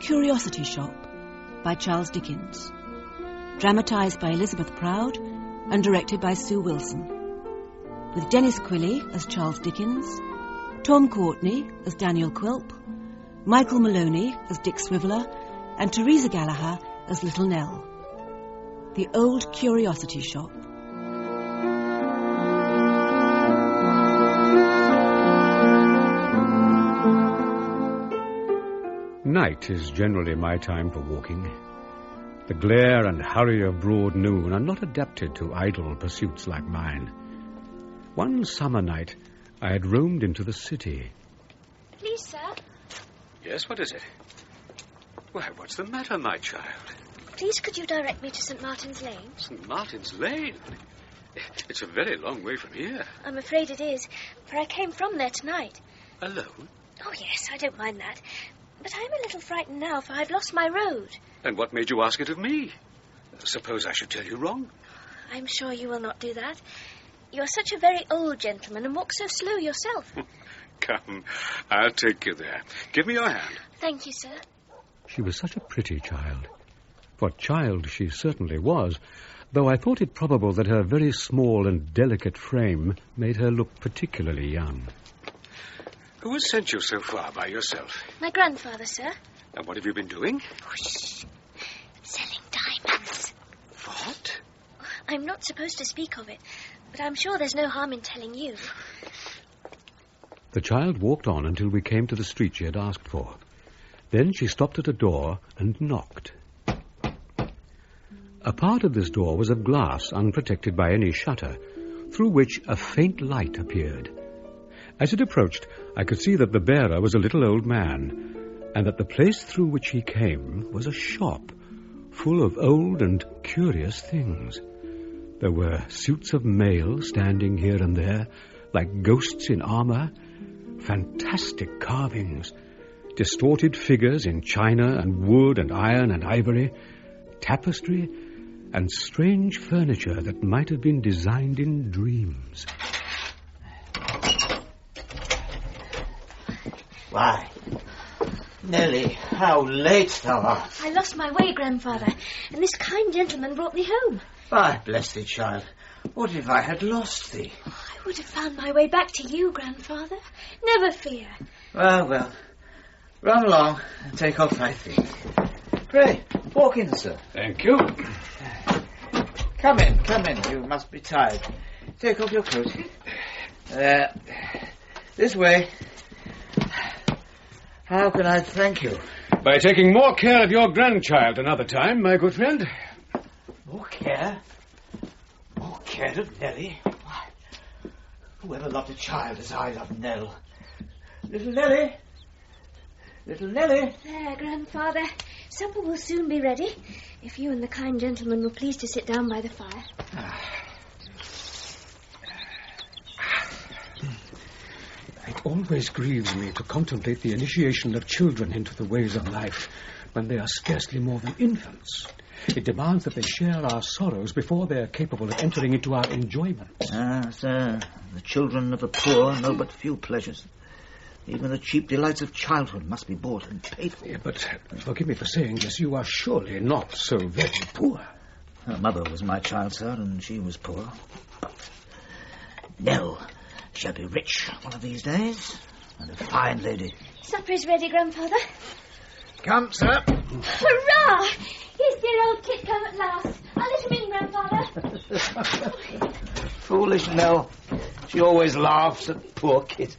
Curiosity Shop by Charles Dickens. Dramatised by Elizabeth Proud and directed by Sue Wilson. With Dennis Quilly as Charles Dickens, Tom Courtney as Daniel Quilp, Michael Maloney as Dick Swiveller, and Teresa Gallagher as Little Nell. The Old Curiosity Shop. Night is generally my time for walking. The glare and hurry of broad noon are not adapted to idle pursuits like mine. One summer night, I had roamed into the city. Please, sir. Yes, what is it? Why, what's the matter, my child? Please, could you direct me to St. Martin's Lane? St. Martin's Lane? It's a very long way from here. I'm afraid it is, for I came from there tonight. Alone? Oh, yes, I don't mind that. But I'm a little frightened now, for I've lost my road. And what made you ask it of me? Suppose I should tell you wrong? I'm sure you will not do that. You're such a very old gentleman and walk so slow yourself. Come, I'll take you there. Give me your hand. Thank you, sir. She was such a pretty child. For child she certainly was, though I thought it probable that her very small and delicate frame made her look particularly young. Who has sent you so far by yourself? My grandfather, sir. And what have you been doing? Whoosh. Selling diamonds. What? I'm not supposed to speak of it, but I'm sure there's no harm in telling you. The child walked on until we came to the street she had asked for. Then she stopped at a door and knocked. A part of this door was of glass, unprotected by any shutter, through which a faint light appeared. As it approached, I could see that the bearer was a little old man, and that the place through which he came was a shop, full of old and curious things. There were suits of mail standing here and there, like ghosts in armour, fantastic carvings, distorted figures in china and wood and iron and ivory, tapestry, and strange furniture that might have been designed in dreams. Why, Nellie, how late thou art. I lost my way, grandfather, and this kind gentleman brought me home. Why, bless thee, child, what if I had lost thee? I would have found my way back to you, grandfather. Never fear. Well, run along and take off thy feet. Pray, walk in, sir. Thank you. Come in, you must be tired. Take off your coat. This way. How can I thank you? By taking more care of your grandchild another time, my good friend. More care? More care of Nellie? Why, whoever loved a child as I love Nell? Little Nellie? Little Nellie? There, grandfather. Supper will soon be ready, if you and the kind gentleman will please to sit down by the fire. It always grieves me to contemplate the initiation of children into the ways of life when they are scarcely more than infants. It demands that they share our sorrows before they are capable of entering into our enjoyment. Sir, the children of the poor know but few pleasures. Even the cheap delights of childhood must be bought and paid for. Yeah, but forgive me for saying this, you are surely not so very poor. Her mother was my child, sir, and she was poor. But Nell shall be rich one of these days, and a fine lady. Supper is ready, grandfather. Come, sir. Hurrah! Here's dear old Kit come at last. I'll let him in, grandfather. Foolish Nell. She always laughs at poor Kit.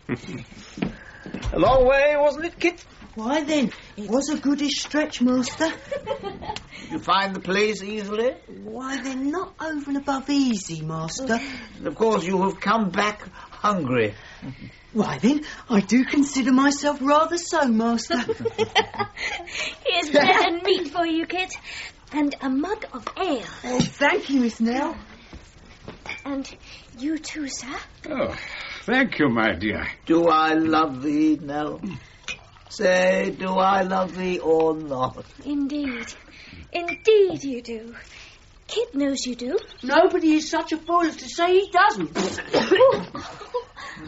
A long way, wasn't it, Kit? Why then, it was a goodish stretch, master. Did you find the place easily? Why then, not over and above easy, master. And of course you have come back hungry. Why then, I do consider myself rather so, master. Here's bread and meat for you, Kit. And a mug of ale. Oh, thank you, Miss Nell. And you too, sir. Oh, thank you, my dear. Do I love thee, Nell? Say, do I love thee or not? Indeed. Indeed you do. Kit knows you do. Nobody is such a fool as to say he doesn't.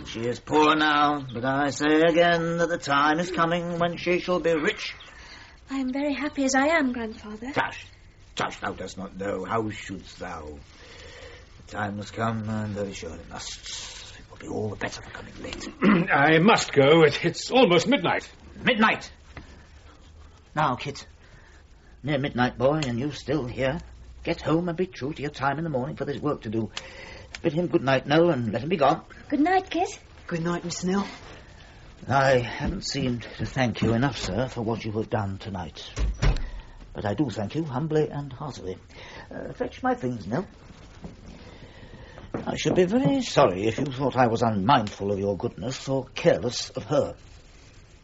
She is poor now, but I say again that the time is coming when she shall be rich I am very happy as I am, Grandfather. Tush, thou dost not know. How shouldst thou? The time must come, and very sure it must. It will be all the better for coming late. I must go. It's almost midnight. Midnight! Now, Kit. Near midnight, boy, and you still here. Get home and be true to your time in the morning, for there's work to do. Bid him good night, Nell, and let him be gone. Good night, Kit. Good night, Miss Nell. I haven't seemed to thank you enough, sir, for what you have done tonight. But I do thank you humbly and heartily. Fetch my things, Nell. I should be very sorry if you thought I was unmindful of your goodness or careless of her.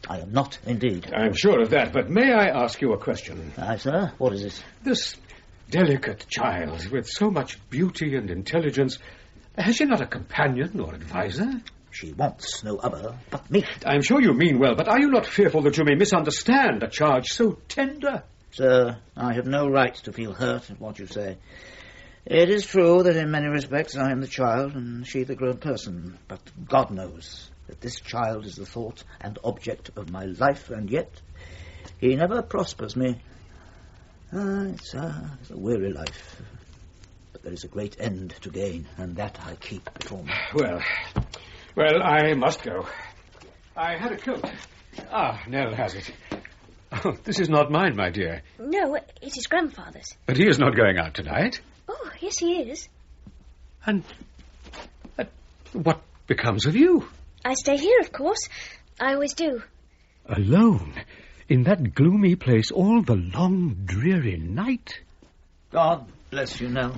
I am not, indeed. I'm sure of that, but may I ask you a question? Aye, sir. What is it? This delicate child, with so much beauty and intelligence, has she not a companion or adviser? She wants no other but me. I'm sure you mean well, but are you not fearful that you may misunderstand a charge so tender? Sir, I have no right to feel hurt at what you say. It is true that in many respects I am the child and she the grown person, but God knows that this child is the thought and object of my life, and yet he never prospers me. It's a weary life, but there is a great end to gain, and that I keep before me. Well, I must go. I had a coat. Nell has it. Oh, this is not mine, my dear. No, it is Grandfather's. But he is not going out tonight. Oh, yes, he is. And what becomes of you? I stay here, of course. I always do. Alone? In that gloomy place all the long, dreary night? God bless you, Nell.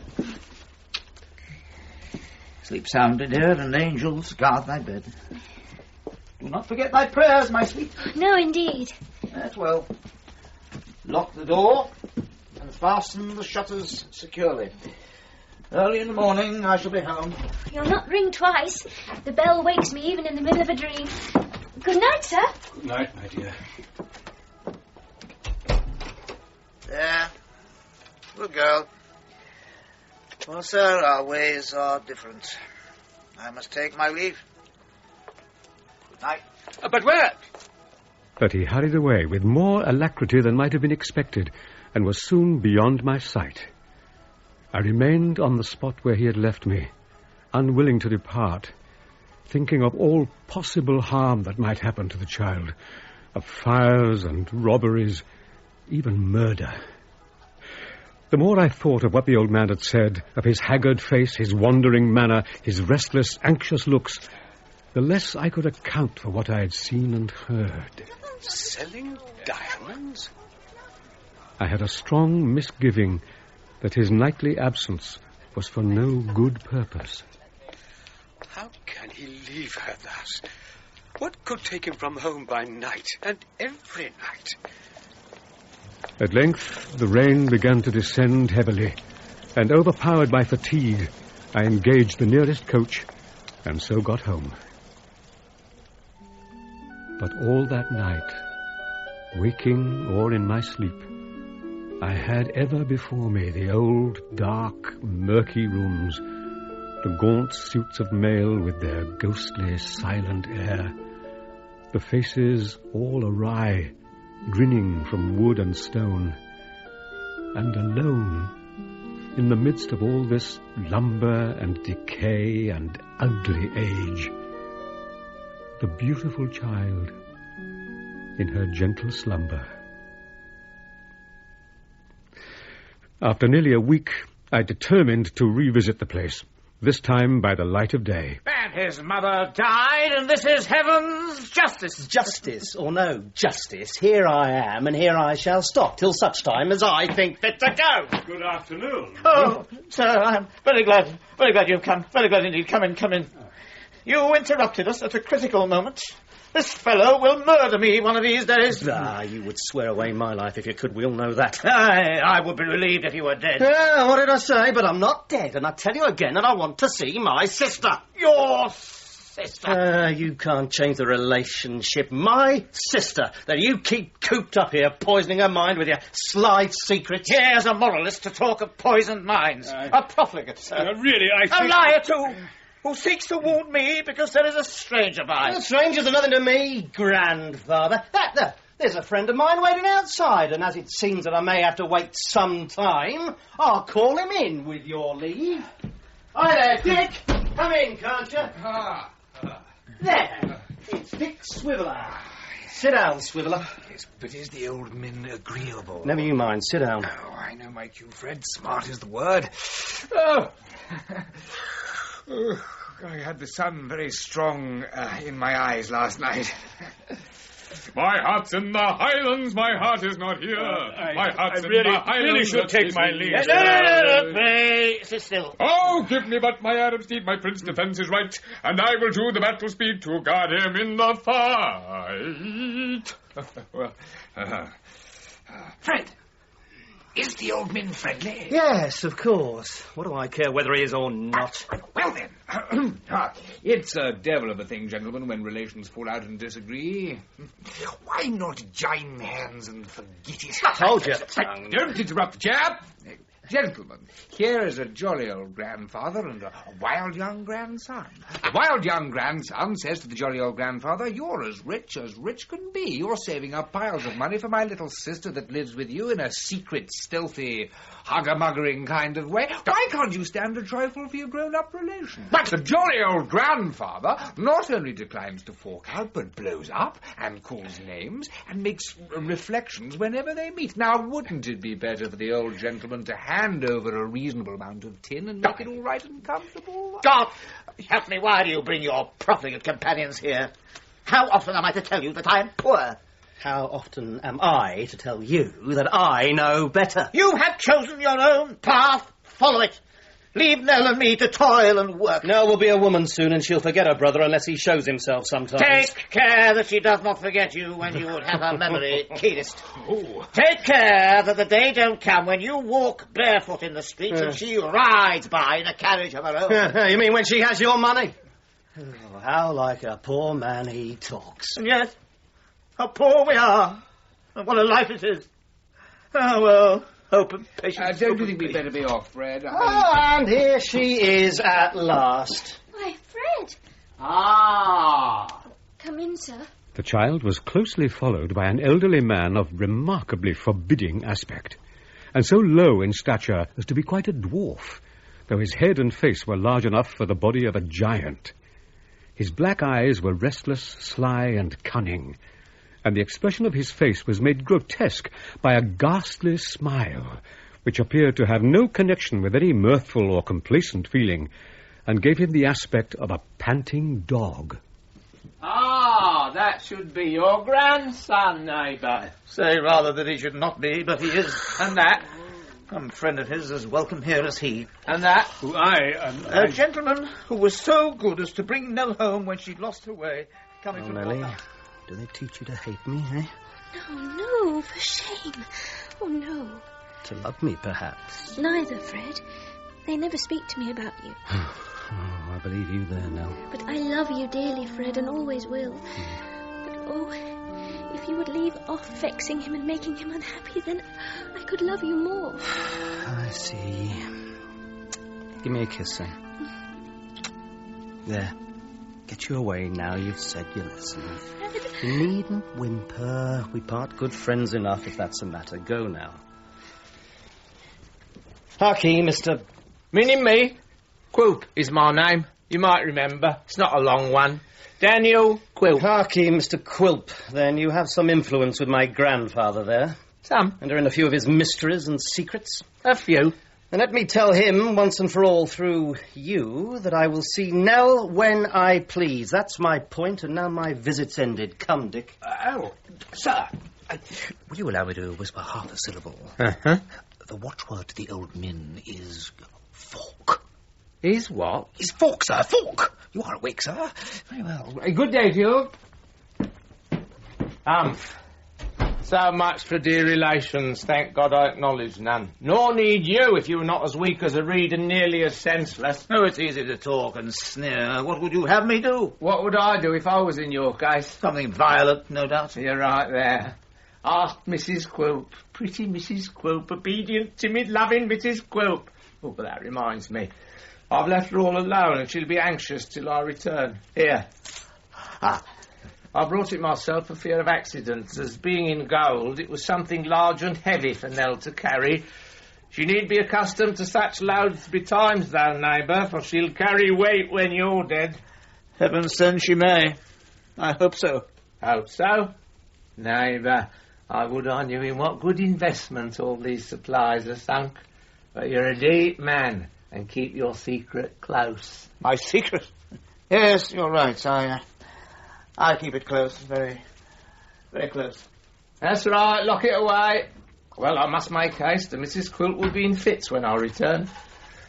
Sleep soundly, dear, and angels guard thy bed. Do not forget thy prayers, my sweet. No, indeed. That's well. Lock the door and fasten the shutters securely. Early in the morning I shall be home. You'll not ring twice. The bell wakes me even in the middle of a dream. Good night, sir. Good night, my dear. There. Good girl. Well, sir, our ways are different. I must take my leave. Good night. But where? But he hurried away with more alacrity than might have been expected, and was soon beyond my sight. I remained on the spot where he had left me, unwilling to depart, thinking of all possible harm that might happen to the child, of fires and robberies, even murder. The more I thought of what the old man had said, of his haggard face, his wandering manner, his restless, anxious looks, the less I could account for what I had seen and heard. Selling diamonds? I had a strong misgiving that his nightly absence was for no good purpose. How can he leave her thus? What could take him from home by night, and every night? At length, the rain began to descend heavily, and overpowered by fatigue, I engaged the nearest coach, and so got home. But all that night, waking or in my sleep, I had ever before me the old, dark, murky rooms, the gaunt suits of mail with their ghostly, silent air, the faces all awry, grinning from wood and stone, and alone, in the midst of all this lumber and decay and ugly age, the beautiful child in her gentle slumber. After nearly a week, I determined to revisit the place, this time by the light of day. And his mother died, and this is heaven's justice. Justice or no justice, here I am, and here I shall stop till such time as I think fit to go. Good afternoon. Oh, sir, I'm very glad you've come. Very glad indeed. Come in. You interrupted us at a critical moment. This fellow will murder me one of these days. You would swear away my life if you could. We all know that. I would be relieved if you were dead. What did I say? But I'm not dead, and I tell you again that I want to see my sister. Your sister? You can't change the relationship. My sister, that you keep cooped up here, poisoning her mind with your sly secrets. Here's a moralist to talk of poisoned minds. A profligate, sir. Really, I think... A liar, too, who seeks to wound me because there is a stranger by. Strangers are nothing to me, grandfather. There's a friend of mine waiting outside, and as it seems that I may have to wait some time, I'll call him in, with your leave. Hi there, Dick. Come in, can't you? There. It's Dick Swiveller. Sit down, Swiveller. Yes, but is the old min agreeable? Never you mind. Sit down. Oh, I know my cue, Fred. Smart is the word. Oh. I had the sun very strong in my eyes last night. My heart's in the Highlands, my heart is not here. My heart's in the Highlands. I really should take my leave. No, pray, sit still. Oh, give me but my Arab steed, my prince defends his right, and I will do the battle speed to guard him in the fight. Fred, is the old min friendly? Yes, of course. What do I care whether he is or not? Well then, it's a devil of a thing, gentlemen, when relations fall out and disagree. Why not join hands and forget it? Told you. Don't interrupt the chap. Gentlemen, here is a jolly old grandfather and a wild young grandson. The wild young grandson says to the jolly old grandfather, "You're as rich can be. You're saving up piles of money for my little sister that lives with you in a secret, stealthy, hugger-muggering kind of way. Why can't you stand a trifle for your grown-up relation?" But the jolly old grandfather not only declines to fork out, but blows up and calls names and makes reflections whenever they meet. Now, wouldn't it be better for the old gentleman to hand over a reasonable amount of tin and make it all right and comfortable? God, help me, why do you bring your profligate companions here? How often am I to tell you that I am poor? How often am I to tell you that I know better? You have chosen your own path. Follow it. Leave Nell and me to toil and work. Nell will be a woman soon, and she'll forget her brother unless he shows himself sometimes. Take care that she does not forget you when you would have her memory keenest. Take care that the day don't come when you walk barefoot in the streets and she rides by in a carriage of her own. You mean when she has your money? Oh, how like a poor man he talks. And yet, how poor we are, and what a life it is. Oh, well, hope and patience. Don't you think we'd better be off, Fred? And here she is at last. Why, Fred. Come in, sir. The child was closely followed by an elderly man of remarkably forbidding aspect, and so low in stature as to be quite a dwarf, though his head and face were large enough for the body of a giant. His black eyes were restless, sly, and cunning, and the expression of his face was made grotesque by a ghastly smile, which appeared to have no connection with any mirthful or complacent feeling, and gave him the aspect of a panting dog. That should be your grandson, neighbour. Say rather that he should not be, but he is. And that? Some friend of his as welcome here as he. And that? A gentleman who was so good as to bring Nell home when she lost her way. Coming from Nellie, do they teach you to hate me, eh? No, for shame. Oh, no. To love me, perhaps. Neither, Fred. They never speak to me about you. Oh, I believe you there, Nell. But I love you dearly, Fred, and always will. But, oh, if you would leave off vexing him and making him unhappy, then I could love you more. I see. Give me a kiss, then. There. Get you away now you've said your lessons. You needn't whimper. We part good friends enough if that's the matter. Go now. Harkee, Mr. Meaning me? Quilp is my name. You might remember. It's not a long one. Daniel Quilp. Harkee, Mr. Quilp. Then you have some influence with my grandfather there. Some. And are in a few of his mysteries and secrets. A few. And let me tell him, once and for all through you, that I will see Nell when I please. That's my point, and now my visit's ended. Come, Dick. Sir, will you allow me to whisper half a syllable? Uh-huh. The watchword to the old min is fork. Is what? Is fork, sir, fork. You are awake, sir. Very well. Good day to you. So much for dear relations. Thank God I acknowledge none. Nor need you if you were not as weak as a reed and nearly as senseless. Oh, it's easy to talk and sneer. What would you have me do? What would I do if I was in your case? Something violent, no doubt. You're right there. Ask Mrs. Quilp. Pretty Mrs. Quilp. Obedient, timid, loving Mrs. Quilp. Oh, but that reminds me. I've left her all alone and she'll be anxious till I return. Here. I brought it myself for fear of accidents, as being in gold, it was something large and heavy for Nell to carry. She need be accustomed to such loads betimes, thou neighbour, for she'll carry weight when you're dead. Heaven send she may. I hope so. Hope so? Neighbour, I would on you in what good investment all these supplies are sunk. But you're a deep man, and keep your secret close. My secret? Yes, you're right. I keep it close, very, very close. That's right, lock it away. Well, I must make haste, and Mrs. Quilp will be in fits when I return.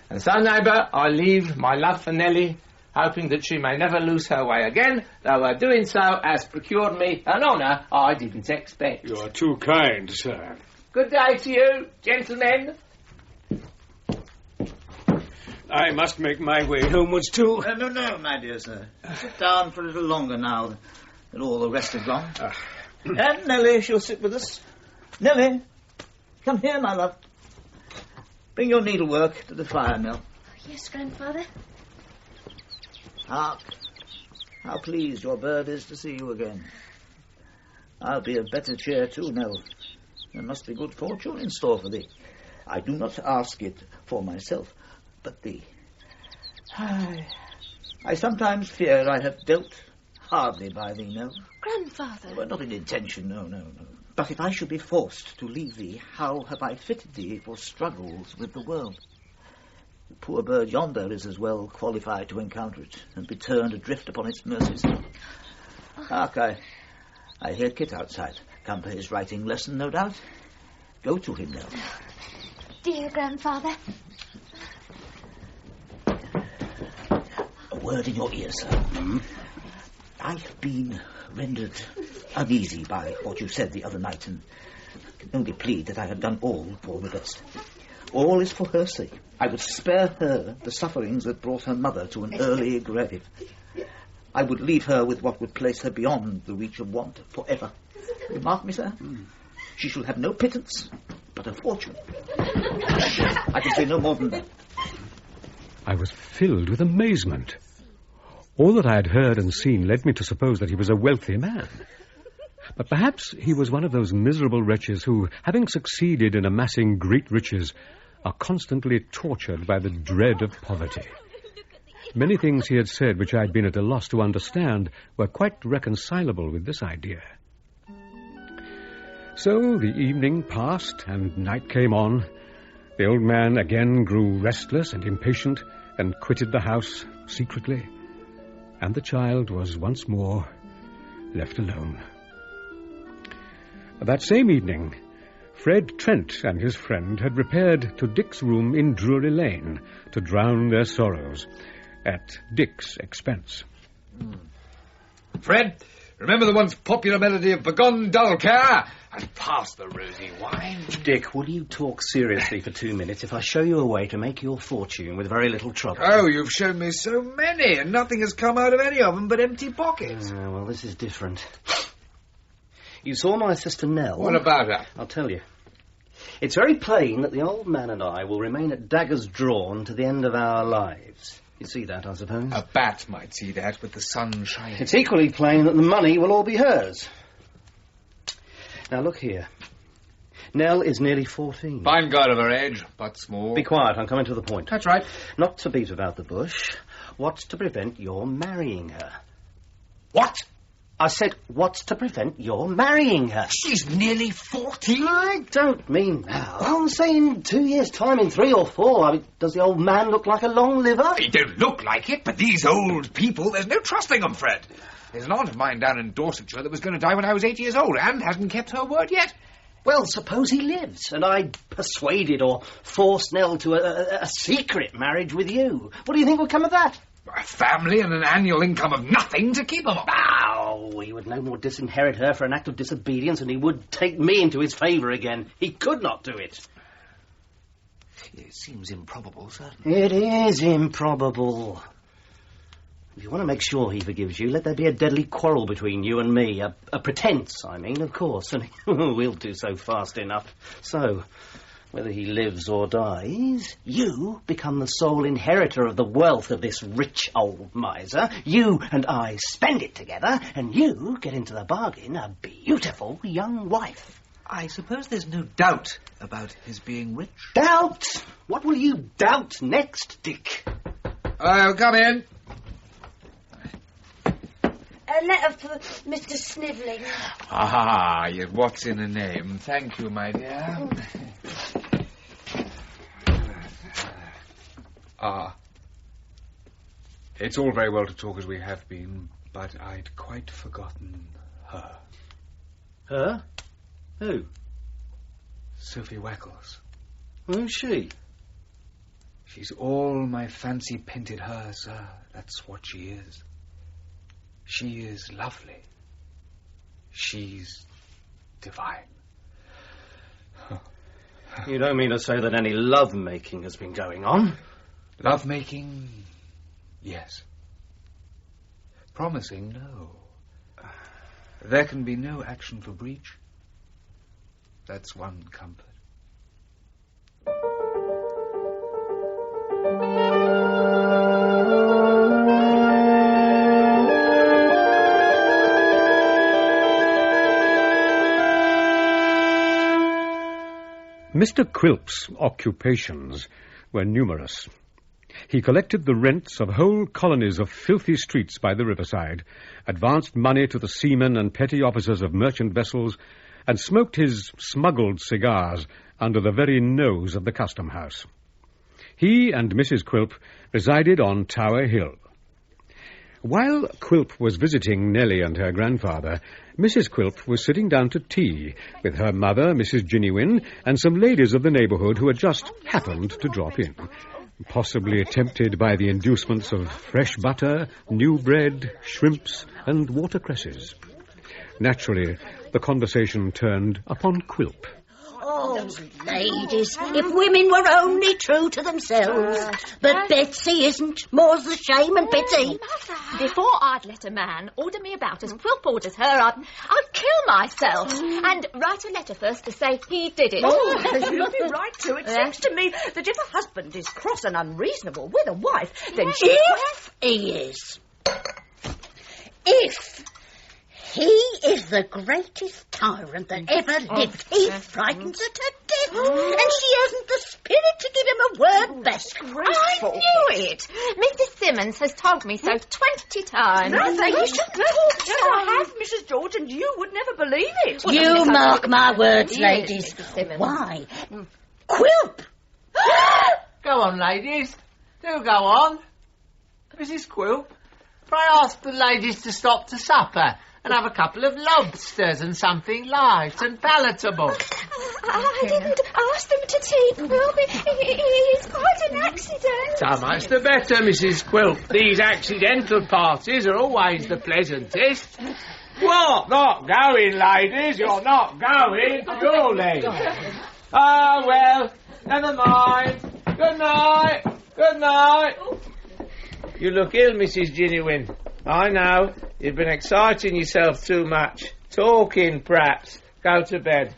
And so, neighbour, I leave my love for Nelly, hoping that she may never lose her way again, though her doing so has procured me an honour I didn't expect. You are too kind, sir. Good day to you, gentlemen. I must make my way homewards too. No, my dear sir. Sit down for a little longer now that all the rest have gone. And Nelly, she'll sit with us. Nelly, come here, my love. Bring your needlework to the fire, Nell. Yes, Grandfather. Hark, how pleased your bird is to see you again. I'll be of better cheer too, Nell. There must be good fortune in store for thee. I do not ask it for myself, but thee. I sometimes fear I have dealt hardly by thee, Nell. Grandfather. Well, not in intention, no. But if I should be forced to leave thee, how have I fitted thee for struggles with the world? The poor bird yonder is as well qualified to encounter it and be turned adrift upon its mercies. Hark, I hear Kit outside. Come for his writing lesson, no doubt. Go to him, Nell. Dear Grandfather. A word in your ear, sir. I have been rendered uneasy by what you said the other night, and can only plead that I have done all for the best. All is for her sake. I would spare her the sufferings that brought her mother to an early grave. I would leave her with what would place her beyond the reach of want forever. You mark me, sir? She shall have no pittance, but a fortune. I can say no more than that. I was filled with amazement. All that I had heard and seen led me to suppose that he was a wealthy man. But perhaps he was one of those miserable wretches who, having succeeded in amassing great riches, are constantly tortured by the dread of poverty. Many things he had said which I had been at a loss to understand were quite reconcilable with this idea. So the evening passed and night came on. The old man again grew restless and impatient and quitted the house secretly, and the child was once more left alone. That same evening, Fred Trent and his friend had repaired to Dick's room in Drury Lane to drown their sorrows, at Dick's expense. Fred, remember the once popular melody of Begone Dull Care? And pass the rosy wine. Dick, will you talk seriously for 2 minutes if I show you a way to make your fortune with very little trouble? Oh, you've shown me so many, and nothing has come out of any of them but empty pockets. Well, this is different. You saw my sister Nell. What about her? I'll tell you. It's very plain that the old man and I will remain at daggers drawn to the end of our lives. You see that, I suppose? A bat might see that with the sun shining. It's equally plain that the money will all be hers. Now, look here. Nell is nearly 14. Fine girl of her age, but small. Be quiet, I'm coming to the point. That's right. Not to beat about the bush. What's to prevent your marrying her? What? I said, what's to prevent your marrying her? She's nearly 14. I don't mean now. I'm saying 2 years' time, in 3 or 4. I mean, does the old man look like a long liver? He don't look like it, but these old people, there's no trusting them, Fred. There's an aunt of mine down in Dorsetshire that was going to die when I was 8 years old and hasn't kept her word yet. Well, suppose he lives, and I persuaded or forced Nell to a secret marriage with you. What do you think would come of that? A family and an annual income of nothing to keep them up. Oh, he would no more disinherit her for an act of disobedience than he would take me into his favour again. He could not do it. It seems improbable, certainly. It is improbable. If you want to make sure he forgives you, let there be a deadly quarrel between you and me. A pretence, I mean, of course. And we'll do so fast enough. So, Whether he lives or dies, you become the sole inheritor of the wealth of this rich old miser. You and I spend it together, and you get into the bargain a beautiful young wife. I suppose there's no doubt about his being rich. Doubt? What will you doubt next, Dick? Come in. A letter for Mr. Snivelling. Ah, yes, what's in a name? Thank you, my dear. It's all very well to talk as we have been, but I'd quite forgotten her. Her? Who? Sophie Wackles. Who's she? She's all my fancy painted her, sir. That's what she is. She is lovely. She's divine. You don't mean to say that any love-making has been going on? Love-making, yes. Promising, no. There can be no action for breach. That's one comfort. Mr. Quilp's occupations were numerous. He collected the rents of whole colonies of filthy streets by the riverside, advanced money to the seamen and petty officers of merchant vessels, and smoked his smuggled cigars under the very nose of the custom house. He and Mrs. Quilp resided on Tower Hill. While Quilp was visiting Nellie and her grandfather, Mrs. Quilp was sitting down to tea with her mother, Mrs. Ginniewin, and some ladies of the neighbourhood who had just happened to drop in, possibly tempted by the inducements of fresh butter, new bread, shrimps, and watercresses. Naturally, the conversation turned upon Quilp. Oh, ladies, if women were only true to themselves. But Betsy isn't. More's the shame and pity. Before I'd let a man order me about as Quilp orders her, I'd kill myself and write a letter first to say he did it. Oh, you'll be right to it. Seems to me that if a husband is cross and unreasonable with a wife, then she... If he is. If he is the greatest tyrant that ever lived, he frightens her to death, and she hasn't the spirit to give him a word back. I knew it. Mrs. Simmons has told me so 20 times. No, you shouldn't talk so. I have, Mrs. George, and you would never believe it. You mark my words, ladies. Why? Quilp! Go on, ladies. Do go on. Mrs. Quilp, pray ask the ladies to stop to supper and have a couple of lobsters and something light and palatable. I didn't ask them to tea, Quilp. It's quite an accident. So much the better, Mrs. Quilp. These accidental parties are always the pleasantest. What? Not going, ladies? You're not going, surely? Ah, well, never mind. Good night. Good night. You look ill, Mrs. Ginniewin. I know. You've been exciting yourself too much. Talking, perhaps. Go to bed.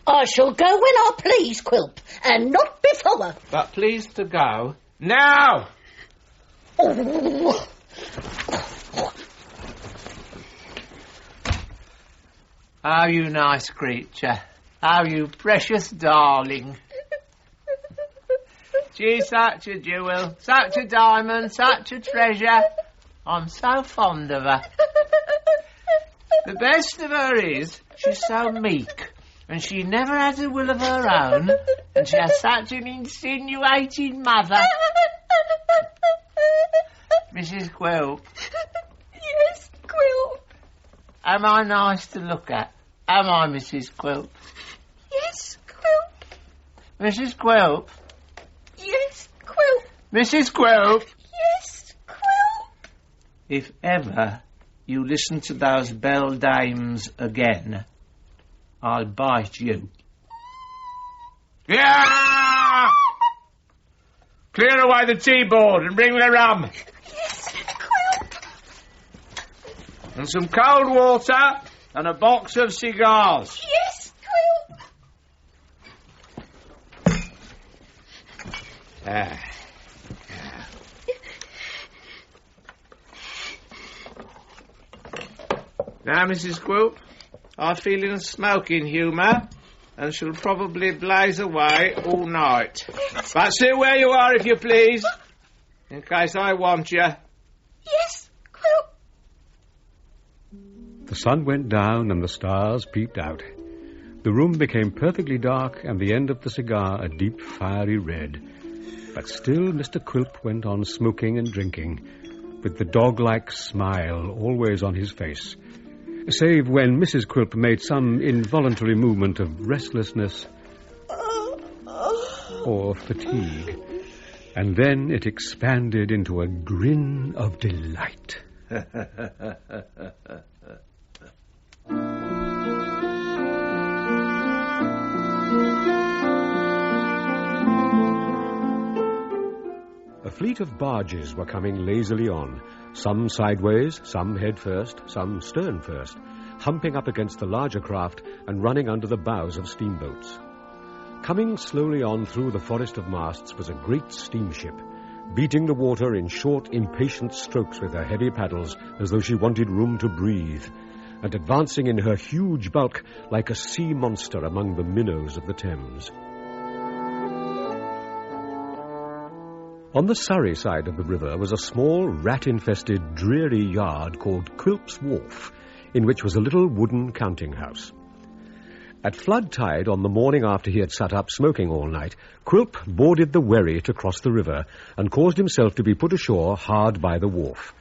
I shall go when I please, Quilp, and not before. But please to go now. Oh. Oh, you nice creature. Oh, you precious darling. She's such a jewel, such a diamond, such a treasure. I'm so fond of her. The best of her is she's so meek, and she never has a will of her own, and she has such an insinuating mother. Mrs. Quilp. Yes, Quilp. Am I nice to look at? Am I, Mrs. Quilp? Yes, Quilp. Mrs. Quilp. Yes, Quilp. Mrs. Quilp. Yes, Quilp. If ever you listen to those beldames again, I'll bite you. Yeah! Clear away the tea board and bring the rum. Yes, Quilp. And some cold water and a box of cigars. Yes, Quilp. Now, Mrs. Quilp, I feel in a smoking humour and shall probably blaze away all night. But sit where you are, if you please, in case I want you. Yes, Quilp. The sun went down and the stars peeped out. The room became perfectly dark and the end of the cigar a deep fiery red. But still Mr. Quilp went on smoking and drinking, with the dog-like smile always on his face, save when Mrs. Quilp made some involuntary movement of restlessness or fatigue, and then it expanded into a grin of delight. A fleet of barges were coming lazily on, some sideways, some head first, some stern first, humping up against the larger craft and running under the bows of steamboats. Coming slowly on through the forest of masts was a great steamship, beating the water in short, impatient strokes with her heavy paddles as though she wanted room to breathe, and advancing in her huge bulk like a sea monster among the minnows of the Thames. On the Surrey side of the river was a small, rat-infested, dreary yard called Quilp's Wharf, in which was a little wooden counting-house. At flood tide, on the morning after he had sat up smoking all night, Quilp boarded the wherry to cross the river and caused himself to be put ashore hard by the wharf.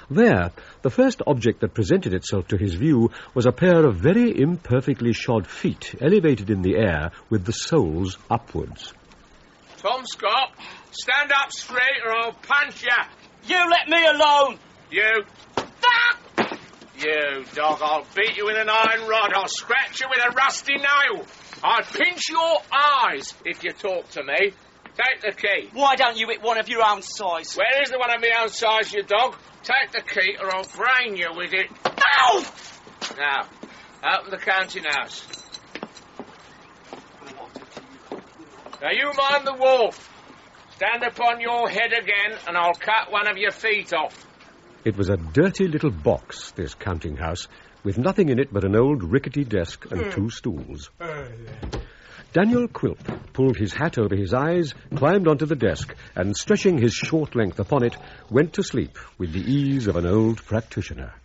There, the first object that presented itself to his view was a pair of very imperfectly shod feet elevated in the air with the soles upwards. Tom Scott, stand up straight or I'll punch you. You let me alone. You. You dog, I'll beat you with an iron rod. I'll scratch you with a rusty nail. I'll pinch your eyes if you talk to me. Take the key. Why don't you hit one of your own size? Where is the one of my own size, you dog? Take the key or I'll brain you with it. Ow! Now, open the counting house. Now you mind the wharf. Stand upon your head again and I'll cut one of your feet off. It was a dirty little box, this counting-house, with nothing in it but an old rickety desk and 2 stools. Daniel Quilp pulled his hat over his eyes, climbed onto the desk, and stretching his short length upon it, went to sleep with the ease of an old practitioner.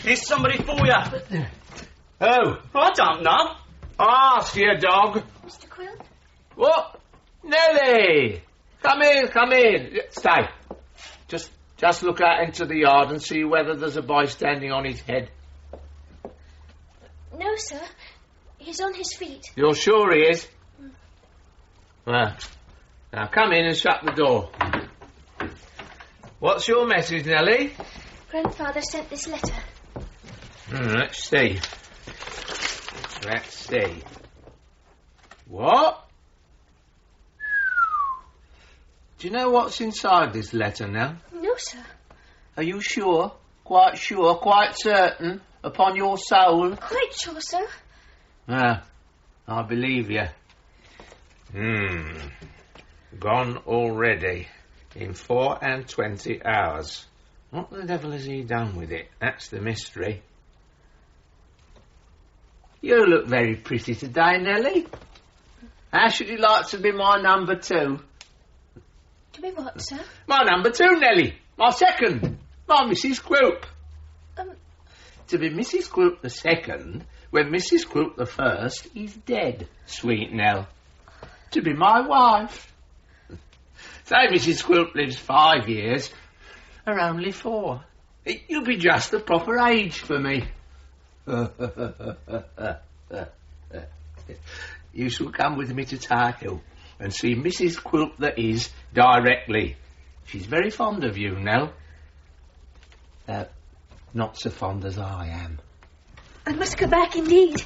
Here's somebody for you. Who? I don't know. Ask you, dog. Mr. Quilp? What? Nellie! Come in. Stay. Just look out into the yard and see whether there's a boy standing on his head. No, sir. He's on his feet. You're sure he is? Well, now come in and shut the door. What's your message, Nellie? Grandfather sent this letter. Let's see. What? Do you know what's inside this letter now? No, sir. Are you sure? Quite sure? Quite certain? Upon your soul? Quite sure, sir. Ah, I believe you. Gone already. In 24 hours. What the devil has he done with it? That's the mystery. You look very pretty today, Nellie. How should you like to be my number 2? To be what, sir? My number 2, Nellie. My second. My Mrs. Quilp. To be Mrs. Quilp the second, when Mrs. Quilp the first is dead, sweet Nell. To be my wife. Say Mrs. Quilp lives 5 years, or only 4. You'll be just the proper age for me. You shall come with me to Tar Hill and see Mrs. Quilp that is directly. She's very fond of you, Nell. Not so fond as I am. I must go back indeed.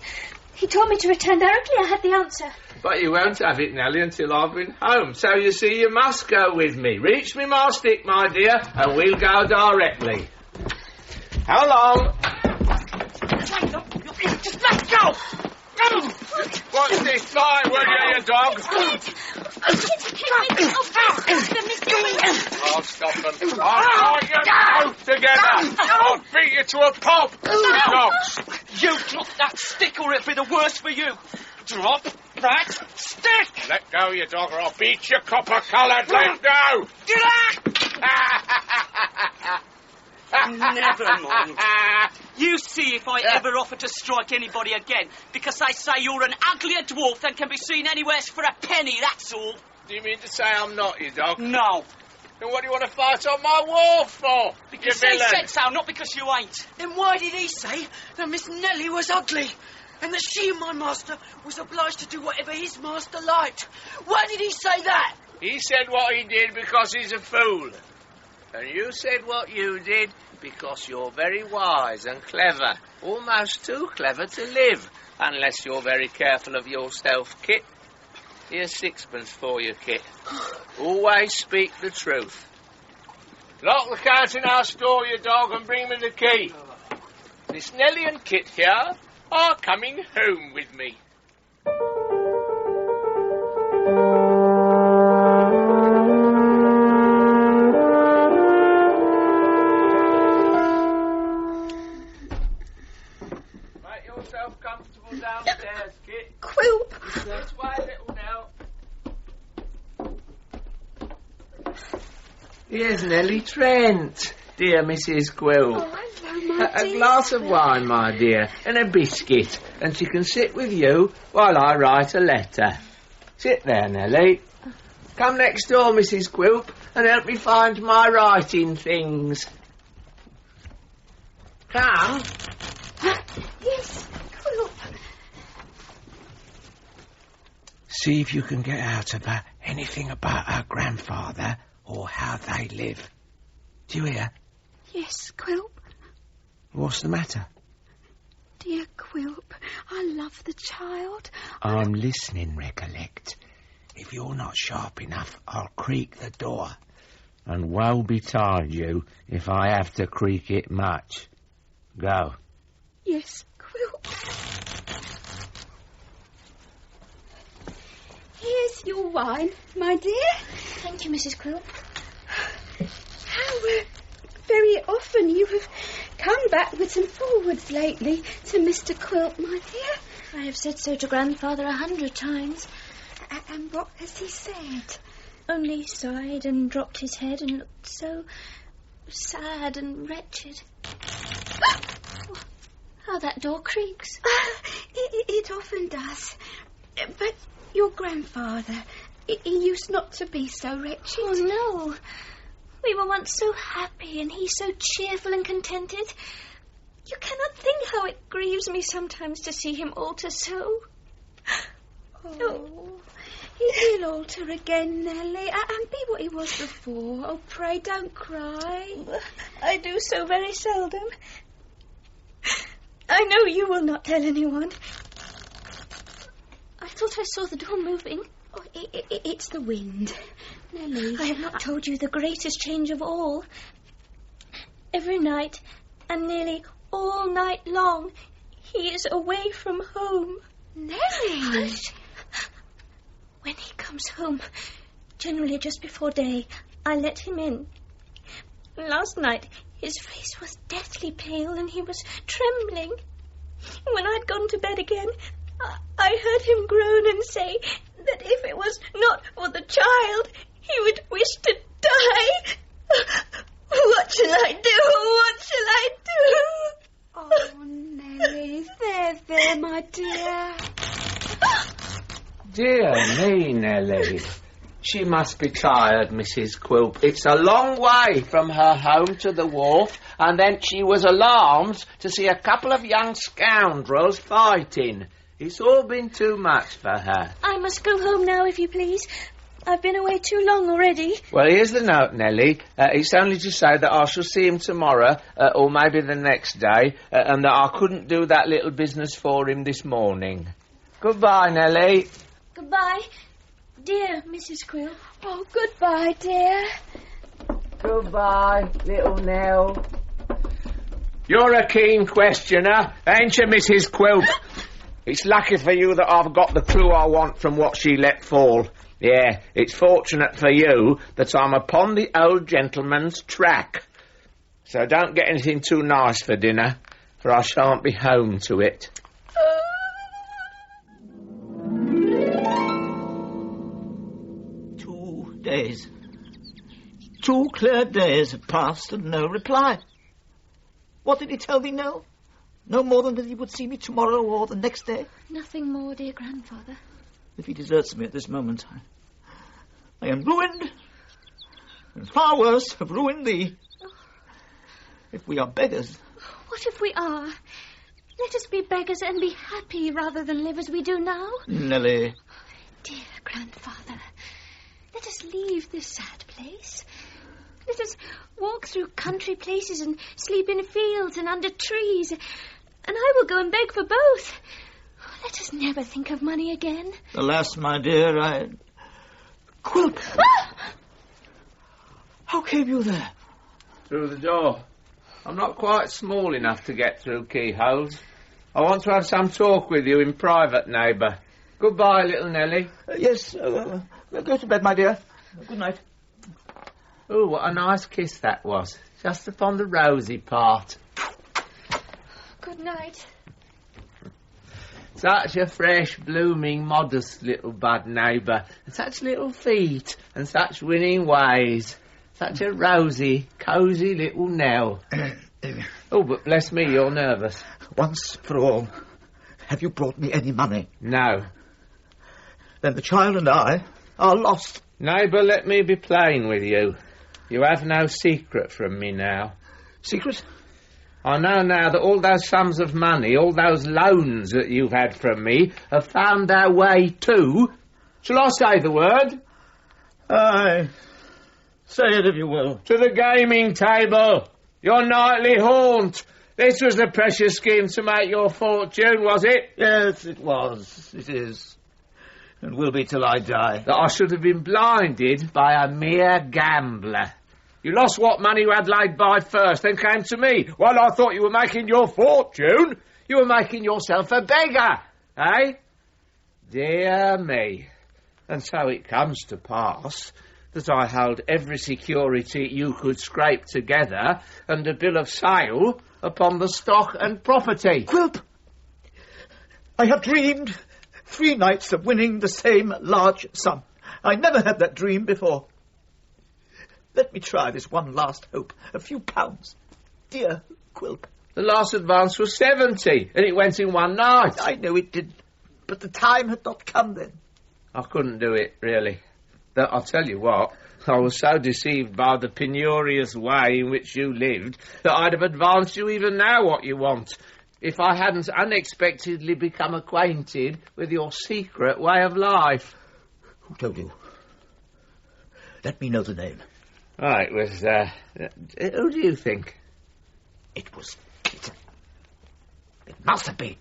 He told me to return directly I had the answer. But you won't have it, Nellie, until I've been home. So you see, you must go with me. Reach me my stick, my dear, and we'll go directly. How long? Just let go! What's this fire, will you dog? I'll stop them. I'll tie you both together. I'll beat you to a pulp. Dogs. You drop that stick or it'll be the worse for you. Drop that stick! Let go, you dog, or I'll beat you copper-coloured. Let go! Never mind. You see if I ever offer to strike anybody again, because they say you're an uglier dwarf than can be seen anywhere for a penny, that's all. Do you mean to say I'm not, you dog? No. Then what do you want to fight on my wall for? Because he said so, not because you ain't. Then why did he say that Miss Nellie was ugly? And that she and my master was obliged to do whatever his master liked? Why did he say that? He said what he did because he's a fool. And you said what you did because you're very wise and clever. Almost too clever to live, unless you're very careful of yourself, Kit. Here's sixpence for you, Kit. Always speak the truth. Lock the counting-house door, you dog, and bring me the key. Miss Nellie and Kit here are coming home with me. Make yourself comfortable downstairs, Kit. Quilp! This way, little Nell. Here's Nellie Trent, dear Mrs. Quilp. Oh, hello, my A dear. glass of wine, my dear, and a biscuit, and she can sit with you while I write a letter. Sit there, Nellie. Come next door, Mrs. Quilp, and help me find my writing things. Come. Yes, Quilp. See if you can get out of her anything about her grandfather or how they live. Do you hear? Yes, Quilp. What's the matter? Dear Quilp, I love the child. I'm listening, recollect. If you're not sharp enough, I'll creak the door. And woe betide you if I have to creak it much. Go. Yes, Quilp. Here's your wine, my dear. Thank you, Mrs. Quilp. How very often you have come backwards and forwards lately to Mr. Quilp, my dear. I have said so to Grandfather 100 times. And what has he said? Only sighed and dropped his head and looked so sad and wretched. How that door creaks. It often does. But your grandfather, he used not to be so wretched. Oh, no. We were once so happy and he so cheerful and contented. You cannot think how it grieves me sometimes to see him alter so. Oh, he will alter again, Nellie, and be what he was before. Oh, pray don't cry. I do so very seldom. I know you will not tell anyone. I thought I saw the door moving. Oh, it's the wind, Nellie. I have not told you the greatest change of all. Every night, and nearly all night long, he is away from home. Nellie! When he comes home, generally just before day, I let him in. Last night, his face was deathly pale and he was trembling. When I'd gone to bed again, I heard him groan and say that if it was not for the child, he would wish to die. What shall I do? What shall I do? Oh, Nellie, there, my dear. Dear me, Nellie. She must be tired, Mrs. Quilp. It's a long way from her home to the wharf, and then she was alarmed to see a couple of young scoundrels fighting. It's all been too much for her. I must go home now, if you please. I've been away too long already. Well, here's the note, Nellie. It's only to say that I shall see him tomorrow, or maybe the next day, and that I couldn't do that little business for him this morning. Goodbye, Nellie. Goodbye, dear Mrs. Quilp. Oh, goodbye, dear. Goodbye, little Nell. You're a keen questioner, ain't you, Mrs. Quilp? It's lucky for you that I've got the clue I want from what she let fall. Yeah, it's fortunate for you that I'm upon the old gentleman's track. So don't get anything too nice for dinner, for I shan't be home to it. 2 days. 2 clear days have passed and no reply. What did he tell thee, Nell? No more than that he would see me tomorrow or the next day? Nothing more, dear grandfather. If he deserts me at this moment, I am ruined, and far worse, have ruined thee. If we are beggars... What if we are? Let us be beggars and be happy rather than live as we do now. Nelly. Dear grandfather, let us leave this sad place. Let us walk through country places and sleep in fields and under trees. And I will go and beg for both. Let us never think of money again. Alas, my dear, Quilp! How came you there? Through the door. I'm not quite small enough to get through keyholes. I want to have some talk with you in private, neighbour. Goodbye, little Nelly. Yes, go to bed, my dear. Good night. Oh, what a nice kiss that was. Just upon the rosy part. Good night. Such a fresh, blooming, modest little bud, neighbour. And such little feet, and such winning ways. Such a rosy, cosy little Nell. Oh, but bless me, you're nervous. Once for all, have you brought me any money? No. Then the child and I are lost. Neighbour, let me be plain with you. You have no secret from me now. Secret? I know now that all those sums of money, all those loans that you've had from me, have found their way to... Shall I say the word? Aye. Say it if you will. To the gaming table. Your nightly haunt. This was the precious scheme to make your fortune, was it? Yes, it was. It is. And will be till I die. That I should have been blinded by a mere gambler. You lost what money you had laid by first, then came to me. While I thought you were making your fortune, you were making yourself a beggar, eh? Dear me. And so it comes to pass that I held every security you could scrape together and a bill of sale upon the stock and property. Quilp! I have dreamed 3 nights of winning the same large sum. I never had that dream before. Let me try this one last hope. A few pounds. Dear Quilp. The last advance was 70, and it went in one night. I know it did, but the time had not come then. I couldn't do it, really. Though I'll tell you what, I was so deceived by the penurious way in which you lived that I'd have advanced you even now what you want, if I hadn't unexpectedly become acquainted with your secret way of life. Who told you? Let me know the name. Right, it was, who do you think? It was Peter. It must have been.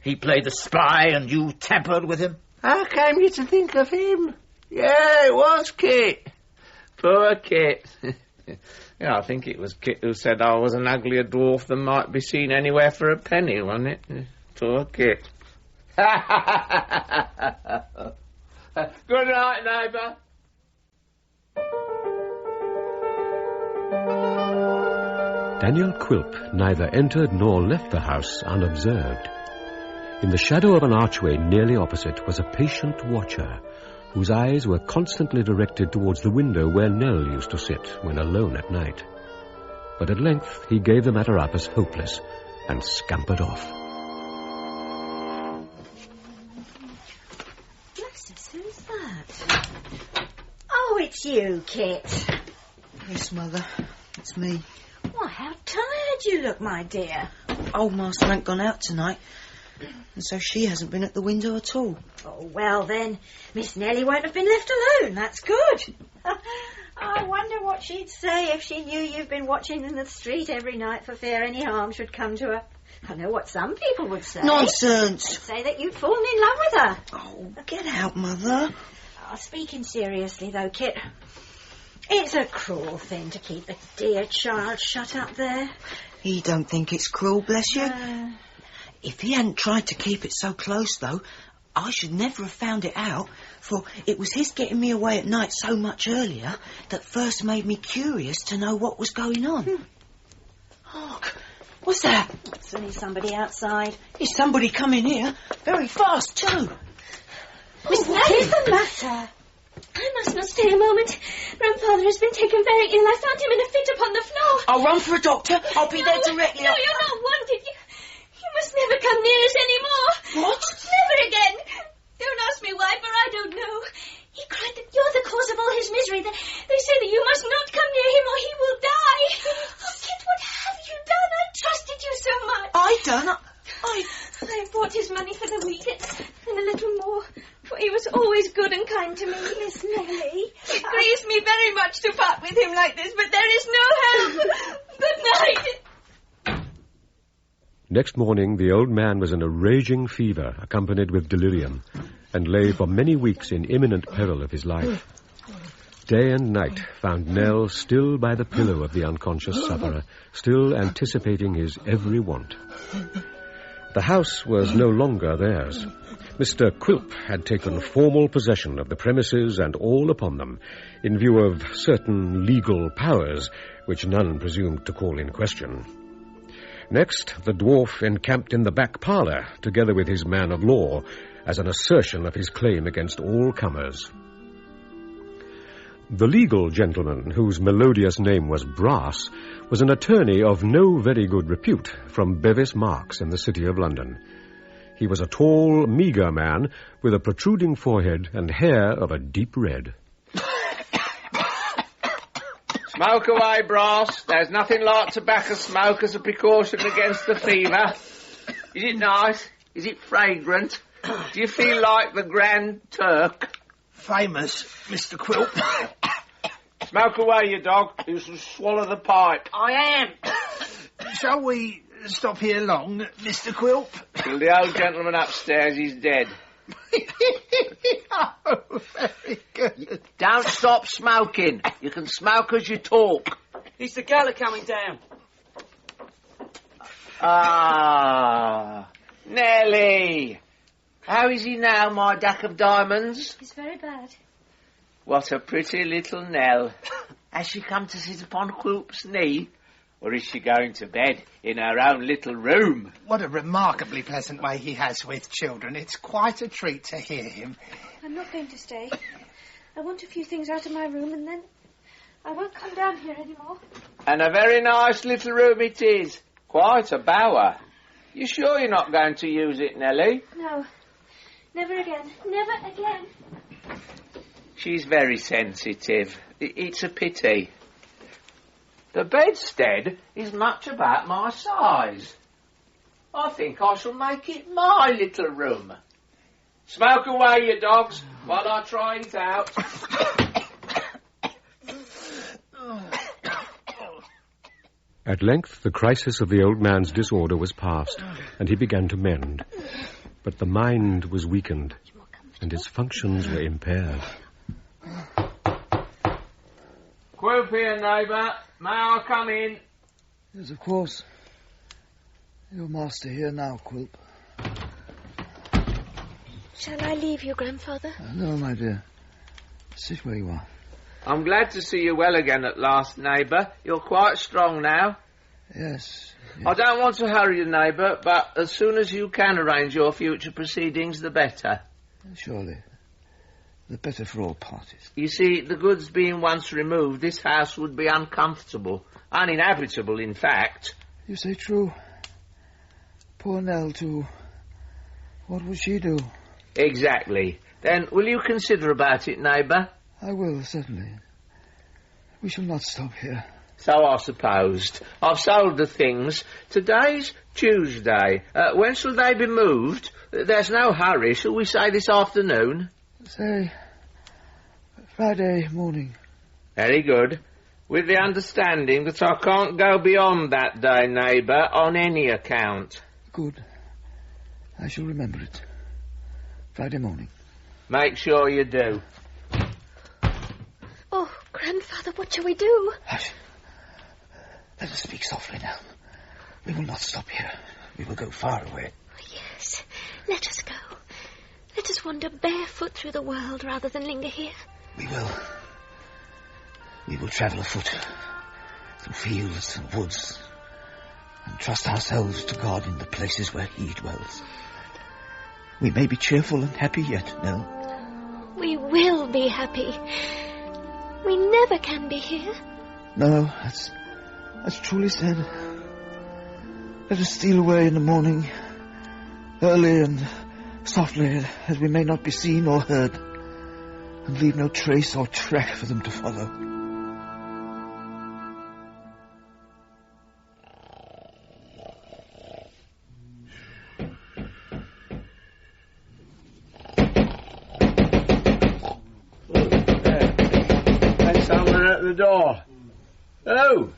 He played the spy and you tampered with him? How came you to think of him? Yeah, it was Kit. Poor Kit. Yeah, I think it was Kit who said I was an uglier dwarf than might be seen anywhere for a penny, wasn't it? Poor Kit. Good night, neighbour. Daniel Quilp neither entered nor left the house unobserved. In the shadow of an archway nearly opposite was a patient watcher, whose eyes were constantly directed towards the window where Nell used to sit when alone at night. But at length he gave the matter up as hopeless and scampered off. Bless us, who's that? Oh, it's you, Kit. Yes, Mother, it's me. Why, how tired you look, my dear. Old Master ain't gone out tonight, and so she hasn't been at the window at all. Oh, well then, Miss Nellie won't have been left alone, that's good. I wonder what she'd say if she knew you've been watching in the street every night for fear any harm should come to her. I know what some people would say. Nonsense! They'd say that you'd fallen in love with her. Oh, get out, Mother. Oh, speaking seriously, though, Kit, it's a cruel thing to keep the dear child shut up there. He don't think it's cruel, bless you. If he hadn't tried to keep it so close, though, I should never have found it out, for it was his getting me away at night so much earlier that first made me curious to know what was going on. Hark! What's that? It's only somebody outside. Is somebody coming here? Very fast, too. Miss Nellie! What is the matter? I must not stay a moment. Grandfather has been taken very ill. I found him in a fit upon the floor. I'll run for a doctor. I'll be there directly. No, you're not wanted. You must never come near us anymore. What? Never again. Don't ask me why, for I don't know. He cried that you're the cause of all his misery. They say that you must not come near him or he will die. Oh, Kit, what have you done? I trusted you so much. I brought his money for the week and a little more, for he was always good and kind to me. Miss Nellie, it grieves me very much to part with him like this, but there is no help. Good night. Next morning, the old man was in a raging fever, accompanied with delirium, and lay for many weeks in imminent peril of his life. Day and night found Nell still by the pillow of the unconscious sufferer, still anticipating his every want. The house was no longer theirs. Mr. Quilp had taken formal possession of the premises and all upon them, in view of certain legal powers which none presumed to call in question. Next, the dwarf encamped in the back parlour, together with his man of law, as an assertion of his claim against all comers. The legal gentleman, whose melodious name was Brass, was an attorney of no very good repute from Bevis Marks in the city of London. He was a tall, meagre man with a protruding forehead and hair of a deep red. Smoke away, Brass. There's nothing like tobacco smoke as a precaution against the fever. Is it nice? Is it fragrant? Do you feel like the Grand Turk? Famous, Mr. Quilp. Smoke away, you dog. You shall swallow the pipe. I am. Shall we stop here long, Mr. Quilp? Till the old gentleman upstairs is dead. Oh, very good. Don't stop smoking. You can smoke as you talk. Is the gala coming down? Ah, Nellie. How is he now, my duck of diamonds? He's very bad. What a pretty little Nell. Has she come to sit upon Quilp's knee? Or is she going to bed in her own little room? What a remarkably pleasant way he has with children. It's quite a treat to hear him. I'm not going to stay. I want a few things out of my room and then I won't come down here anymore. And a very nice little room it is. Quite a bower. You sure you're not going to use it, Nellie? No. Never again. Never again. She's very sensitive. It's a pity. The bedstead is much about my size. I think I shall make it my little room. Smoke away, you dogs, while I try it out. At length, the crisis of the old man's disorder was past, and he began to mend. But the mind was weakened, and its functions were impaired. Quilp here, neighbour. May I come in? Yes, of course. Your master here now, Quilp. Shall I leave you, Grandfather? No, my dear. Sit where you are. I'm glad to see you well again at last, neighbour. You're quite strong now. Yes. I don't want to hurry you, neighbour, but as soon as you can arrange your future proceedings, the better. Surely. The better for all parties. You see, the goods being once removed, this house would be uncomfortable. Uninhabitable, in fact. You say true. Poor Nell, too. What would she do? Exactly. Then, will you consider about it, neighbour? I will, certainly. We shall not stop here. So I supposed. I've sold the things. Today's Tuesday. When shall they be moved? There's no hurry. Shall we say this afternoon? Say Friday morning. Very good. With the understanding that I can't go beyond that day, neighbour, on any account. Good. I shall remember it. Friday morning. Make sure you do. Oh, Grandfather, what shall we do? Hush. Let us speak softly now. We will not stop here. We will go far away. Yes, let us go. Let us wander barefoot through the world rather than linger here. We will. We will travel afoot through fields and woods and trust ourselves to God in the places where he dwells. We may be cheerful and happy yet, Nell. We will be happy. We never can be here. No, that's truly said. Let us steal away in the morning, early and softly, as we may not be seen or heard, and leave no trace or track for them to follow. The door. Oh,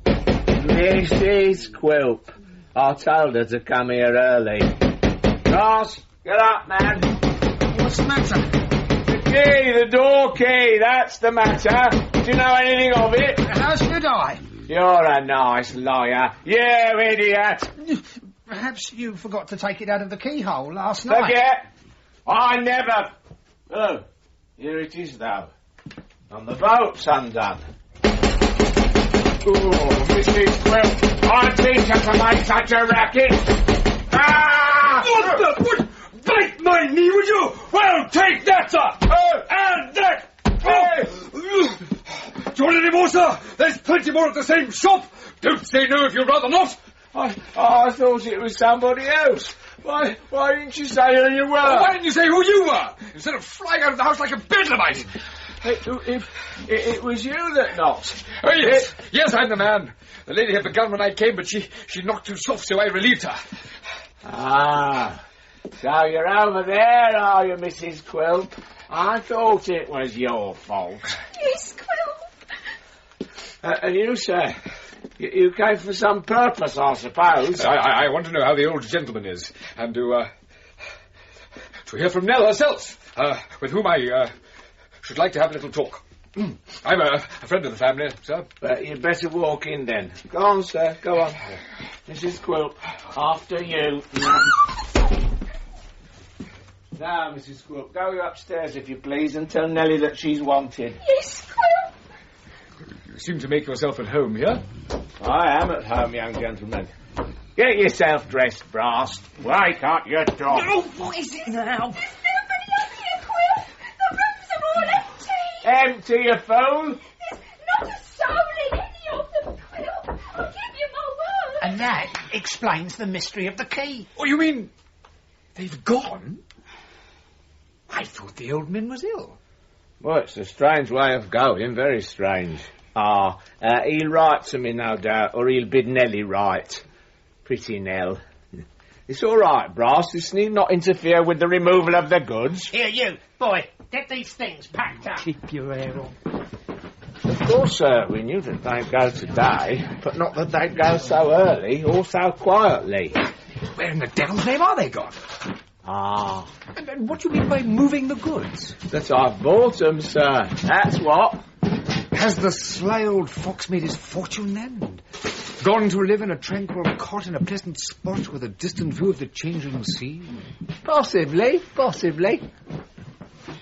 Mrs. Quilp. I told her to come here early. Ross, get up, man. What's the matter? The key, the door key, that's the matter. Do you know anything of it? How should I? You're a nice liar. You idiot. Perhaps you forgot to take it out of the keyhole last night. Forget? I never... Oh, here it is, though. And the boat's undone. Oh, Mrs. Quilp, I teach her to make such a racket. Ah! What the... What? Bite my knee, would you? Well, take that, sir! And that! Do you want any more, sir? There's plenty more at the same shop. Don't say no if you'd rather not. I thought it was somebody else. Why didn't you say who you were? Why didn't you say who you were? Instead of flying out of the house like a bedlamite. It was you that knocked. Oh, yes. Yes, I'm the man. The lady had begun when I came, but she knocked too soft, so I relieved her. Ah, so you're over there, are you, Mrs. Quilp? I thought it was your fault. Yes, Quilp. And you, sir, you came for some purpose, I suppose. I want to know how the old gentleman is, and to hear from Nell herself, with whom I should like to have a little talk. I'm a friend of the family, sir. But you'd better walk in, then. Go on, sir, go on. Mrs. Quilp, after you. Now, Mrs. Quilp, go upstairs, if you please, and tell Nellie that she's wanted. Yes, Quilp. You seem to make yourself at home here. I am at home, young gentleman. Get yourself dressed, Brass. Why can't you talk? Oh, what is it now? Empty, you fool! There's not a soul in any of them, Quilp. I'll give you my word. And that explains the mystery of the key. Oh, you mean they've gone? I thought the old man was ill. Well, it's a strange way of going, very strange. He'll write to me, no doubt, or he'll bid Nellie write. Pretty Nell. It's all right, Brass. This need not interfere with the removal of the goods. Here, you, boy, get these things packed up. Keep your hair on. Of course, sir, we knew that they'd go today, but not that they'd go so early or so quietly. Where in the devil's name are they gone? And what do you mean by moving the goods? That I've bought them, sir. That's what. Has the sly old fox made his fortune then? Gone to live in a tranquil cot in a pleasant spot with a distant view of the changing sea? Possibly.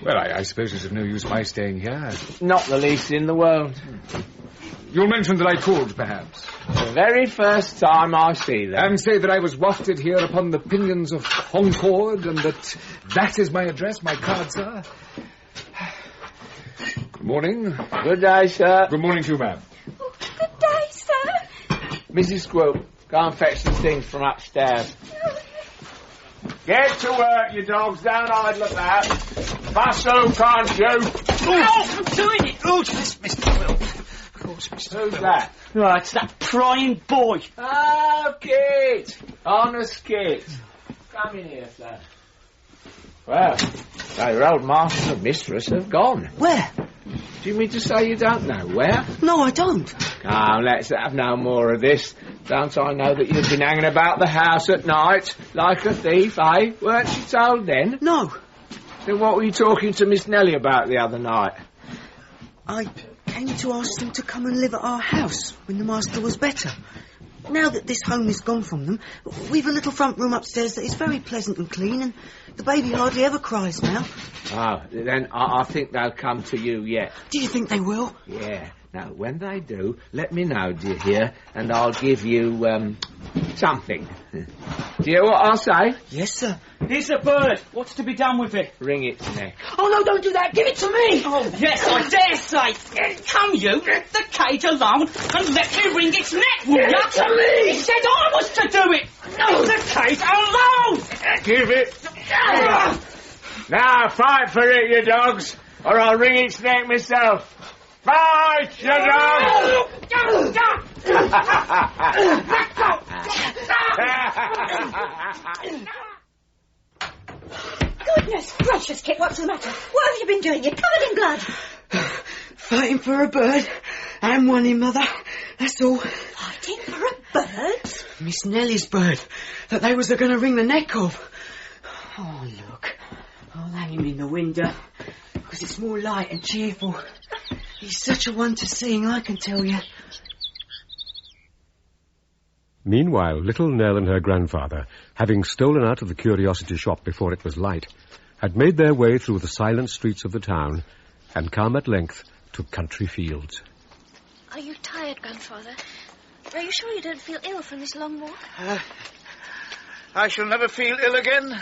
Well, I suppose it's of no use my staying here. Not the least in the world. You'll mention that I called, perhaps. The very first time I see them. And say that I was wafted here upon the pinions of Concord, and that is my address, my card, sir. Good morning. Good day, sir. Good morning to you, ma'am. Oh, good day, sir. Mrs. Quilp, go and fetch some things from upstairs. Get to work, you dogs. Don't idle about. Bustle, can't you? Oh, I'm doing it. Oh, yes, Mr. Quilp. Of course, Mr. Who's Quilp. that? Right, it's that prying boy. Oh, Kit. Honest Kit. Come in here, sir. Well, your old master and mistress have gone. Where? Do you mean to say you don't know where? No, I don't. Come, let's have no more of this. Don't I know that you've been hanging about the house at night like a thief, eh? Weren't you told then? No. Then what were you talking to Miss Nellie about the other night? I came to ask them to come and live at our house when the master was better. Now that this home is gone from them, we've a little front room upstairs that is very pleasant and clean, and the baby hardly ever cries now. Oh, then I think they'll come to you yet. Do you think they will? Yeah. Now, when they do, let me know, dear, and I'll give you, something. Do you hear what I'll say? Yes, sir. Here's a bird. What's to be done with it? Wring its neck. Oh, no, don't do that. Give it to me. Oh, yes, I dare say. Come, you, let the cage alone and let me wring its neck, will you? To me. He said I was to do it. No, the cage alone. Give it. Now, fight for it, you dogs, or I'll wring its neck myself. Fight, you dogs! Goodness gracious, Kit, what's the matter? What have you been doing? You're covered in blood. Fighting for a bird and one in, Mother. That's all. Fighting for a bird? Miss Nellie's bird that they was going to wring the neck of. Oh, look. I'll hang him in the window because it's more light and cheerful. He's such a one to sing, I can tell you. Meanwhile, little Nell and her grandfather, having stolen out of the curiosity shop before it was light, had made their way through the silent streets of the town and come at length to country fields. Are you tired, Grandfather? Are you sure you don't feel ill from this long walk? I shall never feel ill again,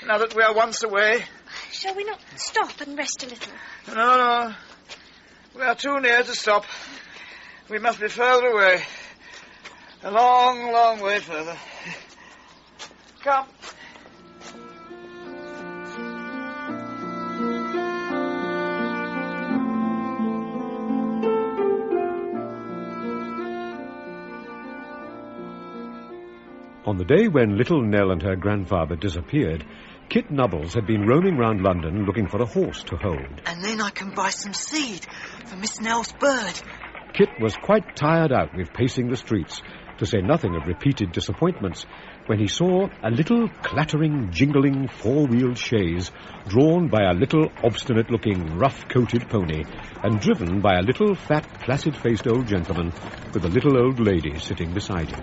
now that we are once away. Shall we not stop and rest a little? No. We are too near to stop. We must be further away. A long, long way further. Come. On the day when little Nell and her grandfather disappeared, Kit Nubbles had been roaming round London looking for a horse to hold. And then I can buy some seed for Miss Nell's bird. Kit was quite tired out with pacing the streets, to say nothing of repeated disappointments, when he saw a little clattering, jingling four-wheeled chaise drawn by a little obstinate-looking, rough-coated pony and driven by a little fat, placid-faced old gentleman with a little old lady sitting beside him.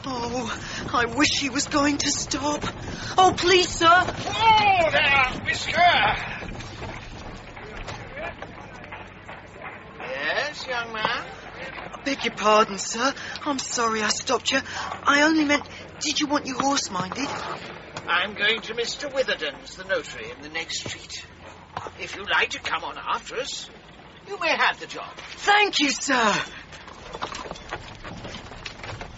Oh, I wish he was going to stop. Oh, please, sir. Oh, there, Whisker. Yes, young man? I beg your pardon, sir. I'm sorry I stopped you. I only meant, did you want your horse minded? I'm going to Mr. Witherden's, the notary, in the next street. If you like to come on after us, you may have the job. Thank you, sir.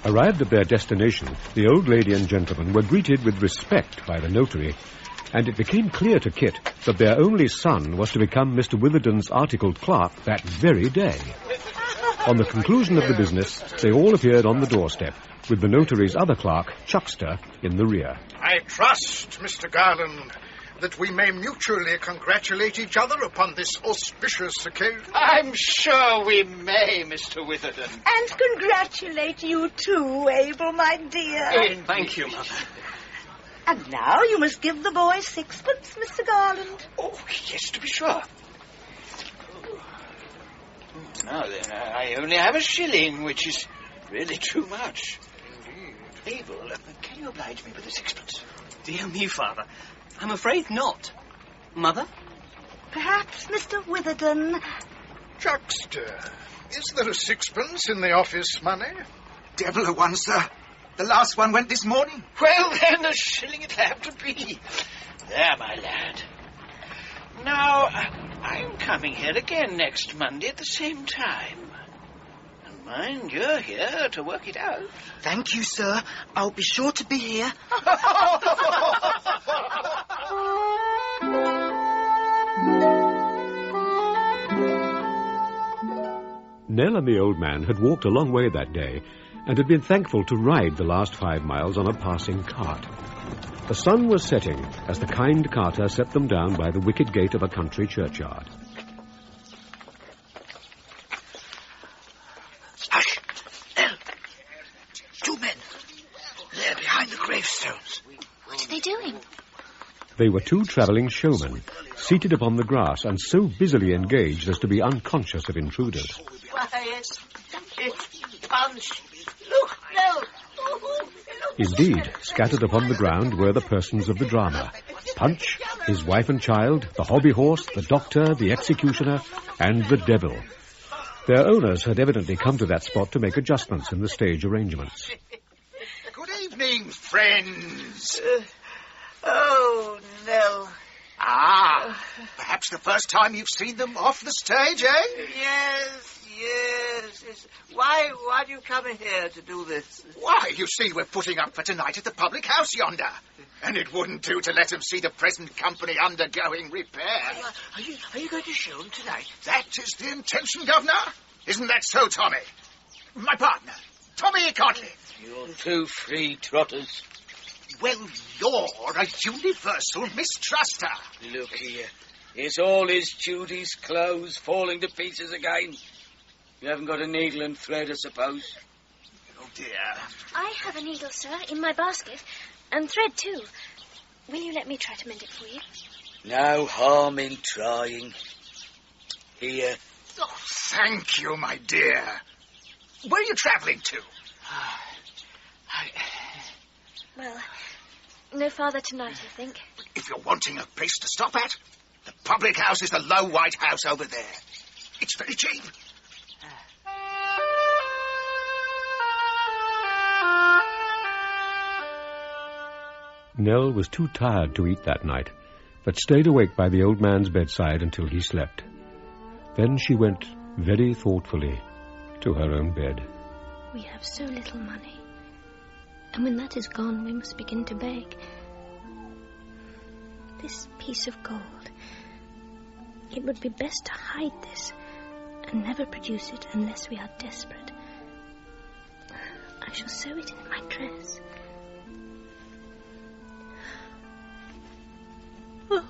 Arrived at their destination, the old lady and gentleman were greeted with respect by the notary, and it became clear to Kit that their only son was to become Mr. Witherden's articled clerk that very day. On the conclusion of the business, they all appeared on the doorstep, with the notary's other clerk, Chuckster, in the rear. I trust, Mr. Garland, that we may mutually congratulate each other upon this auspicious occasion. I'm sure we may, Mr. Witherden. And congratulate you too, Abel, my dear. Thank you, Mother. And now you must give the boy sixpence, Mr. Garland. Oh, yes, to be sure. Now then, I only have a shilling, which is really too much. Abel, can you oblige me with a sixpence? Dear me, Father. I'm afraid not. Mother? Perhaps Mr. Witherden. Chuckster, is there a sixpence in the office money? Devil a one, sir. The last one went this morning. Well, then, a shilling it'll have to be. There, my lad. Now, I'm coming here again next Monday at the same time. And mind, you're here to work it out. Thank you, sir. I'll be sure to be here. Nell and the old man had walked a long way that day, and had been thankful to ride the last 5 miles on a passing cart. The sun was setting as the kind carter set them down by the wicket gate of a country churchyard. Hush! Nell! 2 men. They're behind the gravestones. What are they doing? They were two travelling showmen, seated upon the grass and so busily engaged as to be unconscious of intruders. Why, it's Punch. Look, Nell. Indeed, scattered upon the ground were the persons of the drama. Punch, his wife and child, the hobby horse, the doctor, the executioner, and the devil. Their owners had evidently come to that spot to make adjustments in the stage arrangements. Good evening, friends. Oh, Nell. Ah, perhaps the first time you've seen them off the stage, eh? Yes. Why do you come here to do this? Why, you see, we're putting up for tonight at the public house yonder. And it wouldn't do to let them see the present company undergoing repair. Are you going to show them tonight? That is the intention, Governor. Isn't that so, Tommy? My partner, Tommy Codlin. You're two free trotters. Well, you're a universal mistruster. Look here. Is all his Judy's clothes falling to pieces again? You haven't got a needle and thread, I suppose? Oh, dear. I have a needle, sir, in my basket, and thread, too. Will you let me try to mend it for you? No harm in trying. Here. Oh, thank you, my dear. Where are you travelling to? Well, no farther tonight, I think. If you're wanting a place to stop at, the public house is the low white house over there. It's very cheap. Nell was too tired to eat that night, but stayed awake by the old man's bedside until he slept. Then she went very thoughtfully to her own bed. We have so little money, and when that is gone, we must begin to beg. This piece of gold, it would be best to hide this and never produce it unless we are desperate. I shall sew it in my dress. Oh,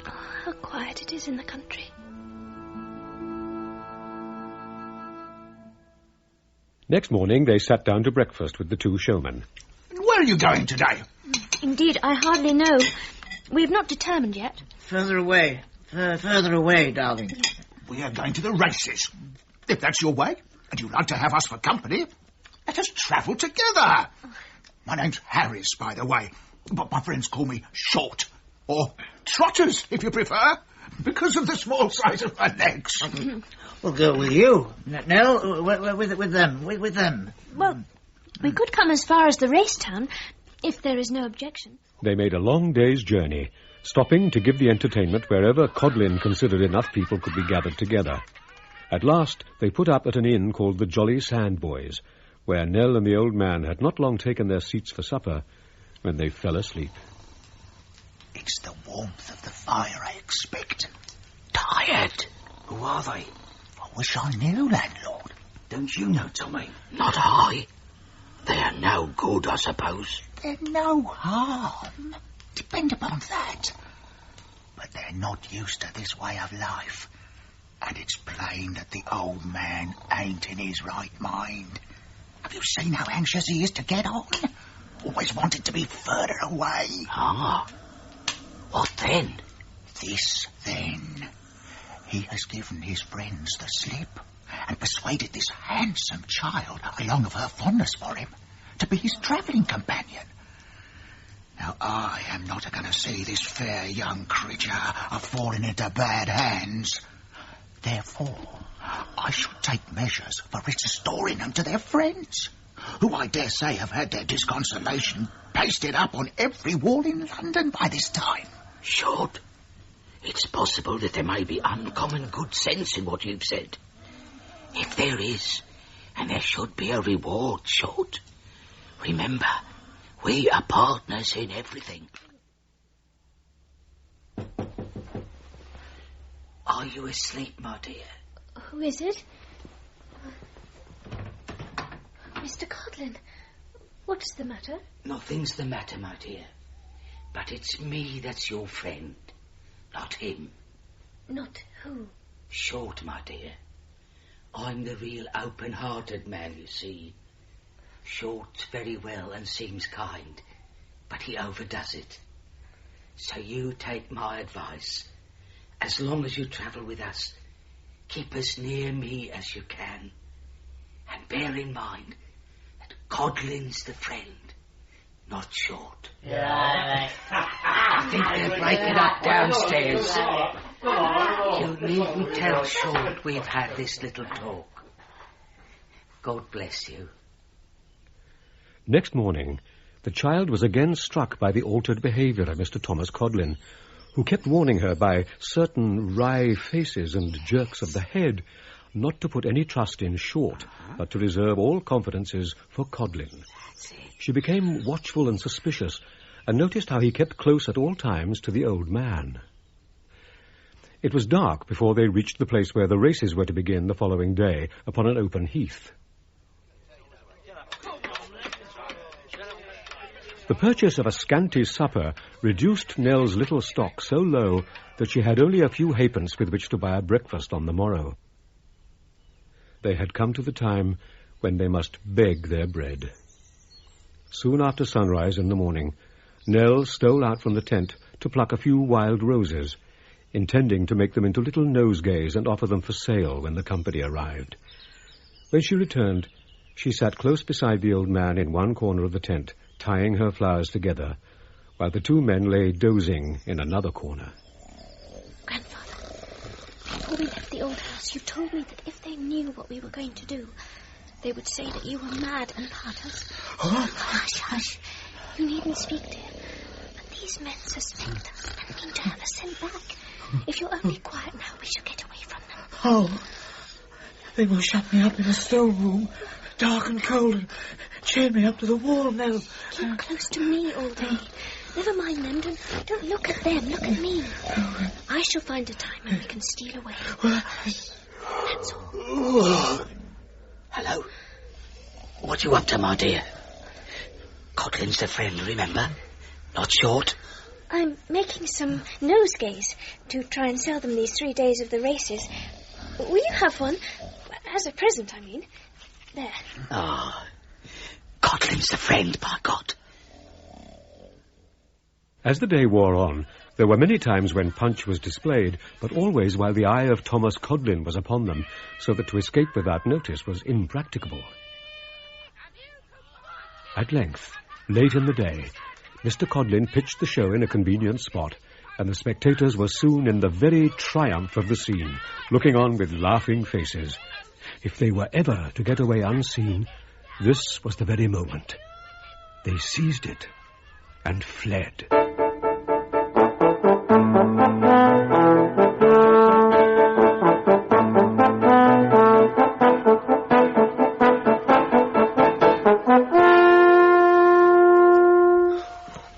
how quiet it is in the country. Next morning, they sat down to breakfast with the two showmen. Where are you going today? Indeed, I hardly know. We've not determined yet. Further away. Further away, darling. We are going to the races. If that's your way, and you like to have us for company, let us travel together. My name's Harris, by the way, but my friends call me Short, or Trotters, if you prefer, because of the small size of my legs. We'll go with you, Nell. With them. Well, we could come as far as the race town, if there is no objection. They made a long day's journey, stopping to give the entertainment wherever Codlin considered enough people could be gathered together. At last, they put up at an inn called the Jolly Sandboys, where Nell and the old man had not long taken their seats for supper when they fell asleep. It's the warmth of the fire, I expect. Tired. Who are they? I wish I knew, landlord. Don't you know, Tommy? Not I. They're no good, I suppose. They're no harm. Depend upon that. But they're not used to this way of life. And it's plain that the old man ain't in his right mind. Have you seen how anxious he is to get on? Always wanted to be further away. Ah. What then? This then. He has given his friends the slip and persuaded this handsome child, along of her fondness for him, to be his travelling companion. Now, I am not going to see this fair young creature falling into bad hands. Therefore, I should take measures for restoring them to their friends, who I dare say have had their disconsolation pasted up on every wall in London by this time. Short. It's possible that there may be uncommon good sense in what you've said. If there is, and there should be a reward, Short, remember, we are partners in everything. Are you asleep, my dear? Who is it? Mr. Codlin, what is the matter? Nothing's the matter, my dear. But it's me that's your friend, not him. Not who? Short, my dear. I'm the real open-hearted man, you see. Short's very well and seems kind, but he overdoes it. So you take my advice. As long as you travel with us, keep as near me as you can. And bear in mind that Codlin's the friend, not Short. I think they're breaking up downstairs. You needn't tell Short we've had this little talk. God bless you. Next morning, the child was again struck by the altered behaviour of Mr. Thomas Codlin, who kept warning her by certain wry faces and jerks of the head not to put any trust in Short, but to reserve all confidences for Codlin. She became watchful and suspicious, and noticed how he kept close at all times to the old man. It was dark before they reached the place where the races were to begin the following day, upon an open heath. The purchase of a scanty supper reduced Nell's little stock so low that she had only a few halfpence with which to buy a breakfast on the morrow. They had come to the time when they must beg their bread. Soon after sunrise in the morning, Nell stole out from the tent to pluck a few wild roses, intending to make them into little nosegays and offer them for sale when the company arrived. When she returned, she sat close beside the old man in one corner of the tent, tying her flowers together, while the two men lay dozing in another corner. Grandfather, before we left the old house, you told me that if they knew what we were going to do, they would say that you were mad and part us. Oh. Hush, hush. You needn't speak, dear. But these men suspect us and mean to have us sent back. If you're only quiet now, we shall get away from them. Oh, they will shut me up in a stone room, dark and cold, and chain me up to the wall, Nell. Keep close to me all day. Never mind them. Don't look at them. Look at me. I shall find a time when we can steal away. That's all. Hello. What you up to, my dear? Codlin's the friend, remember? Not Short. I'm making some nosegays to try and sell them these 3 days of the races. Will you have one? As a present, I mean. There. Ah, Codlin's the friend, by God. As the day wore on, there were many times when punch was displayed, but always while the eye of Thomas Codlin was upon them, so that to escape without notice was impracticable. At length, late in the day, Mr. Codlin pitched the show in a convenient spot, and the spectators were soon in the very triumph of the scene, looking on with laughing faces. If they were ever to get away unseen, this was the very moment. They seized it and fled.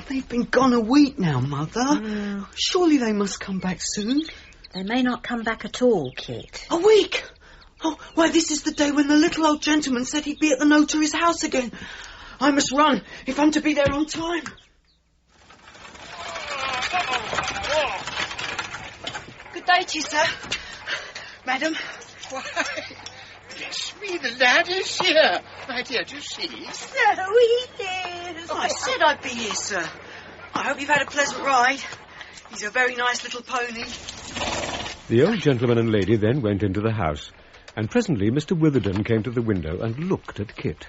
They've been gone a week now, Mother. Surely they must come back soon. They may not come back at all, Kit. A week? Oh, why, this is the day when the little old gentleman said he'd be at the notary's house again. I must run if I'm to be there on time. Good day to you, sir. Madam. Why, bless me, the lad is here. My dear, do you see? So he is. I said I'd be here, sir. I hope you've had a pleasant ride. He's a very nice little pony. The old gentleman and lady then went into the house, and presently Mr. Witherden came to the window and looked at Kit.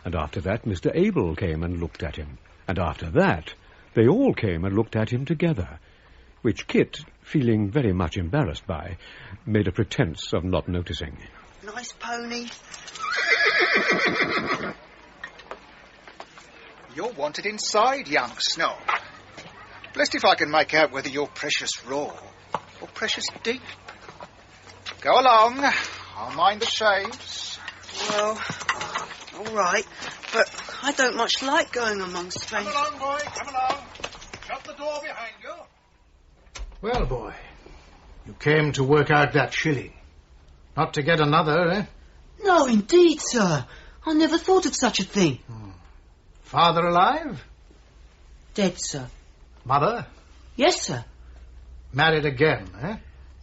And after that Mr. Abel came and looked at him. And after that they all came and looked at him together, which Kit, feeling very much embarrassed by, made a pretence of not noticing. Nice pony. You're wanted inside, young snob. Blessed if I can make out whether you're precious raw or precious deep. Go along. I'll mind the shaves. Well, all right, but I don't much like going among strangers. Come along, boy, come along. Shut the door behind you. Well, boy, you came to work out that shilling. Not to get another, eh? No, indeed, sir. I never thought of such a thing. Father alive? Dead, sir. Mother? Yes, sir. Married again, eh?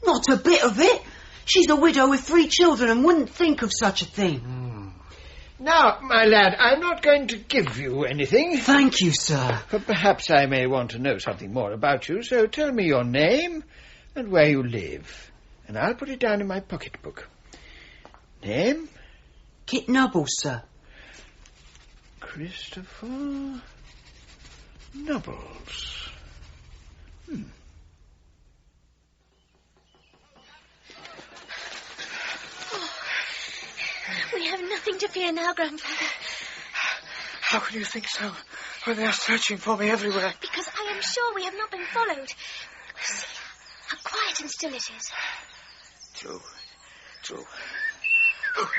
Not a bit of it. She's a widow with 3 children and wouldn't think of such a thing. Now, my lad, I'm not going to give you anything. Thank you, sir. But perhaps I may want to know something more about you, so tell me your name and where you live, and I'll put it down in my pocketbook. Name? Kit Nubbles, sir. Christopher Nubbles. We have nothing to fear now, Grandfather. How can you think so when they are searching for me everywhere? Because I am sure we have not been followed. See how quiet and still it is. True. Oh,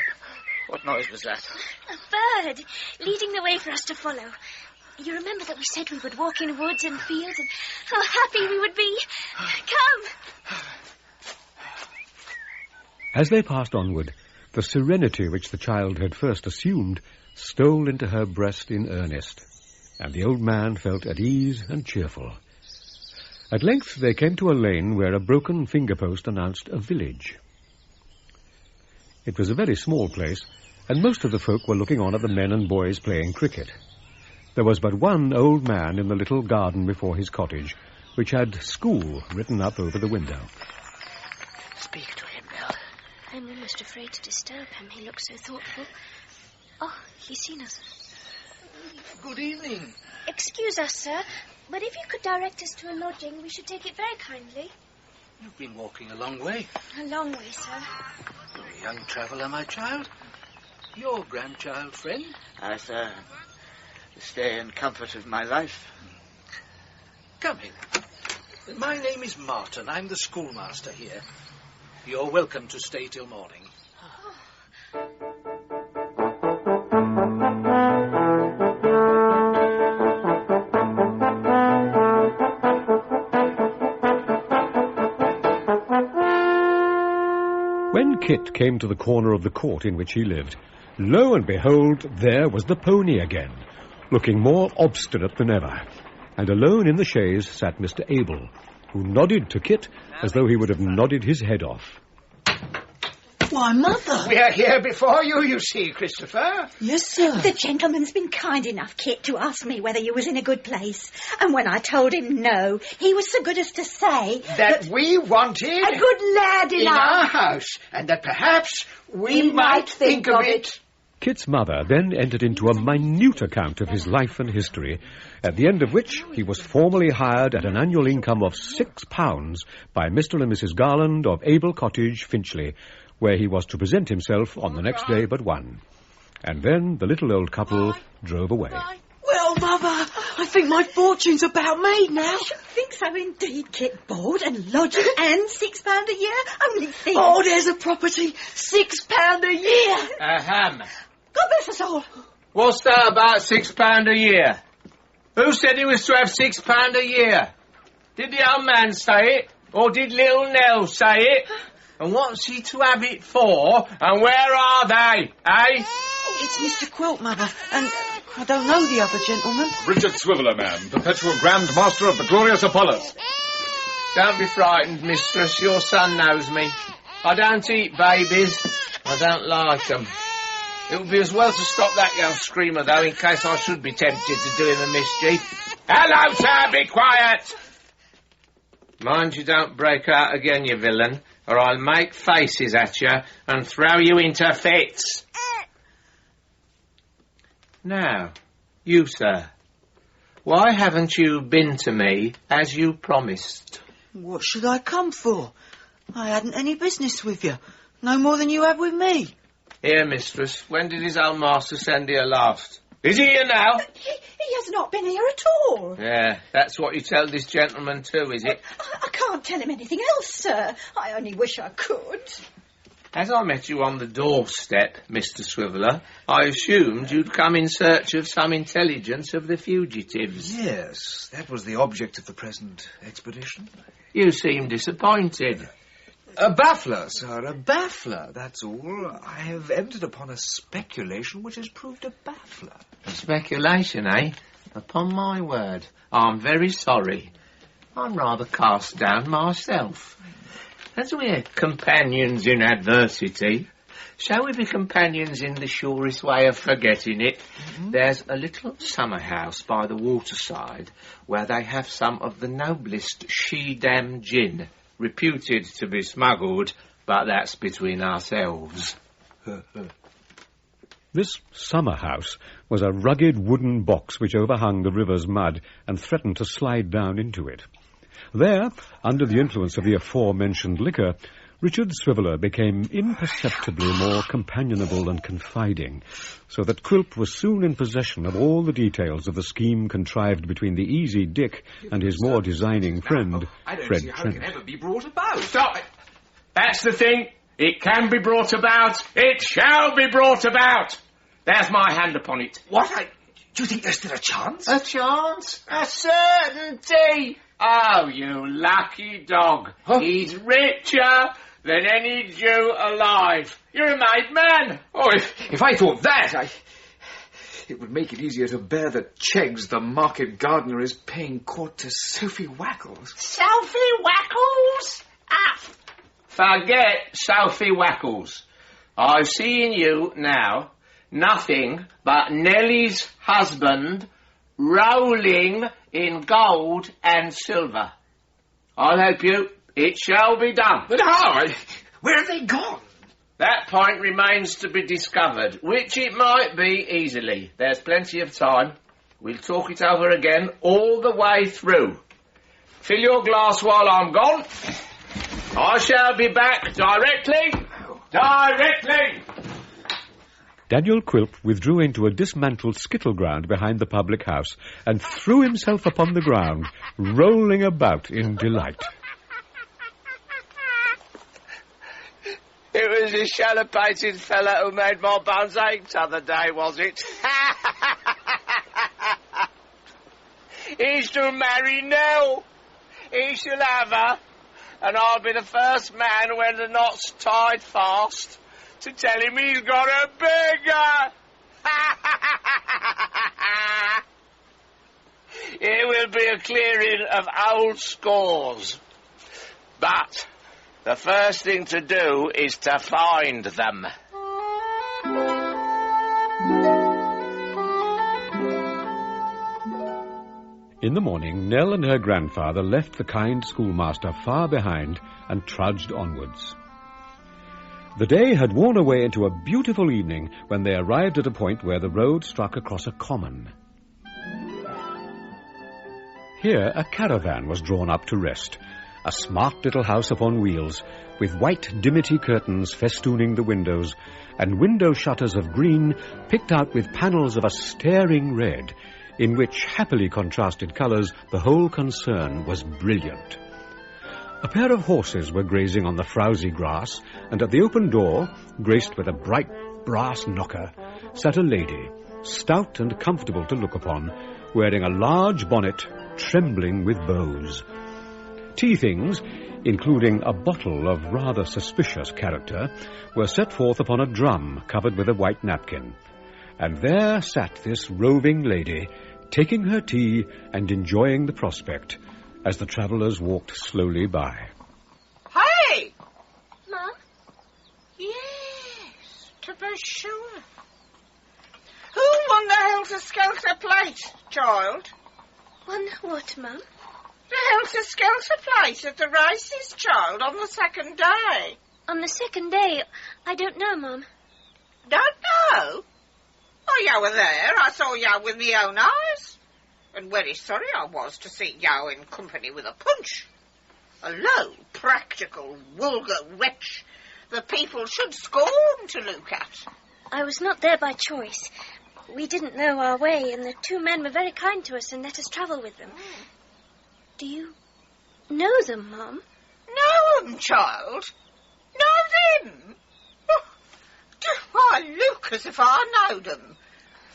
what noise was that? A bird, leading the way for us to follow. You remember that we said we would walk in woods and fields, and how happy we would be. Come! As they passed onward, the serenity which the child had first assumed stole into her breast in earnest, and the old man felt at ease and cheerful. At length they came to a lane where a broken finger-post announced a village. It was a very small place, and most of the folk were looking on at the men and boys playing cricket. There was but one old man in the little garden before his cottage, which had "School" written up over the window. Speak to him, Nell. I'm almost afraid to disturb him. He looks so thoughtful. Oh, he's seen us. Good evening. Excuse us, sir, but if you could direct us to a lodging, we should take it very kindly. You've been walking a long way. A long way, sir. You're a young traveller, my child. Your grandchild friend? I, sir, the stay and comfort of my life. Come in. My name is Martin. I'm the schoolmaster here. You're welcome to stay till morning. When Kit came to the corner of the court in which he lived, lo and behold, there was the pony again, looking more obstinate than ever. And alone in the chaise sat Mr. Abel, who nodded to Kit as though he would have nodded his head off. Why, Mother! We are here before you, you see, Christopher. Yes, sir. The gentleman's been kind enough, Kit, to ask me whether you was in a good place. And when I told him no, he was so good as to say That we wanted a good lad in our house, and that perhaps we might think of it. Kit's mother then entered into a minute account of his life and history, at the end of which he was formally hired at an annual income of £6 by Mr. and Mrs. Garland of Abel Cottage, Finchley, where he was to present himself on the next day but one. And then the little old couple drove away. Well, Mother, I think my fortune's about made now. I should think so indeed, Kit. Board and lodging and £6 a year. Only think. Oh, there's a property. £6 a year. Ahem. God bless us all. What's that about £6 a year? Who said he was to have £6 a year? Did the old man say it? Or did little Nell say it? And what's he to have it for? And where are they, eh? It's Mr. Quilp, Mother, and I don't know the other gentleman. Richard Swiveller, ma'am, perpetual Grand Master of the Glorious Apollos. Don't be frightened, mistress. Your son knows me. I don't eat babies. I don't like them. It would be as well to stop that young screamer, though, in case I should be tempted to do him a mischief. Hello, sir, be quiet! Mind you don't break out again, you villain, or I'll make faces at you and throw you into fits. Now, you, sir, why haven't you been to me as you promised? What should I come for? I hadn't any business with you. No more than you had with me. Here, mistress, when did his old master send here last? Is he here now? He has not been here at all. Yeah, that's what you tell this gentleman too, is it? I can't tell him anything else, sir. I only wish I could. As I met you on the doorstep, Mr. Swiveller, I assumed you'd come in search of some intelligence of the fugitives. Yes, that was the object of the present expedition. You seem disappointed. A baffler, sir, a baffler, that's all. I have entered upon a speculation which has proved a baffler. A speculation, eh? Upon my word, I'm very sorry. I'm rather cast down myself. As we're companions in adversity, Shall we be companions in the surest way of forgetting it? There's a little summer house by the waterside where they have some of the noblest she-dam gin, reputed to be smuggled, but that's between ourselves. This summer house was a rugged wooden box which overhung the river's mud and threatened to slide down into it. There, under the influence of the aforementioned liquor, Richard Swiveller became imperceptibly more companionable and confiding, so that Quilp was soon in possession of all the details of the scheme contrived between the easy Dick and his more designing friend, Fred Trent. It can ever be brought about. Stop it! That's the thing. It can be brought about. It shall be brought about. There's my hand upon it. What? Do you think there's still a chance? A chance? A certainty. Oh, you lucky dog. Huh? He's richer than any Jew alive. You're a made man. Oh, if I thought that, it would make it easier to bear the chegs the market gardener is paying court to Sophie Wackles. Sophie Wackles? Ah, forget Sophie Wackles. I've seen you now. Nothing but Nelly's husband rolling in gold and silver. I'll help you. It shall be done. But how? Where have they gone? That point remains to be discovered, which it might be easily. There's plenty of time. We'll talk it over again all the way through. Fill your glass while I'm gone. I shall be back directly. Directly! Daniel Quilp withdrew into a dismantled skittle ground behind the public house and threw himself upon the ground, rolling about in delight. it was this shallow-pated fella who made my buns ache t'other day, was it? He's to marry Nell. He shall have her, and I'll be the first man when the knot's tied fast to tell him he's got a beggar. It will be a clearing of old scores. But the first thing to do is to find them. In the morning, Nell and her grandfather left the kind schoolmaster far behind and trudged onwards. The day had worn away into a beautiful evening when they arrived at a point where the road struck across a common. Here a caravan was drawn up to rest, a smart little house upon wheels, with white dimity curtains festooning the windows, and window shutters of green picked out with panels of a staring red, in which happily contrasted colours the whole concern was brilliant. A pair of horses were grazing on the frowsy grass, and at the open door, graced with a bright brass knocker, sat a lady, stout and comfortable to look upon, wearing a large bonnet, trembling with bows. Tea things, including a bottle of rather suspicious character, were set forth upon a drum covered with a white napkin. And there sat this roving lady, taking her tea and enjoying the prospect, as the travellers walked slowly by. Hey! Mum? Yes, to be sure. Who won the helter-skelter plate, child? Won what, Mum? The helter-skelter plate at the races, child, on the second day. On the second day? I don't know, Mum. Don't know? Oh, you were there. I saw you with my own eyes. And very sorry I was to see you in company with a punch. A low, practical, vulgar wretch the people should scorn to look at. I was not there by choice. We didn't know our way, and the two men were very kind to us and let us travel with them. Do you know them, Mum? Know them, child? Know them? Oh, do I look as if I knowed them?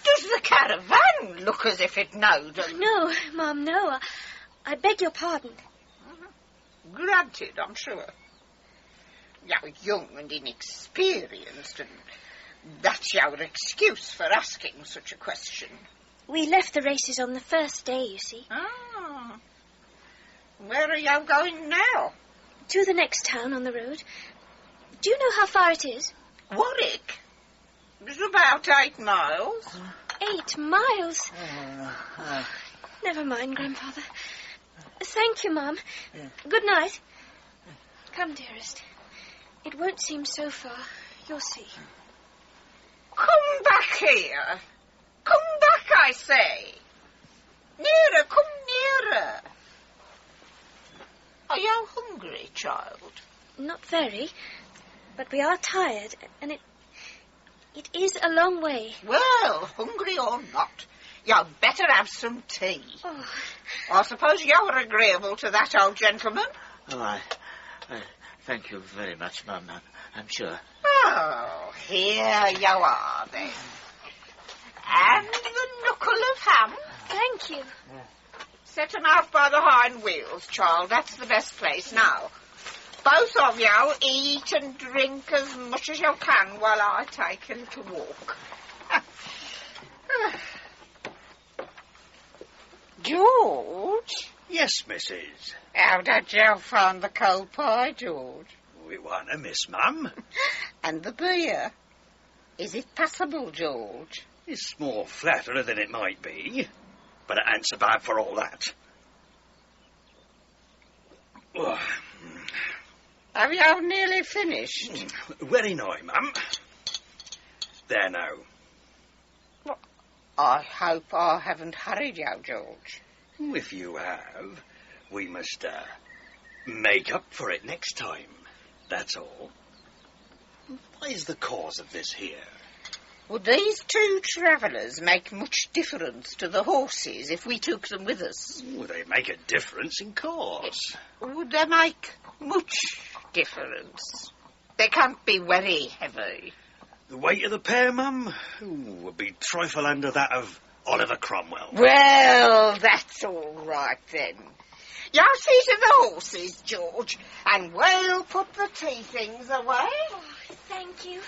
Does the caravan look as if it knowed them? No, Mum, no. I beg your pardon. Granted, I'm sure. You're young and inexperienced, and that's your excuse for asking such a question. We left the races on the first day, you see. Ah. Where are you going now? To the next town on the road. Do you know how far it is? Warwick? It's about 8 miles. 8 miles? Never mind, Grandfather. Thank you, Mum. Good night. Come, dearest. It won't seem so far. You'll see. Come back here. Come back, I say. Nearer, come nearer. Are you hungry, child? Not very, but we are tired, and it is a long way. Well, hungry or not, you'd better have some tea. Oh. I suppose you're agreeable to that, old gentleman? Oh, thank you very much, Mum, I'm sure. Oh, here you are, then. And the knuckle of ham. Thank you. Set 'em out by the hind wheels, child. That's the best place now. Both of you eat and drink as much as you can while I take a little walk. George? Yes, missus. How did you find the cold pie, George? We want a miss, Mum. And the beer? Is it passable, George? It's more flatterer than it might be, but it ain't so bad for all that. Oh. Have you nearly finished? Very nigh, Mum. There now. Well, I hope I haven't hurried you, George. If you have, we must make up for it next time. That's all. What is the cause of this here? Would these 2 travellers make much difference to the horses if we took them with us? Would they make a difference, in course? Would they make much difference? They can't be very heavy. The weight of the pair, Mum, would be trifle under that of Oliver Cromwell. Well, that's all right, then. You see to the horses, George, and we'll put the tea things away. Oh, thank you.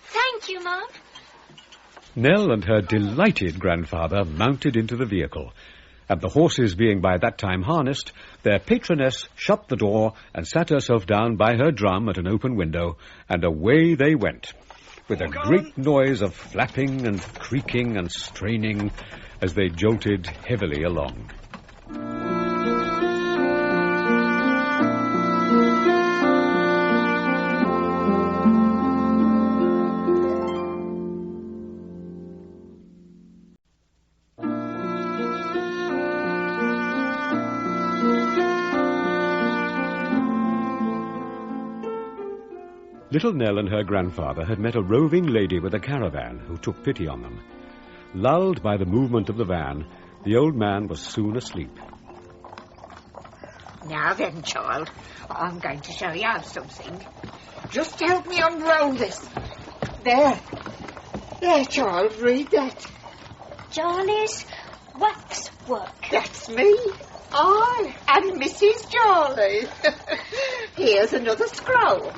Thank you, Mum. Nell and her delighted grandfather mounted into the vehicle, and the horses being by that time harnessed, their patroness shut the door and sat herself down by her drum at an open window, and away they went, with a great noise of flapping and creaking and straining as they jolted heavily along. Little Nell and her grandfather had met a roving lady with a caravan who took pity on them. Lulled by the movement of the van, the old man was soon asleep. Now then, child, I'm going to show you something. Just help me unroll this. There. There, child, read that. Jarley's Waxwork. That's me. I am Mrs. Jarley. Here's another scroll.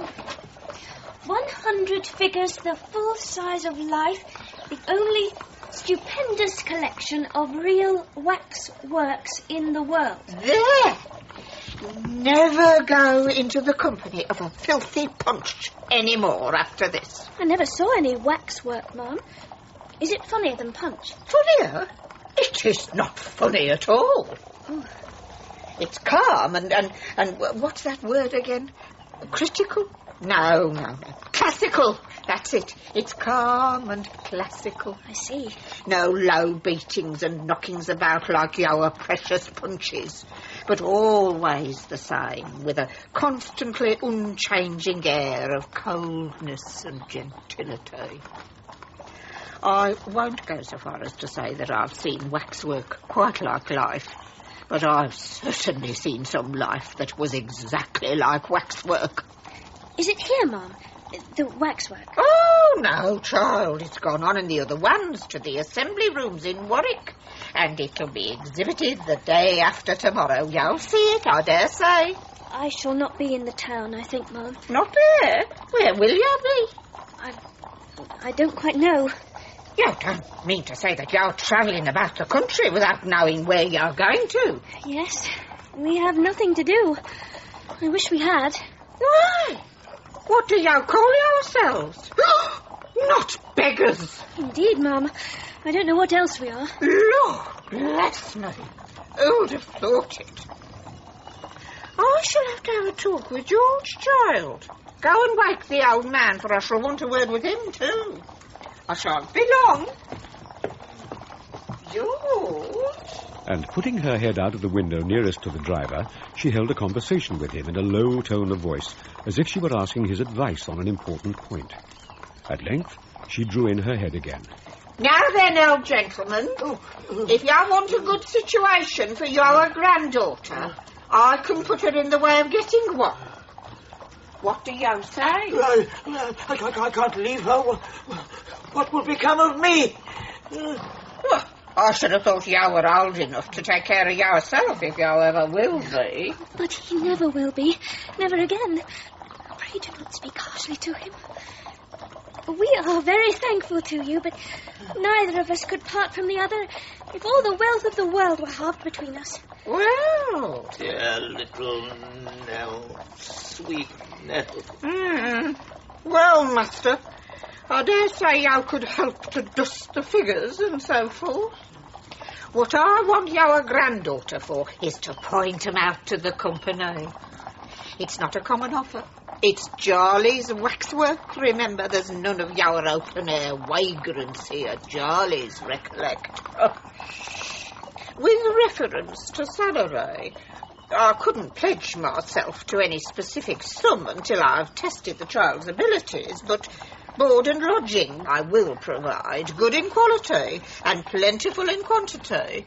100 figures the full size of life, the only stupendous collection of real wax works in the world. There! Never go into the company of a filthy punch any more after this. I never saw any waxwork, Mum. Is it funnier than punch? Funnier? It is not funny at all. Oh. It's calm and what's that word again? Critical? No. Classical. That's it. It's calm and classical. I see. No low beatings and knockings about like your precious punches, but always the same, with a constantly unchanging air of coldness and gentility. I won't go so far as to say that I've seen waxwork quite like life, but I've certainly seen some life that was exactly like waxwork. Is it here, Mum? The waxwork? Oh, no, child. It's gone on in the other ones to the assembly rooms in Warwick. And it'll be exhibited the day after tomorrow. You'll see it, I dare say. I shall not be in the town, I think, Mum. Not there? Where will you be? I don't quite know. You don't mean to say that you're travelling about the country without knowing where you're going to? Yes. We have nothing to do. I wish we had. Why? What do you call yourselves? Not beggars. Indeed, Mum. I don't know what else we are. Lord bless me. Who'd have thought it? I shall have to have a talk with George, child. Go and wake the old man, for I shall want a word with him, too. I shan't be long. George? And putting her head out of the window nearest to the driver, she held a conversation with him in a low tone of voice, as if she were asking his advice on an important point. At length, she drew in her head again. Now then, old gentleman, if you want a good situation for your granddaughter, I can put her in the way of getting one. What do you say? I can't leave her. What will become of me? Well, I should have thought you were old enough to take care of yourself, if you ever will be. But he never will be. Never again. Pray do not speak harshly to him. We are very thankful to you, but neither of us could part from the other if all the wealth of the world were halved between us. Well, dear little Nell, sweet Nell. Well, master, I dare say you could help to dust the figures and so forth. What I want your granddaughter for is to point 'em out to the company. It's not a common offer. It's Jarley's waxwork. Remember, there's none of your open-air vagrants here. Jarley's, recollect. With reference to salary, I couldn't pledge myself to any specific sum until I've tested the child's abilities, but board and lodging I will provide, good in quality and plentiful in quantity.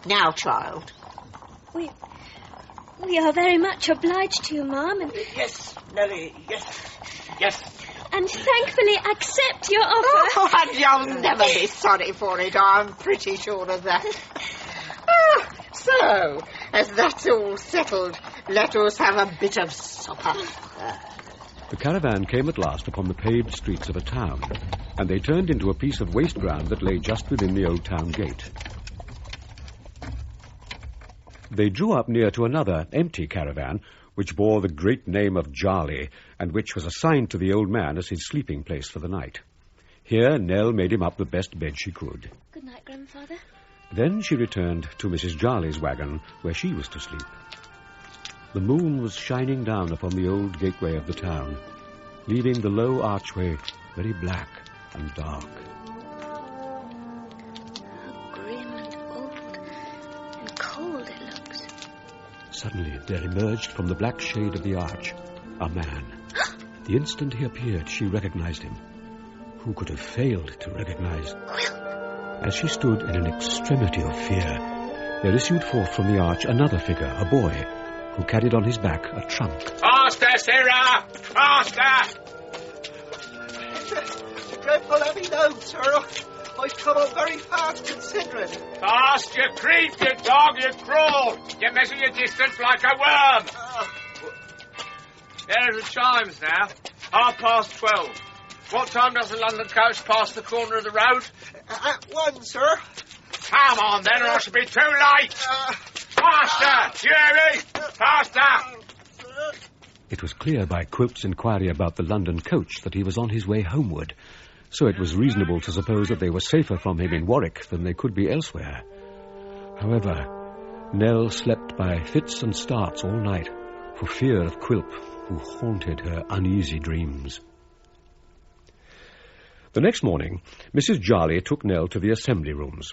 Now, child. We are very much obliged to you, Ma'am. And yes, Nellie, yes. And thankfully accept your offer. Oh, and you'll never be sorry for it, I'm pretty sure of that. So, as that's all settled, let us have a bit of supper. The caravan came at last upon the paved streets of a town, and they turned into a piece of waste ground that lay just within the old town gate. They drew up near to another empty caravan, which bore the great name of Jarley, and which was assigned to the old man as his sleeping place for the night. Here Nell made him up the best bed she could. Good night, Grandfather. Then she returned to Mrs. Jarley's wagon, where she was to sleep. The moon was shining down upon the old gateway of the town, leaving the low archway very black and dark. How grim and old and cold it looks. Suddenly there emerged from the black shade of the arch a man. The instant he appeared, she recognized him. Who could have failed to recognize? Quilp! As she stood in an extremity of fear, there issued forth from the arch another figure, a boy, who carried on his back a trunk. Faster, Sarah! Faster! It's a dreadful heavy load, sir. I've come on very fast, considering. Fast, you creep, you dog, you crawl. You measure your distance like a worm. There are the chimes now. 12:30. What time does the London coach pass the corner of the road? At 1, sir. Come on, then, or I shall be too late. Faster! You hear me? Faster! It was clear by Quilp's inquiry about the London coach that he was on his way homeward, so it was reasonable to suppose that they were safer from him in Warwick than they could be elsewhere. However, Nell slept by fits and starts all night for fear of Quilp, who haunted her uneasy dreams. The next morning, Mrs. Jarley took Nell to the assembly rooms.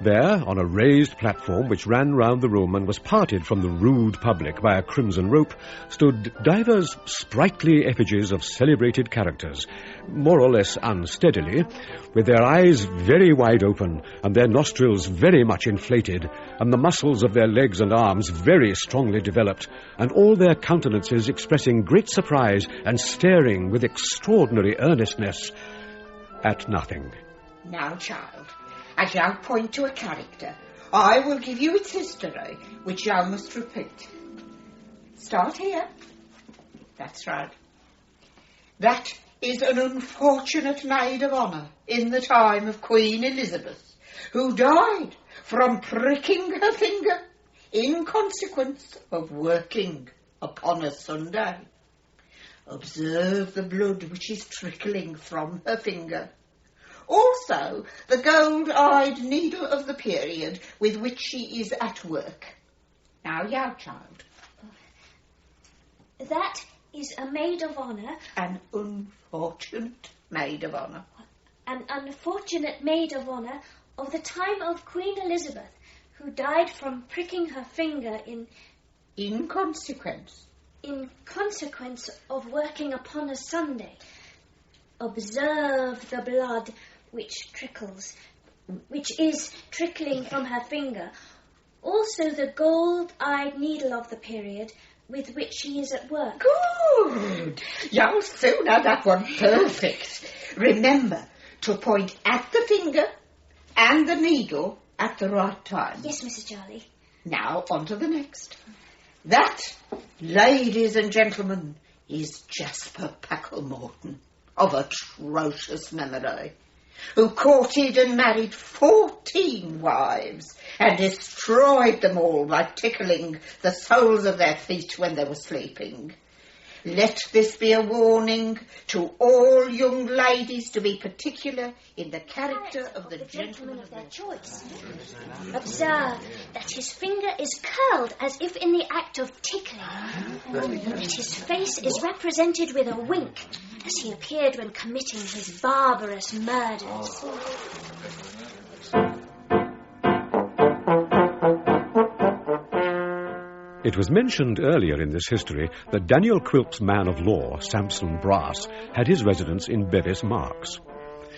There, on a raised platform which ran round the room and was parted from the rude public by a crimson rope, stood divers sprightly effigies of celebrated characters, more or less unsteadily, with their eyes very wide open and their nostrils very much inflated, and the muscles of their legs and arms very strongly developed, and all their countenances expressing great surprise and staring with extraordinary earnestness at nothing. Now, child, as you point to a character, I will give you its history, which you must repeat. Start here. That's right. That is an unfortunate maid of honour in the time of Queen Elizabeth, who died from pricking her finger in consequence of working upon a Sunday. Observe the blood which is trickling from her finger. Also, the gold-eyed needle of the period with which she is at work. Now, yow, child. That is a maid of honour. An unfortunate maid of honour. An unfortunate maid of honour of the time of Queen Elizabeth, who died from pricking her finger in consequence of working upon a Sunday. Observe the blood which is trickling from her finger. Also the gold-eyed needle of the period with which she is at work. Good! You'll soon have that one perfect. Remember to point at the finger and the needle at the right time. Yes, Mrs. Jarley. Now, on to the next. That, ladies and gentlemen, is Jasper Packlemorton, of atrocious memory, who courted and married 14 wives and destroyed them all by tickling the soles of their feet when they were sleeping. Let this be a warning to all young ladies to be particular in the character of the gentleman of their choice. Observe that his finger is curled as if in the act of tickling, that his face is represented with a wink, as he appeared when committing his barbarous murders. It was mentioned earlier in this history that Daniel Quilp's man of law, Sampson Brass, had his residence in Bevis Marks.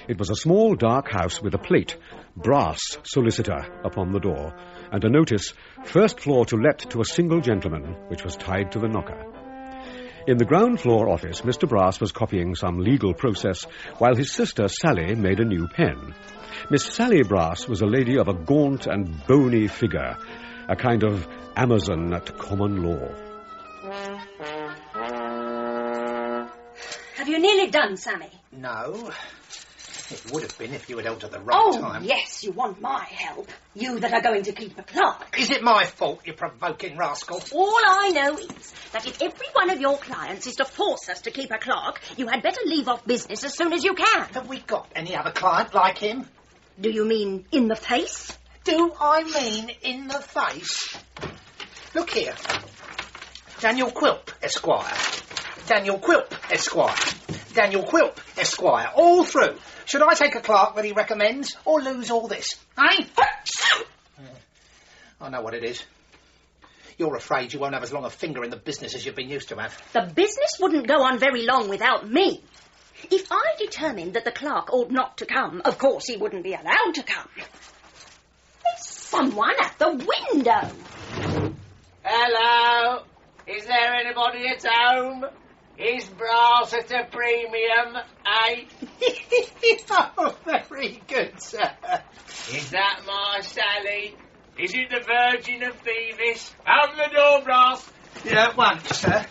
It was a small dark house with a plate, Brass, Solicitor, upon the door, and a notice, first floor to let to a single gentleman, which was tied to the knocker. In the ground floor office, Mr. Brass was copying some legal process, while his sister Sally made a new pen. Miss Sally Brass was a lady of a gaunt and bony figure, a kind of Amazon at common law. Have you nearly done, Sammy? No. It would have been if you had helped at the right time. Oh, yes, you want my help. You that are going to keep a clerk. Is it my fault, you provoking rascal? All I know is that if every one of your clients is to force us to keep a clerk, you had better leave off business as soon as you can. Have we got any other client like him? Do you mean in the face? Do I mean in the face? Look here. Daniel Quilp, Esquire. Daniel Quilp, Esquire. Daniel Quilp, Esquire. All through. Should I take a clerk that he recommends or lose all this? Eh? I know what it is. You're afraid you won't have as long a finger in the business as you've been used to have. The business wouldn't go on very long without me. If I determined that the clerk ought not to come, of course he wouldn't be allowed to come. There's someone at the window. Hello? Is there anybody at home? Is Brass at a premium, eh? Oh, very good, sir. Is that my Sally? Is it the Virgin of Bevis? Open the door, Brass. Yeah, at once, sir.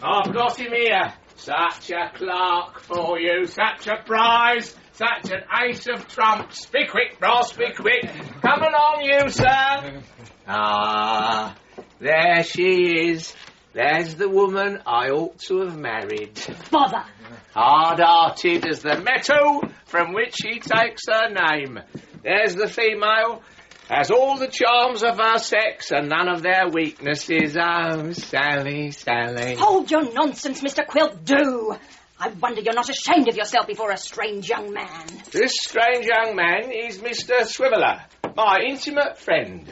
I've got him here. Such a clerk for you, such a prize, such an ace of trumps. Be quick, Brass, be quick. Come along, you, sir. Ah, there she is. There's the woman I ought to have married. Bother. Hard-hearted as the metal from which she takes her name. There's the female. Has all the charms of her sex and none of their weaknesses. Oh, Sally, Sally. Hold your nonsense, Mr. Quilp, do. I wonder you're not ashamed of yourself before a strange young man. This strange young man is Mr. Swiveller, my intimate friend.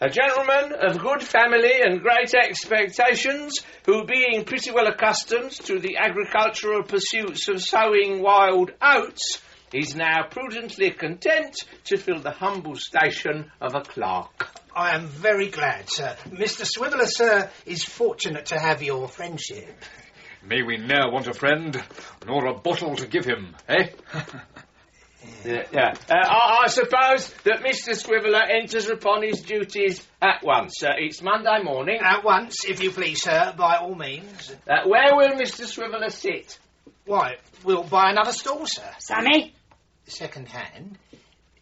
A gentleman of good family and great expectations, who, being pretty well accustomed to the agricultural pursuits of sowing wild oats, is now prudently content to fill the humble station of a clerk. I am very glad, sir. Mr. Swiveller, sir, is fortunate to have your friendship. May we ne'er want a friend, nor a bottle to give him, eh? I suppose that Mr. Swiveller enters upon his duties at once. It's Monday morning. At once, if you please, sir, by all means. Where will Mr. Swiveller sit? Why, we'll buy another stall, sir. Sammy? Second hand.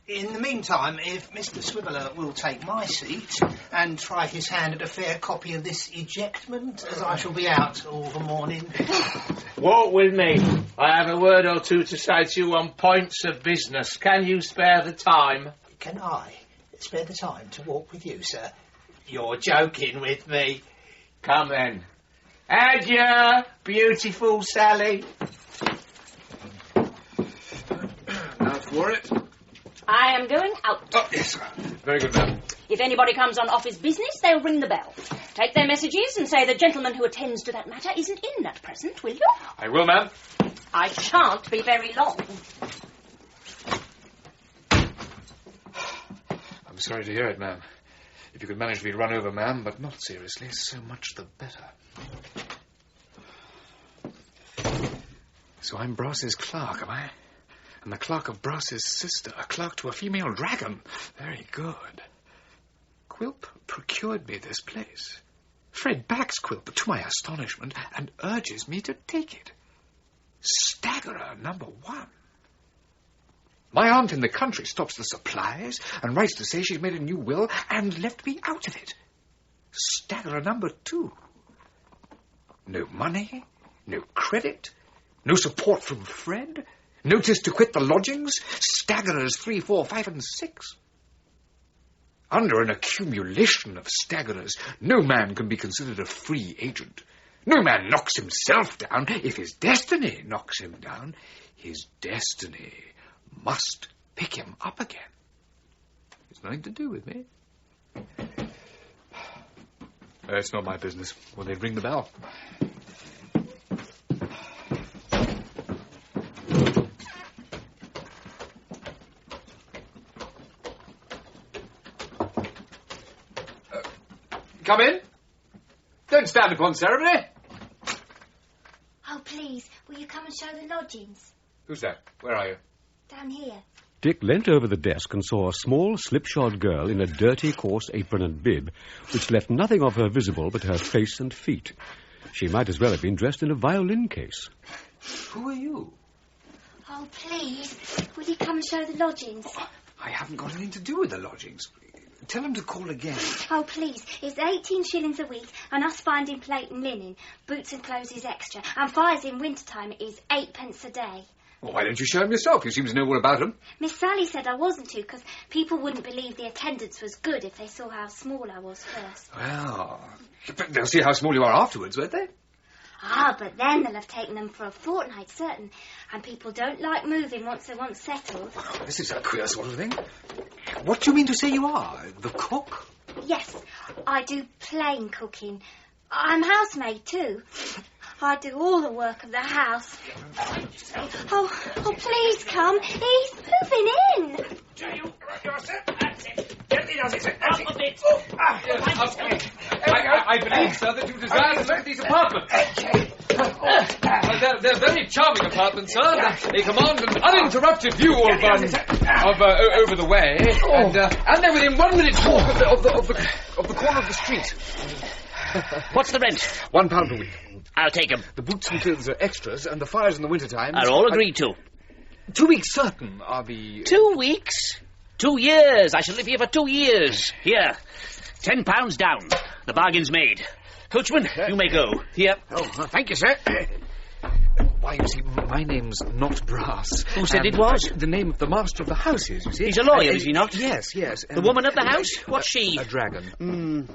In the meantime, if Mr. Swiveller will take my seat and try his hand at a fair copy of this ejectment, as I shall be out all the morning. Walk with me. I have a word or two to say to you on points of business. Can you spare the time? Can I spare the time to walk with you, sir? You're joking with me. Come then. Adieu, beautiful Sally. Now for it. I am going out. Oh, yes, sir. Very good, ma'am. If anybody comes on office business, they'll ring the bell. Take their messages and say the gentleman who attends to that matter isn't in at present, will you? I will, ma'am. I shan't be very long. I'm sorry to hear it, ma'am. If you could manage to be run over, ma'am, but not seriously, so much the better. So I'm Brass's clerk, am I? And the clerk of Brass's sister, a clerk to a female dragon. Very good. Quilp procured me this place. Fred backs Quilp, to my astonishment, and urges me to take it. Staggerer number 1. My aunt in the country stops the supplies and writes to say she's made a new will and left me out of it. Staggerer number 2. No money, no credit, no support from Fred, notice to quit the lodgings, staggerers 3, 4, 5, and 6. Under an accumulation of staggerers, no man can be considered a free agent. No man knocks himself down. If his destiny knocks him down, his destiny must pick him up again. It's nothing to do with me. It's not my business. Well, they'd ring the bell. Come in. Don't stand upon ceremony. Oh, please, will you come and show the lodgings? Who's that? Where are you? Down here. Dick leant over the desk and saw a small, slipshod girl in a dirty, coarse apron and bib, which left nothing of her visible but her face and feet. She might as well have been dressed in a violin case. Who are you? Oh, please, will you come and show the lodgings? I haven't got anything to do with the lodgings. Tell them to call again. Oh, please, it's 18 shillings a week, and us finding plate and linen, boots and clothes is extra, and fires in wintertime is 8p a day. Well, why don't you show them yourself? You seem to know all about them. Miss Sally said I wasn't to, because people wouldn't believe the attendance was good if they saw how small I was first. Well, but they'll see how small you are afterwards, won't they? Ah, but then they'll have taken them for a fortnight, certain, and people don't like moving once they're once settled. Oh, this is a queer sort of thing. What do you mean to say you are? The cook? Yes, I do plain cooking. I'm housemaid, too. I do all the work of the house. Oh, please come. He's moving in. I believe, sir, that you desire to look at these apartments. They're very charming apartments, sir. They command an uninterrupted view of over the way, and they're within 1 minute's walk of the corner of the street. What's the rent? £1 per week. I'll take 'em. The boots and clothes are extras, and the fires in the winter time are all agreed to. 2 weeks certain are the... 2 weeks? 2 years. I shall live here for 2 years. Here, £10 down. The bargain's made. Coachman, you may go. Here. Oh, thank you, sir. Why, you see, my name's not Brass. Who said it was? The name of the master of the house is, you see. He's a lawyer, is he not? Yes. The woman of the house? What's she? A dragon.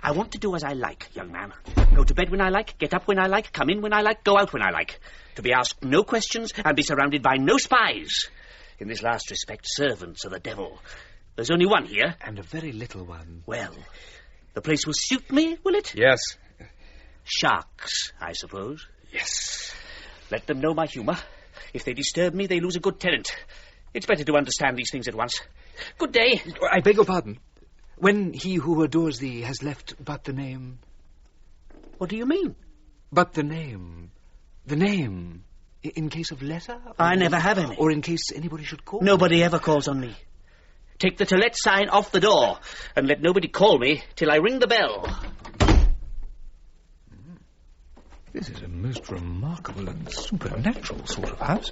I want to do as I like, young man. Go to bed when I like, get up when I like, come in when I like, go out when I like. To be asked no questions and be surrounded by no spies. In this last respect, servants are the devil. There's only one here. And a very little one. Well, the place will suit me, will it? Yes. Sharks, I suppose. Yes. Let them know my humour. If they disturb me, they lose a good tenant. It's better to understand these things at once. Good day. I beg your pardon. When he who adores thee has left but the name... What do you mean? But the name. The name. In case of letter? I never have any. Or in case anybody should call? Nobody ever calls on me. Take the to let sign off the door, and let nobody call me till I ring the bell. This is a most remarkable and supernatural sort of house.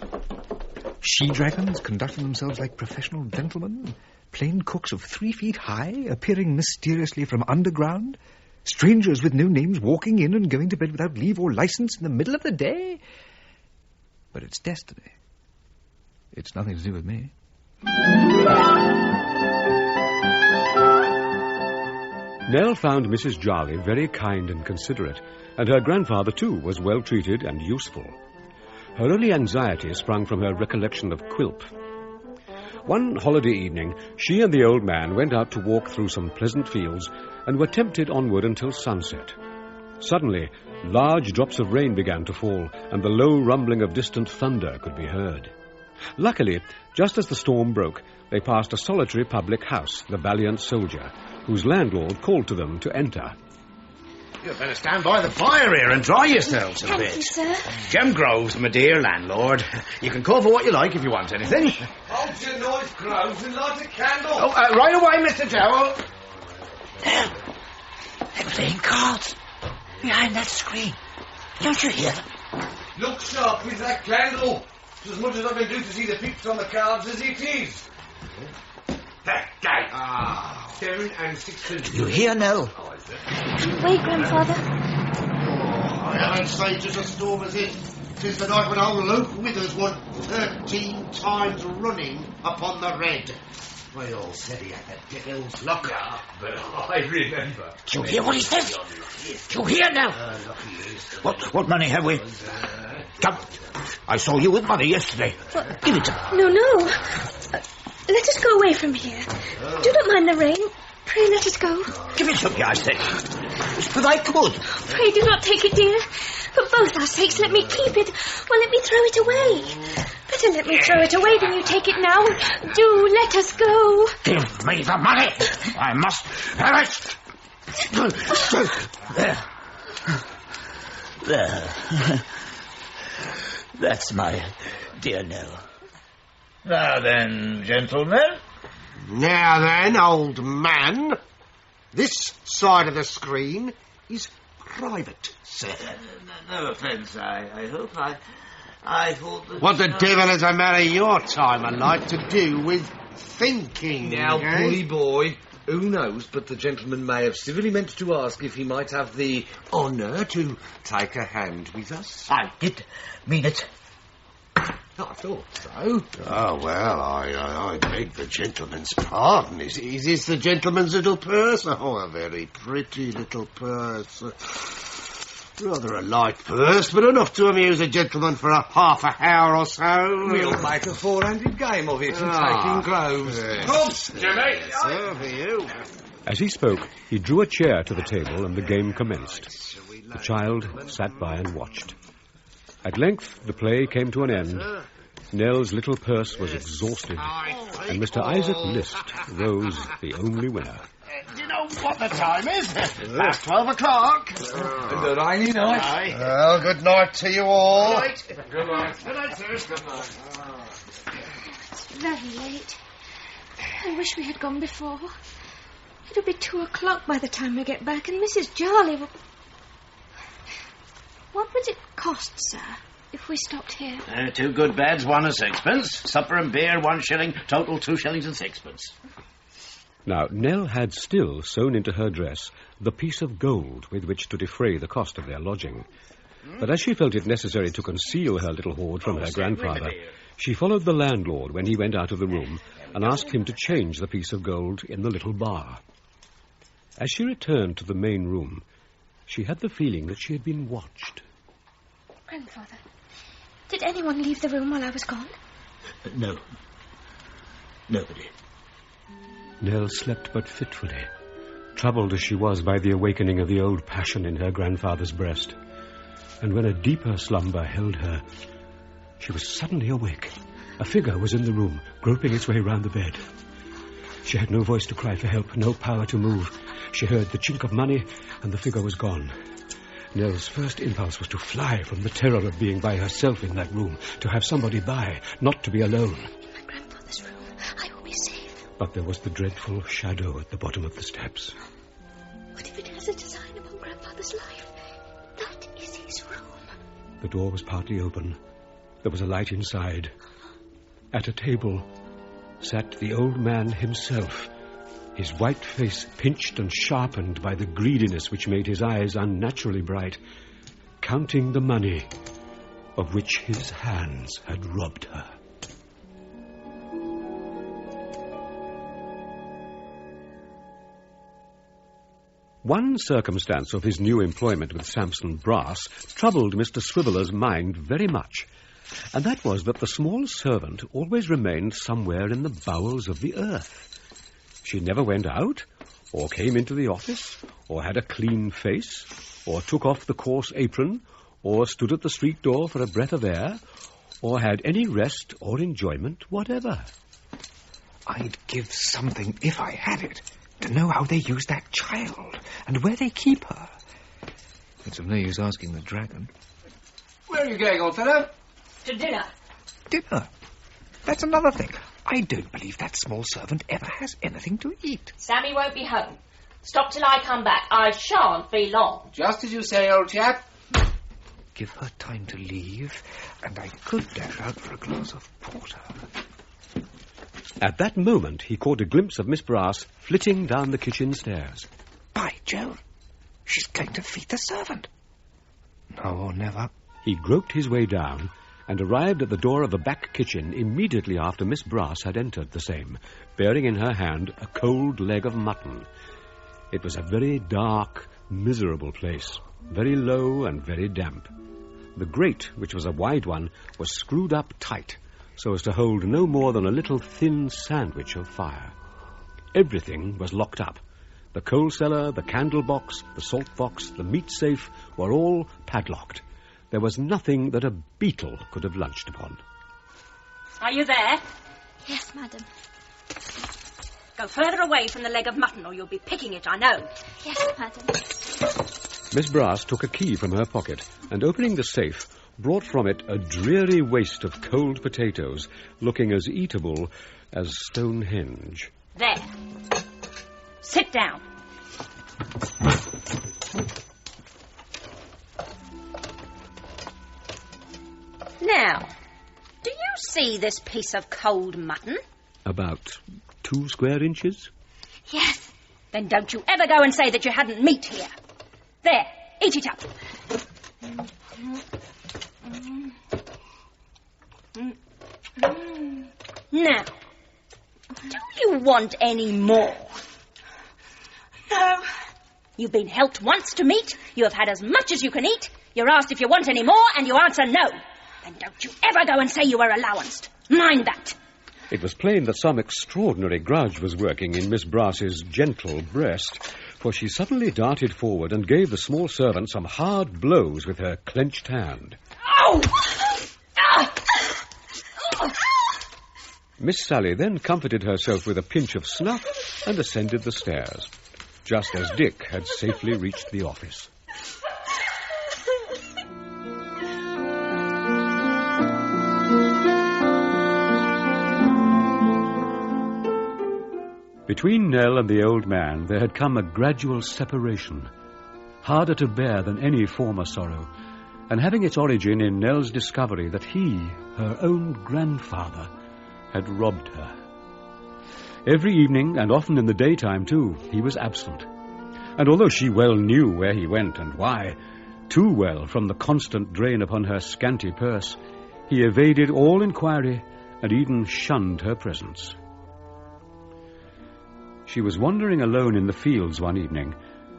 She-dragons conducting themselves like professional gentlemen? Plain cooks of 3 feet high appearing mysteriously from underground? Strangers with no names walking in and going to bed without leave or license in the middle of the day? But it's destiny. It's nothing to do with me. Nell found Mrs. Jarley very kind and considerate, and her grandfather, too, was well treated and useful. Her only anxiety sprung from her recollection of Quilp. One holiday evening, she and the old man went out to walk through some pleasant fields and were tempted onward until sunset. Suddenly, large drops of rain began to fall, and the low rumbling of distant thunder could be heard. Luckily, just as the storm broke, they passed a solitary public house, the Valiant Soldier, whose landlord called to them to enter. You'd better stand by the fire here and dry yourselves a Thank bit. you, sir. Jem Groves, my dear landlord. You can call for what you like if you want anything. Hold your noise, Groves, and light a candle. Oh, right away, Mr. Jowl. They're playing cards behind that screen. Don't you hear them? Look sharp with that candle. It's as much as I can do to see the pips on the cards as it is. That day. 7 and 6. You hear, Nell? Wait, Grandfather. I haven't stayed such a storm as this since the night when old Luke Withers won 13 times running upon the red. We all said he had the devil's luck. Yeah, but I remember. Do you hear what he says? Do you hear now? What money have we? Come. I saw you with money yesterday. Give it to me. No. Let us go away from here. Do not mind the rain. Pray let us go. Give it to me, I say. It's for thy good. Pray do not take it, dear. For both our sakes, let me keep it, or let me throw it away. Better let me throw it away than you take it now. Do let us go. Give me the money. I must have it. There. That's my dear Nell. Now then, gentlemen. Now then, old man. This side of the screen is private, sir. No offence, I hope. I thought that... What the devil is a man of your time of life to do with thinking? Now, eh? bully boy, who knows, but the gentleman may have civilly meant to ask if he might have the honour to take a hand with us. I did mean it. I thought so. Oh, well, I beg the gentleman's pardon. Is this the gentleman's little purse? Oh, a very pretty little purse. Rather a light purse, but enough to amuse a gentleman for half an hour or so. We'll make a four-handed game of it and take in Groves. Come, Jimmy. So for you. As he spoke, he drew a chair to the table and the game commenced. The child sat by and watched. At length, the play came to an end. Nell's little purse was exhausted, and Mr. Isaac List rose the only winner. Do you know what the time is? Past 12 o'clock. And a rainy night. Well, good night to you all. Good night. Good night, sir. Good night. It's very late. I wish we had gone before. It'll be 2 o'clock by the time we get back, and Mrs. Jarley will... What would it cost, sir, if we stopped here? 2 good beds, 1 and 6pence. Supper and beer, 1 shilling. Total 2 shillings and 6pence. Now, Nell had still sewn into her dress the piece of gold with which to defray the cost of their lodging. But as she felt it necessary to conceal her little hoard from her grandfather, she followed the landlord when he went out of the room and asked him to change the piece of gold in the little bar. As she returned to the main room, she had the feeling that she had been watched. Grandfather, did anyone leave the room while I was gone? No. Nobody. Nell slept but fitfully, troubled as she was by the awakening of the old passion in her grandfather's breast. And when a deeper slumber held her, she was suddenly awake. A figure was in the room, groping its way round the bed. She had no voice to cry for help, no power to move. She heard the chink of money, and the figure was gone. Nell's first impulse was to fly from the terror of being by herself in that room, to have somebody by, not to be alone. In my grandfather's room. I will be safe. But there was the dreadful shadow at the bottom of the steps. What if it has a design upon grandfather's life? That is his room. The door was partly open. There was a light inside. At a table sat the old man himself, his white face pinched and sharpened by the greediness which made his eyes unnaturally bright, counting the money of which his hands had robbed her. One circumstance of his new employment with Samson Brass troubled Mr. Swiveller's mind very much, and that was that the small servant always remained somewhere in the bowels of the earth. She never went out, or came into the office, or had a clean face, or took off the coarse apron, or stood at the street door for a breath of air, or had any rest or enjoyment whatever. I'd give something, if I had it, to know how they use that child, and where they keep her. It's of no use asking the dragon. Where are you going, old fellow? To dinner. Dinner? That's another thing. I don't believe that small servant ever has anything to eat. Sammy won't be home. Stop till I come back. I shan't be long. Just as you say, old chap. Give her time to leave, and I could dash out for a glass of porter. At that moment, he caught a glimpse of Miss Brass flitting down the kitchen stairs. By Jove, she's going to feed the servant. Now or never. He groped his way down and arrived at the door of the back kitchen immediately after Miss Brass had entered the same, bearing in her hand a cold leg of mutton. It was a very dark, miserable place, very low and very damp. The grate, which was a wide one, was screwed up tight, so as to hold no more than a little thin sandwich of fire. Everything was locked up. The coal cellar, the candle box, the salt box, the meat safe were all padlocked. There was nothing that a beetle could have lunched upon. Are you there? Yes, madam. Go further away from the leg of mutton, or you'll be picking it, I know. Yes, madam. Miss Brass took a key from her pocket and, opening the safe, brought from it a dreary waste of cold potatoes, looking as eatable as Stonehenge. There. Sit down. Now, do you see this piece of cold mutton? About 2 square inches? Yes. Then don't you ever go and say that you hadn't meat here. There, eat it up. Now, do you want any more? No. You've been helped once to meat, you have had as much as you can eat, you're asked if you want any more, and you answer no. Then don't you ever go and say you were allowanced. Mind that. It was plain that some extraordinary grudge was working in Miss Brass's gentle breast, for she suddenly darted forward and gave the small servant some hard blows with her clenched hand. Oh! Miss Sally then comforted herself with a pinch of snuff and ascended the stairs, just as Dick had safely reached the office. Between Nell and the old man there had come a gradual separation, harder to bear than any former sorrow, and having its origin in Nell's discovery that he, her own grandfather, had robbed her. Every evening, and often in the daytime too, he was absent. And although she well knew where he went and why, too well from the constant drain upon her scanty purse, he evaded all inquiry and even shunned her presence. She was wandering alone in the fields one evening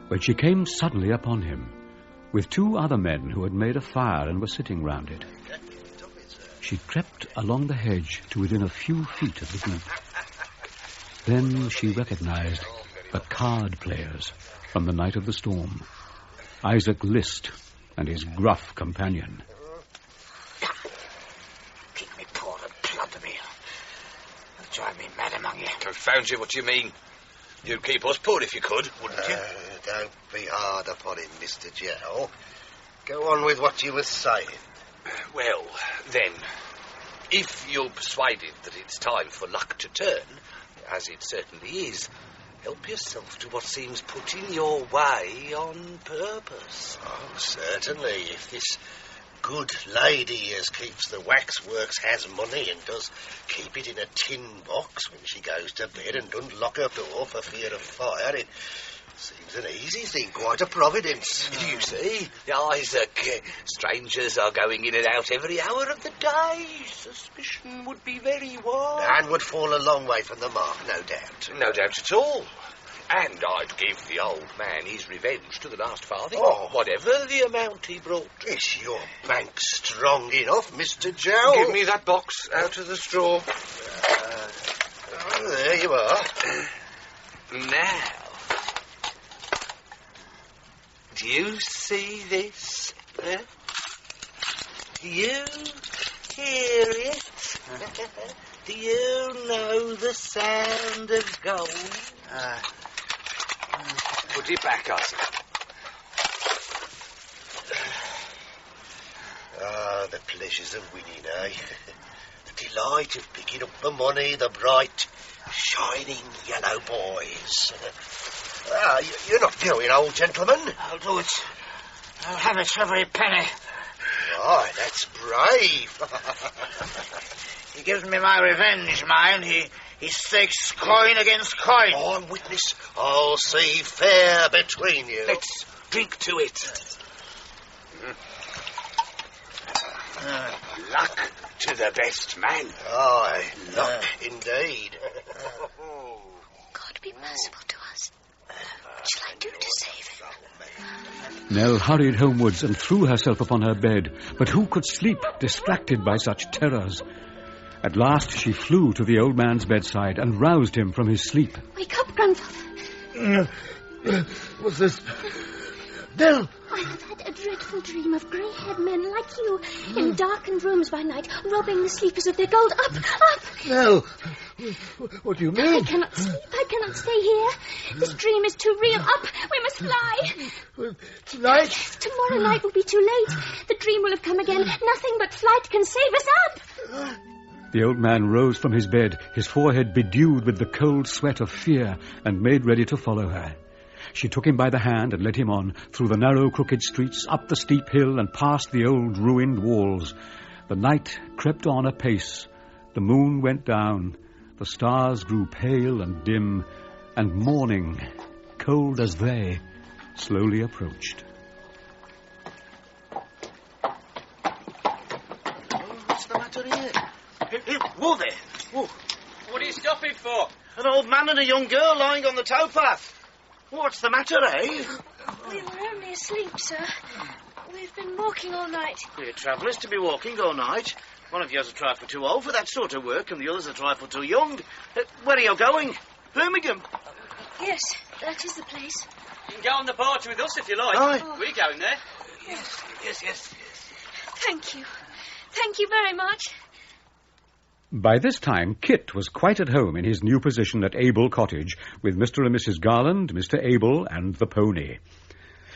when she came suddenly upon him, with 2 other men who had made a fire and were sitting round it. She crept along the hedge to within a few feet of the group. Then she recognized the card players from the night of the storm, Isaac List and his gruff companion. Keep me poor and plunder me. It'll drive me mad among you. Confound you, what do you mean? You'd keep us poor if you could, wouldn't you? Don't be hard upon him, Mr. Gell. Go on with what you were saying. Well, then, if you're persuaded that it's time for luck to turn, as it certainly is, help yourself to what seems put in your way on purpose. Oh, certainly, if this good lady as keeps the waxworks has money and does keep it in a tin box when she goes to bed and doesn't lock her door for fear of fire. It seems an easy thing, quite a providence. You see, Isaac, strangers are going in and out every hour of the day. Suspicion would be very wide. And would fall a long way from the mark, no doubt. No doubt at all. And I'd give the old man his revenge to the last farthing, whatever the amount he brought. Is your bank strong enough, Mr. Joe? Give me that box out of the straw. There you are. Now, do you see this? Do you hear it? Do you know the sound of gold? Put it back, Isaac. The pleasures of winning, eh? The delight of picking up the money, the bright, shining yellow boys. You're not going, old gentleman? I'll do it. I'll have it for every penny. Why, that's brave. He gives me my revenge, mind. He stakes coin against coin. I'm witness. I'll see fair between you. Let's drink to it. Luck to the best man. Aye, luck indeed. God be merciful to us. What shall I do to save him? Nell hurried homewards and threw herself upon her bed, but who could sleep, distracted by such terrors? At last she flew to the old man's bedside and roused him from his sleep. Wake up, grandfather. What's this? Nell! I have had a dreadful dream of grey-haired men like you in darkened rooms by night, robbing the sleepers of their gold. Up! Nell! What do you mean? I cannot sleep. I cannot stay here. This dream is too real. Up! We must fly. Tonight? Tomorrow night will be too late. The dream will have come again. Nothing but flight can save us. Up! The old man rose from his bed, his forehead bedewed with the cold sweat of fear, and made ready to follow her. She took him by the hand and led him on, through the narrow crooked streets, up the steep hill and past the old ruined walls. The night crept on apace. The moon went down. The stars grew pale and dim, and morning, cold as they, slowly approached. What's the matter here? Whoa there. Whoa. What are you stopping for? An old man and a young girl lying on the towpath. What's the matter, eh? We were only asleep, sir. We've been walking all night. We're travellers to be walking all night. One of yours a trifle too old for that sort of work, and the other's a trifle too young. Where are you going? Birmingham? Yes, that is the place. You can go on the barge with us if you like. Aye. We're going there. Yes. Thank you. Thank you very much. By this time, Kit was quite at home in his new position at Abel Cottage with Mr. and Mrs. Garland, Mr. Abel, and the pony.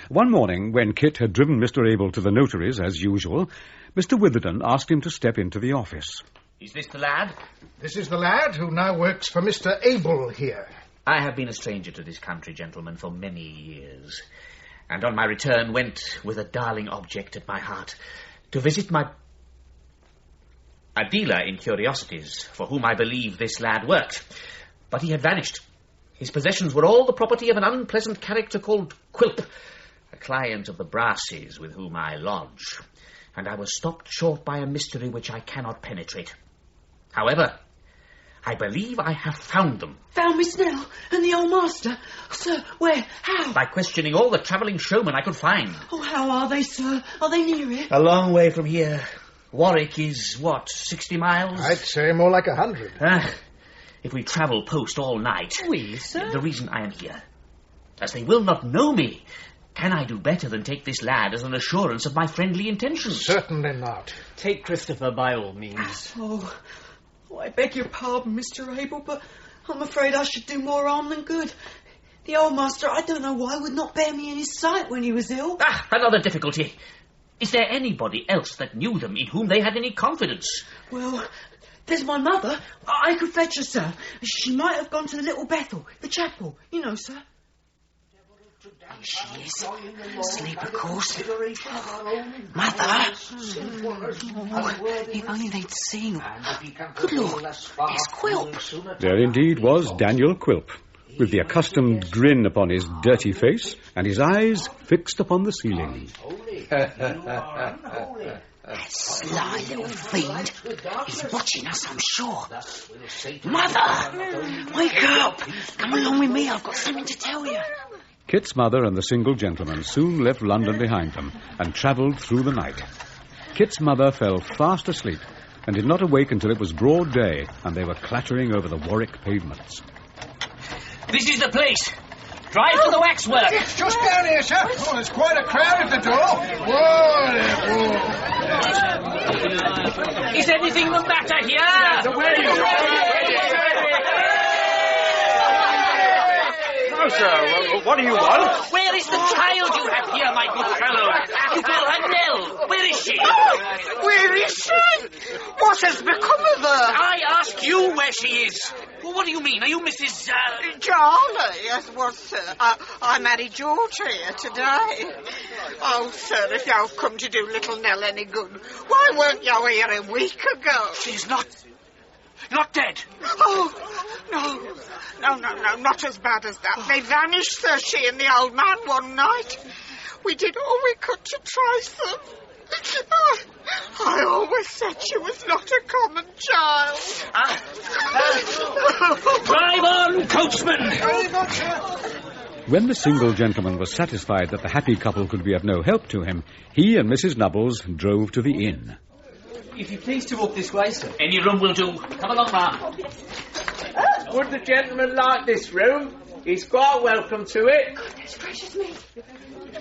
One morning, when Kit had driven Mr. Abel to the notary's, as usual, Mr. Witherden asked him to step into the office. Is this the lad? This is the lad who now works for Mr. Abel here. I have been a stranger to this country, gentlemen, for many years, and on my return went with a darling object at my heart to visit a dealer in curiosities, for whom I believe this lad worked. But he had vanished. His possessions were all the property of an unpleasant character called Quilp, a client of the Brasses with whom I lodge, and I was stopped short by a mystery which I cannot penetrate. However, I believe I have found them. Found Miss Nell and the old master? Sir, where? How? By questioning all the travelling showmen I could find. Oh, how are they, sir? Are they near here? A long way from here. Warwick is, 60 miles? I'd say more like 100. If we travel post all night... Oui, sir? The reason I am here, as they will not know me, can I do better than take this lad as an assurance of my friendly intentions? Certainly not. Take Christopher by all means. Oh, I beg your pardon, Mr. Abel, but I'm afraid I should do more harm than good. The old master, I don't know why, would not bear me in his sight when he was ill. Another difficulty. Is there anybody else that knew them in whom they had any confidence? Well, there's my mother. I could fetch her, sir. She might have gone to the Little Bethel, the chapel. You know, sir. She is. Asleep, of course. Mother! Oh, if only they'd seen her. Good Lord, there's Quilp. There indeed was Daniel Quilp, with the accustomed grin upon his dirty face and his eyes fixed upon the ceiling. That sly little fiend. He's watching us, I'm sure. Mother! Wake up! Come along with me, I've got something to tell you. Kit's mother and the single gentleman soon left London behind them and travelled through the night. Kit's mother fell fast asleep and did not awake until it was broad day and they were clattering over the Warwick pavements. This is the place. Drive for the waxwork. It's just down here, sir. Oh, there's quite a crowd at the door. Whoa. Is anything the matter here? The wedding. No, sir. What do you want? Where is the child you have here, my good fellow? You call her Nell. Where is she? Where is she? What has become of her? I ask you where she is. Well, what do you mean? Are you Mrs. Charlie, yes, well, sir. I married George here today. Oh, sir, if you've come to do little Nell any good, why weren't you here a week ago? She's not dead. Oh, no, not as bad as that. They vanished, sir, she and the old man one night. We did all we could to trace them. I always said she was not a common child. Drive on, coachman! When the single gentleman was satisfied that the happy couple could be of no help to him, he and Mrs. Nubbles drove to the inn. If you please to walk this way, sir. Any room will do. Come along, ma'am. Would the gentleman like this room? He's quite welcome to it. Goodness gracious me.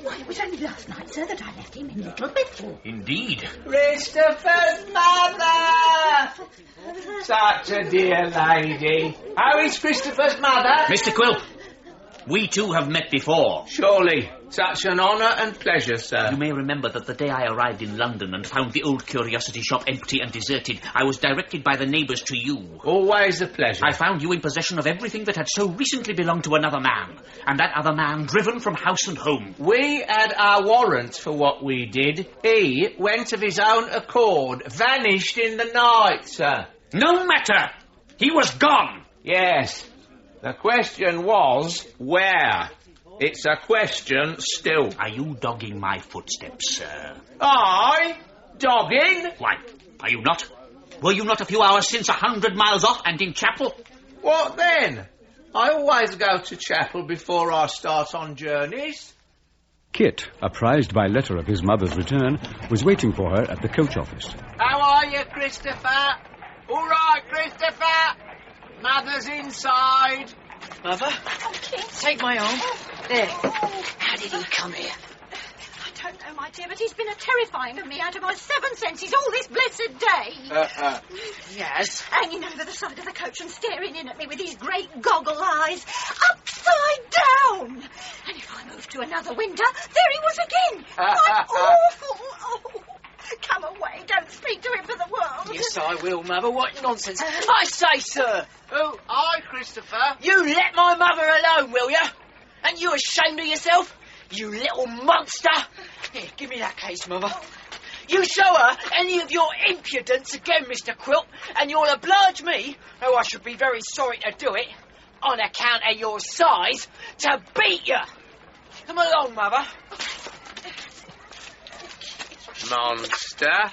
Why, it was only last night, sir, that I left him in Little Bethel. Indeed. Christopher's mother! Such a dear lady. How is Christopher's mother? Mr. Quilp, we two have met before. Surely. Such an honour and pleasure, sir. You may remember that the day I arrived in London and found the old curiosity shop empty and deserted, I was directed by the neighbours to you. Always a pleasure. I found you in possession of everything that had so recently belonged to another man, and that other man driven from house and home. We had our warrant for what we did. He went of his own accord, vanished in the night, sir. No matter! He was gone! Yes. The question was, where? It's a question still. Are you dogging my footsteps, sir? I? Dogging? Why, are you not? Were you not a few hours since 100 miles off and in chapel? What then? I always go to chapel before I start on journeys. Kit, apprised by letter of his mother's return, was waiting for her at the coach office. How are you, Christopher? All right, Christopher. Mother's inside. Mother, take my arm. There. How did he come here? I don't know, my dear, but he's been terrifying of me out of my 7 senses all this blessed day. Yes? Hanging over the side of the coach and staring in at me with his great goggle eyes, upside down. And if I moved to another window, there he was again. Quite awful. Oh, come away. Don't speak to him for the world. Yes, I will, Mother. What nonsense. I say, sir. Oh, hi, Christopher. You let my mother alone, will you? And you ashamed of yourself? You little monster. Here, give me that case, Mother. You show her any of your impudence again, Mr. Quilp, and you'll oblige me, though I should be very sorry to do it, on account of your size, to beat you. Come along, Mother. Monster.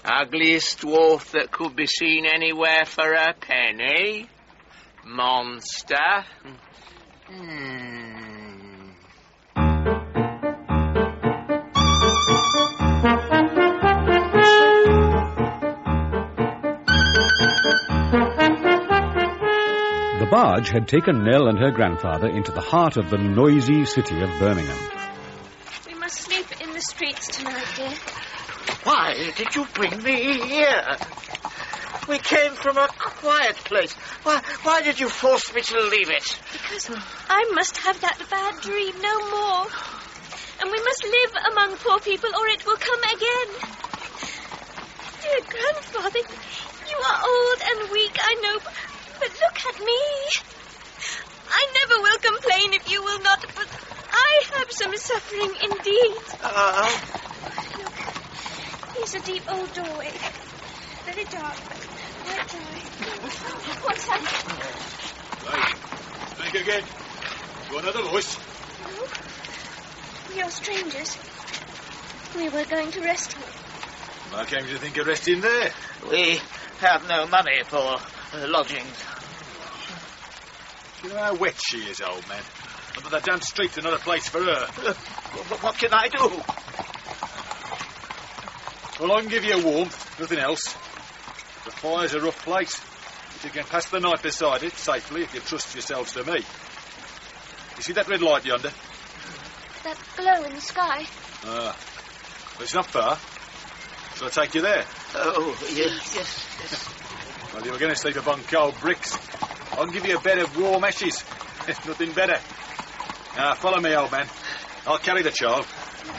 Ugliest dwarf that could be seen anywhere for a penny. Monster. The barge had taken Nell and her grandfather into the heart of the noisy city of Birmingham. We must sleep in the streets tonight, dear. Why did you bring me here? We came from a quiet place. Why did you force me to leave it? Because I must have that bad dream no more. And we must live among poor people or it will come again. Dear grandfather, you are old and weak, I know, but look at me. I never will complain if you will not, but I I have some suffering indeed. Look, here's a deep old doorway. Very dark, but quite dry. What's that? Right. Think again. You another voice? No. We are strangers. We were going to rest here. Why came you think of resting there? We have no money for lodgings. You know how wet she is, old man. Under the damp street's another place for her. What can I do? Well, I can give you warmth, nothing else. The fire's a rough place, but you can pass the night beside it safely if you trust yourselves to me. You see that red light yonder? That glow in the sky. Well, it's not far. Shall I take you there? Oh, yes. Well, you were going to sleep upon cold bricks. I can give you a bed of warm ashes. There's nothing better. Now, follow me, old man. I'll carry the child.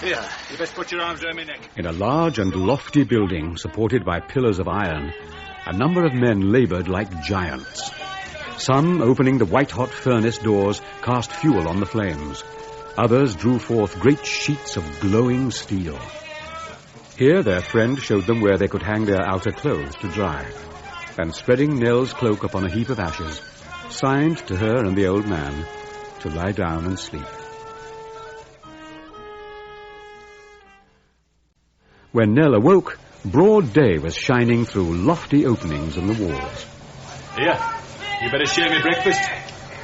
Here, you best put your arms around my neck. In a large and lofty building supported by pillars of iron, a number of men laboured like giants. Some, opening the white-hot furnace doors, cast fuel on the flames. Others drew forth great sheets of glowing steel. Here their friend showed them where they could hang their outer clothes to dry, and spreading Nell's cloak upon a heap of ashes, signed to her and the old man to lie down and sleep. When Nell awoke, broad day was shining through lofty openings in the walls. Here, you better share me breakfast.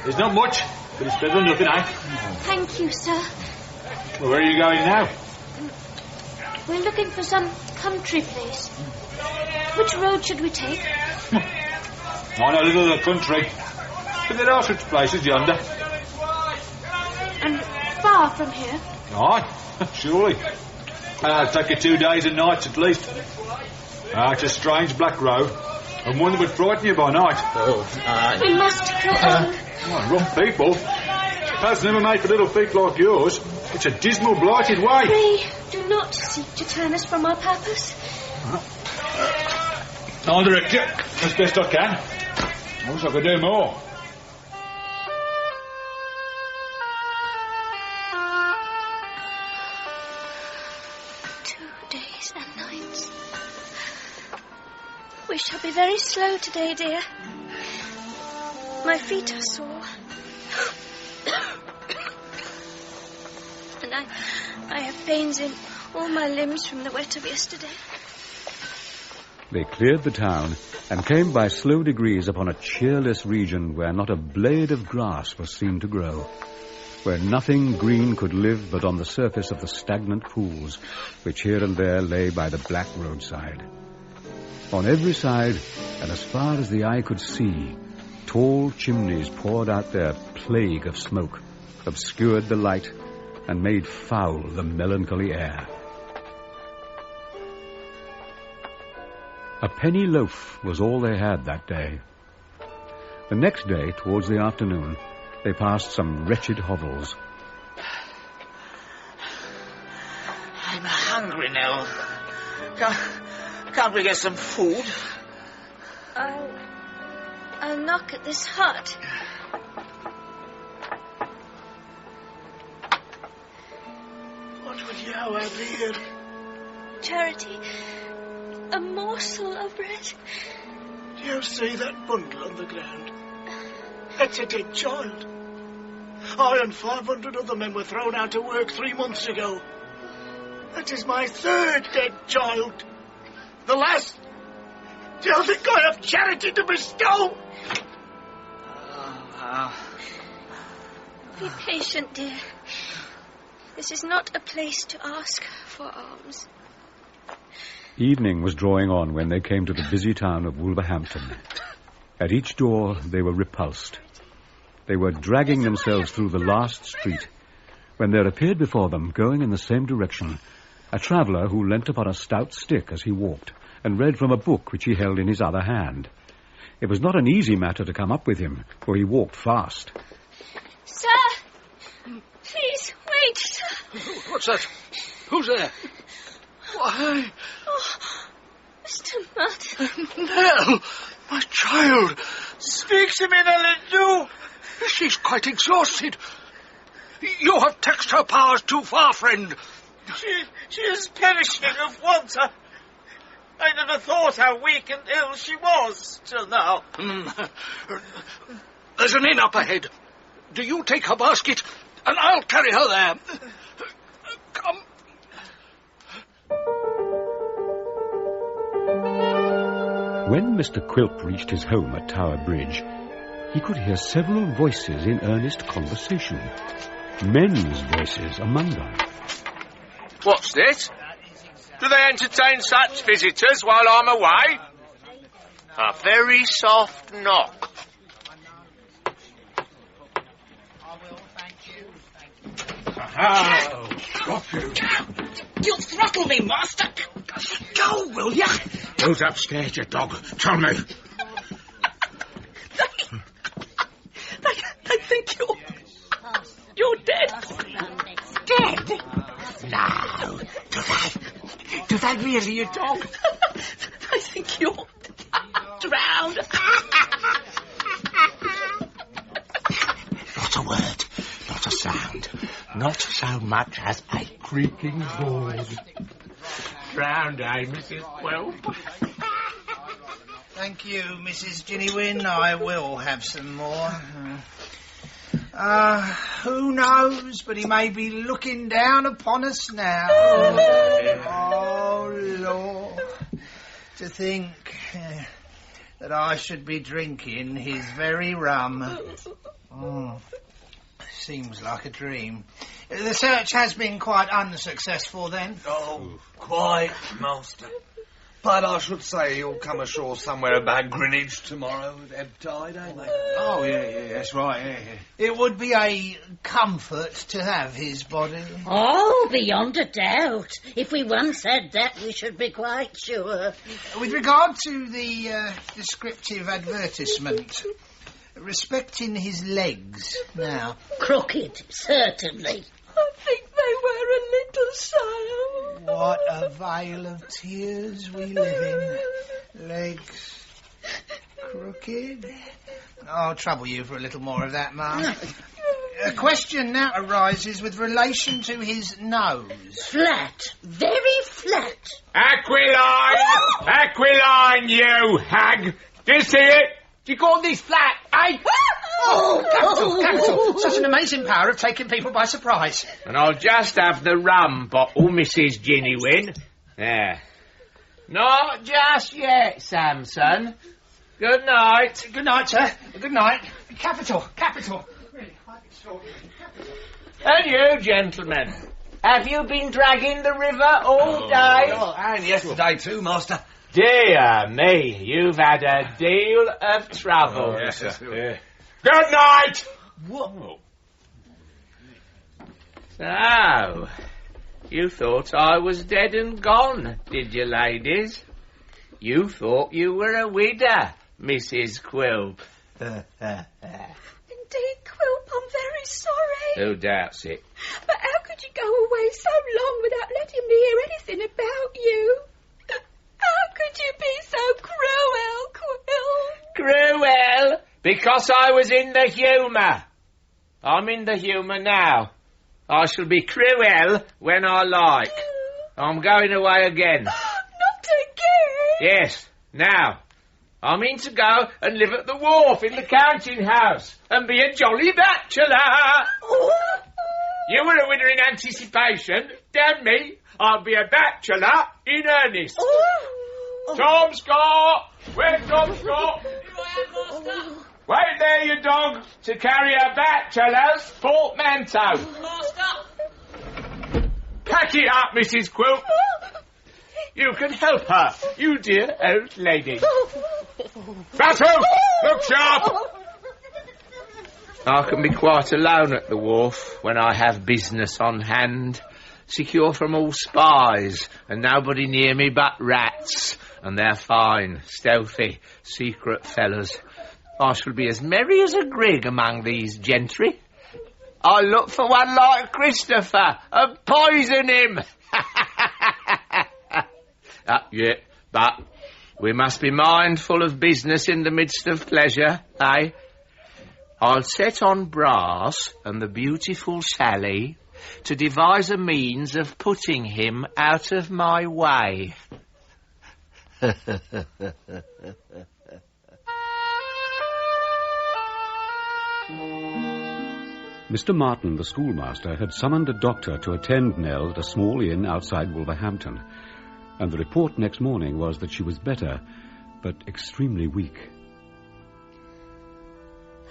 There's not much, but it's better than nothing, eh? Thank you, sir. Well, where are you going now? We're looking for some country place. Which road should we take? I know little of the country, but there are such places yonder. And far from here? Aye, surely. It'll take you 2 days and nights at least. It's a strange black road, and one that would frighten you by night. We must go on. Oh, rough people. Paths never made for little feet like yours. It's a dismal, blighted way. Pray, do not seek to turn us from our purpose. I'll direct you as best I can. I wish I could do more. We shall be very slow today, dear. My feet are sore. And I have pains in all my limbs from the wet of yesterday. They cleared the town and came by slow degrees upon a cheerless region where not a blade of grass was seen to grow, where nothing green could live but on the surface of the stagnant pools which here and there lay by the black roadside. On every side, and as far as the eye could see, tall chimneys poured out their plague of smoke, obscured the light, and made foul the melancholy air. A penny loaf was all they had that day. The next day, towards the afternoon, they passed some wretched hovels. I'm hungry now. Can't we get some food? I'll knock at this hut. What would you have here? Charity, a morsel of bread. Do you see that bundle on the ground? That's a dead child. I and 500 other men were thrown out of work 3 months ago. That is my 3rd dead child. The last. Do you think I have charity to bestow? Be patient, dear. This is not a place to ask for alms. Evening was drawing on when they came to the busy town of Wolverhampton. At each door they were repulsed. They were dragging themselves through the last street when there appeared before them, going in the same direction, a traveller who leant upon a stout stick as he walked and read from a book which he held in his other hand. It was not an easy matter to come up with him, for he walked fast. Sir! Please, wait, sir. What's that? Who's there? Why? Oh, Mr. Martin. Nell, my child. Speak to me, Nelly, do. She's quite exhausted. You have taxed her powers too far, friend. She is perishing of want. I never thought how weak and ill she was till now. There's an inn up ahead. Do you take her basket, and I'll carry her there. Come. When Mr. Quilp reached his home at Tower Bridge, he could hear several voices in earnest conversation. Men's voices among them. What's this? Do they entertain such visitors while I'm away? A very soft knock. Oh, got you. You throttle me, master. Go, will ya? Who's upstairs, you dog? Tell me. They think you're dead. Dead? No. Do they really, you dog? They think you're drowned. Not a word, not a sound, not so much as a creaking board. Drowned, eh, Mrs. Quilp? Thank you, Mrs. Ginnywin. I will have some more. Who knows, but he may be looking down upon us now. Oh, Lord. To think that I should be drinking his very rum. Seems like a dream. The search has been quite unsuccessful, then? Oh, quite, master. But I should say you'll come ashore somewhere about Greenwich tomorrow at ebb tide, ain't they? Oh, yeah, that's right, yeah. It would be a comfort to have his body. Oh, beyond a doubt. If we once had that, we should be quite sure. With regard to the descriptive advertisement, respecting his legs, now. Crooked, certainly. I think they were a little sour. What a vale of tears we live in. Legs crooked. I'll trouble you for a little more of that, ma'am. A question now arises with relation to his nose. Flat. Very flat. Aquiline! Aquiline, you hag! Do you see it? Do you call this flat, eh? Capital. Such an amazing power of taking people by surprise. And I'll just have the rum bottle, Mrs. Ginnywin. There. Not just yet, Samson. Good night. Good night, sir. Good night. Capital. Really, quite extraordinary. And you, gentlemen, have you been dragging the river all day? And yesterday too, master. Dear me, you've had a deal of trouble. Yes, sir. Good night! Whoa. So, you thought I was dead and gone, did you, ladies? You thought you were a widow, Mrs. Quilp. Indeed, Quilp, I'm very sorry. Who doubts it? But how could you go away so long without letting me hear anything about you? How could you be so cruel, Quilp? Cruel? Because I was in the humour. I'm in the humour now. I shall be cruel when I like. I'm going away again. Not again? Yes, now. I mean to go and live at the wharf in the counting house and be a jolly bachelor. You were a winner in anticipation. Damn me, I'll be a bachelor in earnest. Tom Scott! Where's Tom Scott? Wait there, you dog, to carry a bachelor's portmanteau. Master! Pack it up, Mrs. Quilp. You can help her, you dear old lady. Battle! Look sharp! I can be quite alone at the wharf when I have business on hand, secure from all spies, and nobody near me but rats, and they're fine, stealthy, secret fellows. I shall be as merry as a grig among these gentry. I'll look for one like Christopher and poison him. Yeah, but we must be mindful of business in the midst of pleasure, eh? I'll set on Brass and the beautiful Sally to devise a means of putting him out of my way. Mr. Martin, the schoolmaster, had summoned a doctor to attend Nell at a small inn outside Wolverhampton, and the report next morning was that she was better, but extremely weak.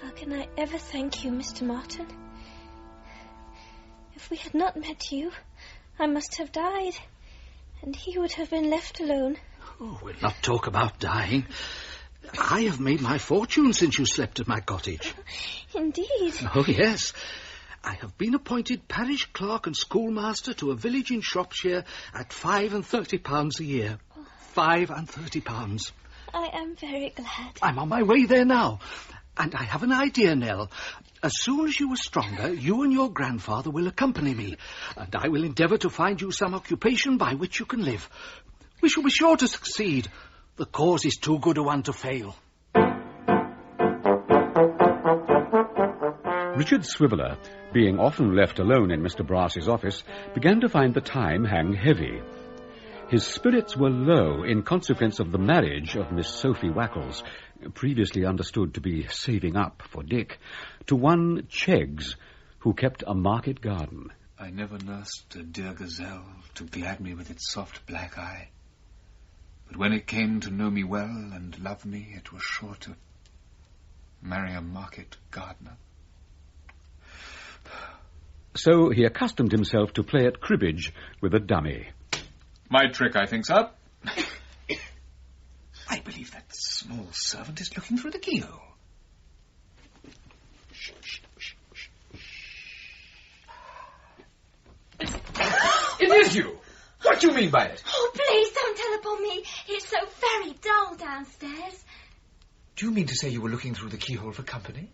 How can I ever thank you, Mr. Martin? If we had not met you, I must have died, and he would have been left alone. Oh, we'll not talk about dying. I have made my fortune since you slept at my cottage. Indeed. Oh, yes. I have been appointed parish clerk and schoolmaster to a village in Shropshire at £35 a year. £35. I am very glad. I'm on my way there now. And I have an idea, Nell. As soon as you are stronger, you and your grandfather will accompany me, and I will endeavour to find you some occupation by which you can live. We shall be sure to succeed. The cause is too good a one to fail. Richard Swiveller, being often left alone in Mr. Brass's office, began to find the time hang heavy. His spirits were low in consequence of the marriage of Miss Sophie Wackles, previously understood to be saving up for Dick, to one Cheggs, who kept a market garden. I never nursed a dear gazelle to glad me with its soft black eye. But when it came to know me well and love me, it was sure to marry a market gardener. So he accustomed himself to play at cribbage with a dummy. My trick, I think, sir. I believe that small servant is looking through the keyhole. It is you! What do you mean by it? Oh, please don't tell upon me. It's so very dull downstairs. Do you mean to say you were looking through the keyhole for company?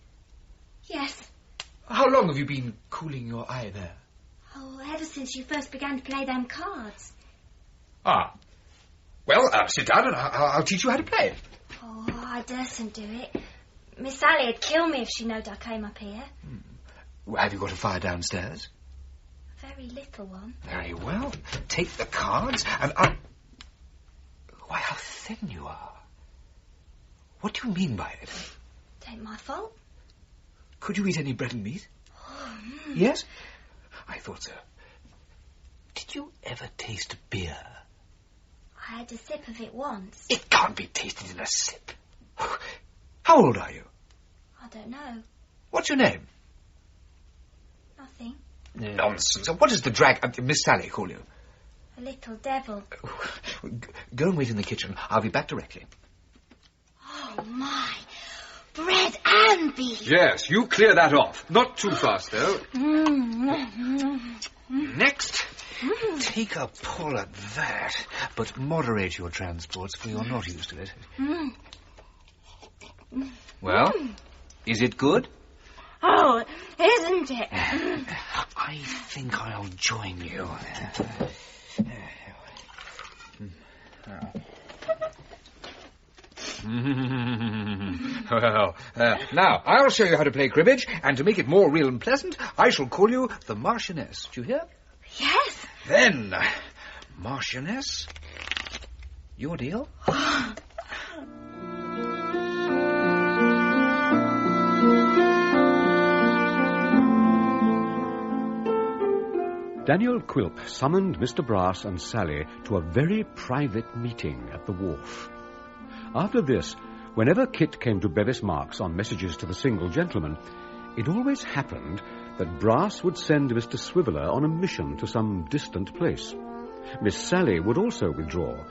Yes. How long have you been cooling your eye there? Oh, ever since you first began to play them cards. Ah. Well, sit down and I'll teach you how to play. Oh, I dursn't do it. Miss Sally would kill me if she knowed I came up here. Well, have you got a fire downstairs? A very little one. Very well. Take the cards and I'll... Why, how thin you are. What do you mean by it? Tain't my fault. Could you eat any bread and meat? Oh, Yes? I thought so. Did you ever taste beer? I had a sip of it once. It can't be tasted in a sip. How old are you? I don't know. What's your name? Nothing. Nonsense. What does the Miss Sally call you? A little devil. Go and wait in the kitchen. I'll be back directly. Oh, my. Bread and beef. Yes, you clear that off. Not too fast, though. Next, take a pull at that, but moderate your transports, for you're not used to it. Well, is it good? Oh, isn't it? I think I'll join you. Well, now, I'll show you how to play cribbage, and to make it more real and pleasant, I shall call you the Marchioness. Do you hear? Yes. Then, Marchioness, your deal? Daniel Quilp summoned Mr. Brass and Sally to a very private meeting at the wharf. After this, whenever Kit came to Bevis Marks on messages to the single gentleman, it always happened that Brass would send Mr. Swiveller on a mission to some distant place. Miss Sally would also withdraw,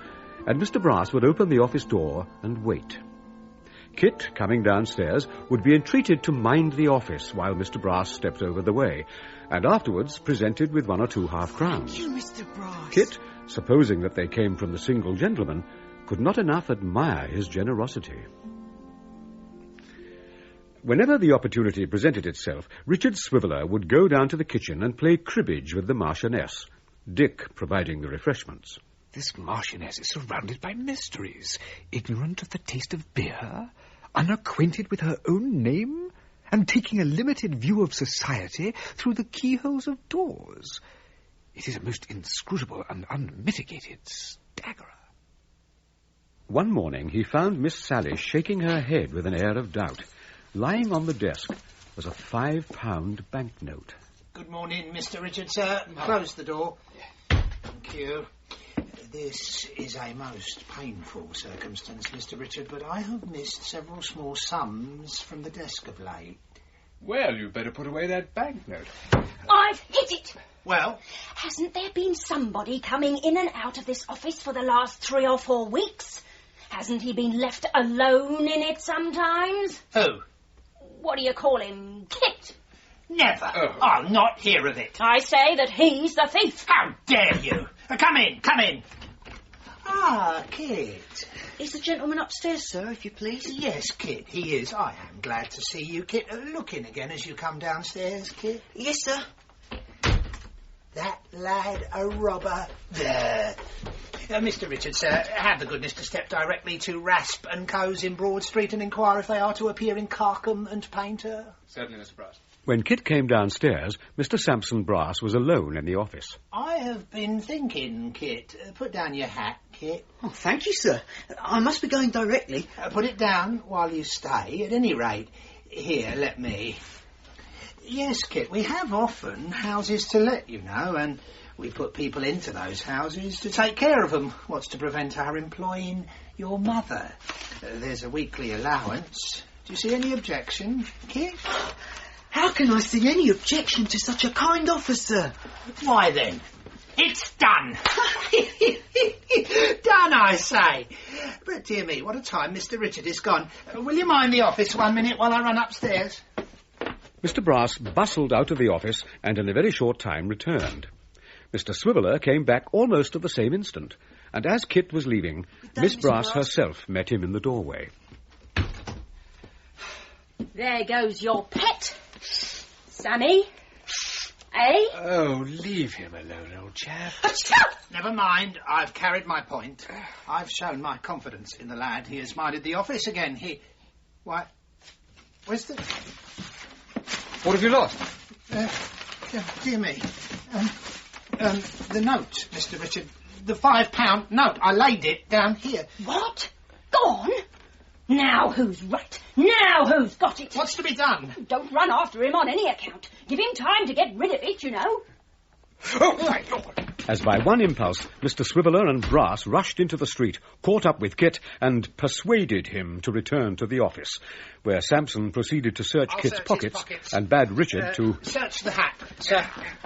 and Mr. Brass would open the office door and wait. Kit, coming downstairs, would be entreated to mind the office while Mr. Brass stepped over the way, and afterwards presented with 1 or 2 half-crowns. Thank you, Mr. Brass. Kit, supposing that they came from the single gentleman, could not enough admire his generosity. Whenever the opportunity presented itself, Richard Swiveller would go down to the kitchen and play cribbage with the Marchioness, Dick providing the refreshments. This Marchioness is surrounded by mysteries, ignorant of the taste of beer, unacquainted with her own name, and taking a limited view of society through the keyholes of doors. It is a most inscrutable and unmitigated staggerer. One morning he found Miss Sally shaking her head with an air of doubt. Lying on the desk was a £5 banknote. Good morning, Mr. Richard, sir. Close the door. Thank you. This is a most painful circumstance, Mr. Richard, but I have missed several small sums from the desk of late. Well, you'd better put away that banknote. I've hit it! Well? Hasn't there been somebody coming in and out of this office for the last 3 or 4 weeks? Hasn't he been left alone in it sometimes? Who? What do you call him? Kit? Never. I'll not hear of it. I say that he's the thief. How dare you? Come in, come in. Ah, Kit. Is the gentleman upstairs, sir, if you please? Yes, Kit, he is. I am glad to see you, Kit. Look in again as you come downstairs, Kit. Yes, sir. That lad a robber. There. Mr. Richard, sir, have the goodness to step directly to Rasp and Co's in Broad Street and inquire if they are to appear in Carcombe and Painter. Certainly, Mr. Brass. When Kit came downstairs, Mr. Sampson Brass was alone in the office. I have been thinking, Kit. Put down your hat, Kit. Oh, thank you, sir. I must be going directly. Put it down while you stay. At any rate, here, let me. Yes, Kit, we have often houses to let, you know, and we put people into those houses to take care of them. What's to prevent our employing your mother? There's a weekly allowance. Do you see any objection, Kit? How can I see any objection to such a kind offer, sir? Why then, it's done. Done, I say. But dear me, what a time Mr. Richard is gone. Will you mind the office 1 minute while I run upstairs? Mr. Brass bustled out of the office and in a very short time returned. Mr. Swiveller came back almost at the same instant, and as Kit was leaving, Miss Brass herself met him in the doorway. There goes your pet, Sammy. Eh? Oh, leave him alone, old chap. Never mind, I've carried my point. I've shown my confidence in the lad. He has minded the office again. Why, where's the... What have you lost? Dear me. The note, Mr. Richard. The £5 note. I laid it down here. What? Gone? Now who's right? Now who's got it? What's to be done? Don't run after him on any account. Give him time to get rid of it, you know. Oh, my Lord! As by one impulse, Mr. Swiveller and Brass rushed into the street, caught up with Kit, and persuaded him to return to the office, where Sampson proceeded to search Kit's pockets and bade Richard to... Search the hat, sir.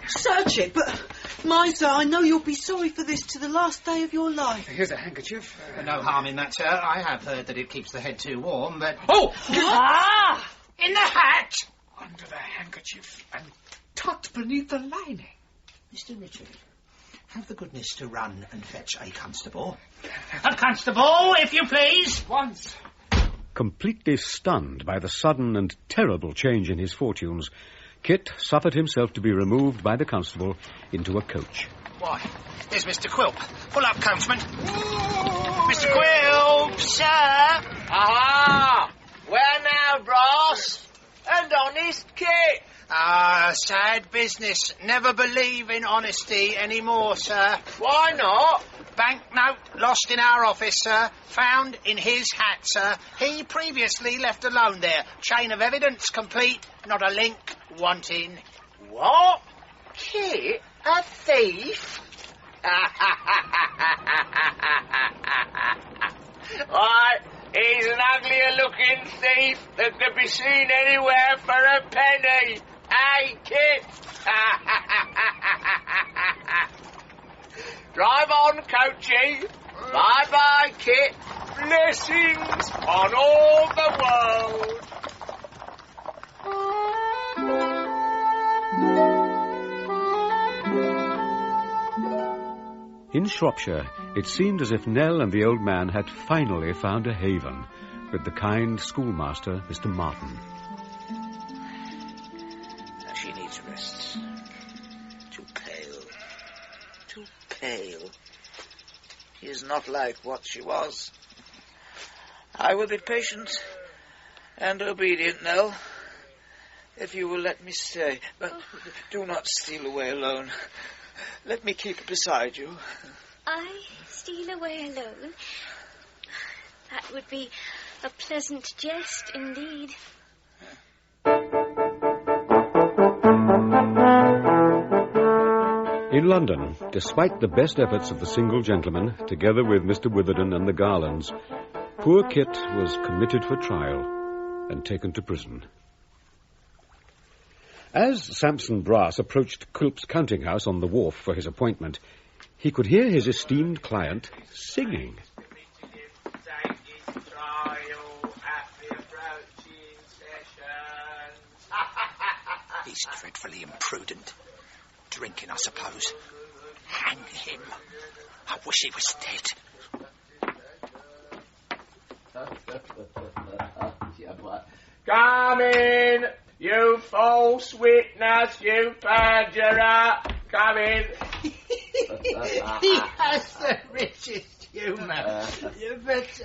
Search it, but... Mind, sir, I know you'll be sorry for this to the last day of your life. Here's a handkerchief. No harm in that, sir. I have heard that it keeps the head too warm, but... Oh! Ah! In the hat! Under the handkerchief and tucked beneath the lining. Mr. Richard, have the goodness to run and fetch a constable. A constable, if you please. Once. Completely stunned by the sudden and terrible change in his fortunes, Kit suffered himself to be removed by the constable into a coach. Why, there's Mr. Quilp. Pull up, coachman. Mr. Quilp, sir. Aha! Where now, Brass? And honest Kit. Ah, sad business. Never believe in honesty anymore, sir. Why not? Banknote lost in our office, sir. Found in his hat, sir. He previously left alone there. Chain of evidence complete. Not a link wanting. What? Kit? A thief? Why, he's an uglier-looking thief that could be seen anywhere for a penny. Hey, Kit! Drive on, coachy. Bye-bye, Kit. Blessings on all the world. In Shropshire, it seemed as if Nell and the old man had finally found a haven with the kind schoolmaster, Mr. Martin. She needs rest. Too pale. Too pale. She is not like what she was. I will be patient and obedient, Nell. If you will let me stay, but do not steal away alone. Let me keep beside you. I steal away alone? That would be a pleasant jest indeed. In London, despite the best efforts of the single gentleman, together with Mr. Witherden and the Garlands, poor Kit was committed for trial and taken to prison. As Sampson Brass approached Quilp's counting-house on the wharf for his appointment, he could hear his esteemed client singing. He's dreadfully imprudent. Drinking, I suppose. Hang him. I wish he was dead. Come in, you false witness, you perjurer. Come in. He has the richest humour. But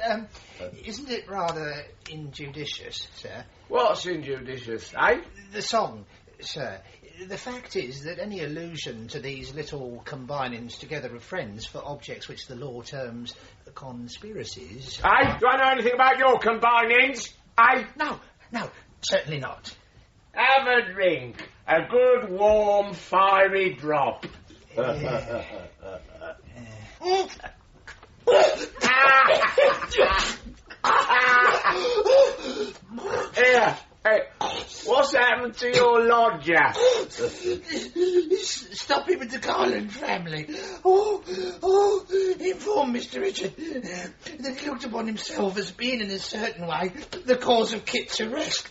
isn't it rather injudicious, sir? What's injudicious, eh? The song, sir. The fact is that any allusion to these little combinings together of friends for objects which the law terms conspiracies... Hey, do I know anything about your combinings? Hey? No, certainly not. Have a drink. A good, warm, fiery drop. Here. Hey, what's happened to your lodger? Stopping with the Garland family. Inform Mr. Richard that he looked upon himself as being in a certain way the cause of Kit's arrest.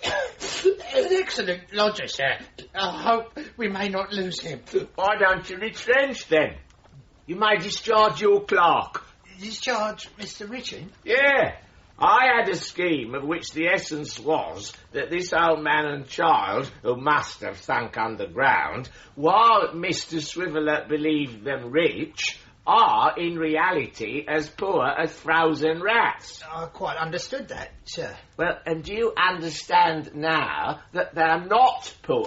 An excellent lodger, sir. I hope we may not lose him. Why don't you retrench then? You may discharge your clerk. Discharge Mr. Richard? Yeah. I had a scheme of which the essence was that this old man and child, who must have sunk underground, while Mr. Swiveller believed them rich, are in reality as poor as frozen rats. I quite understood that, sir. Well, and do you understand now that they're not poor,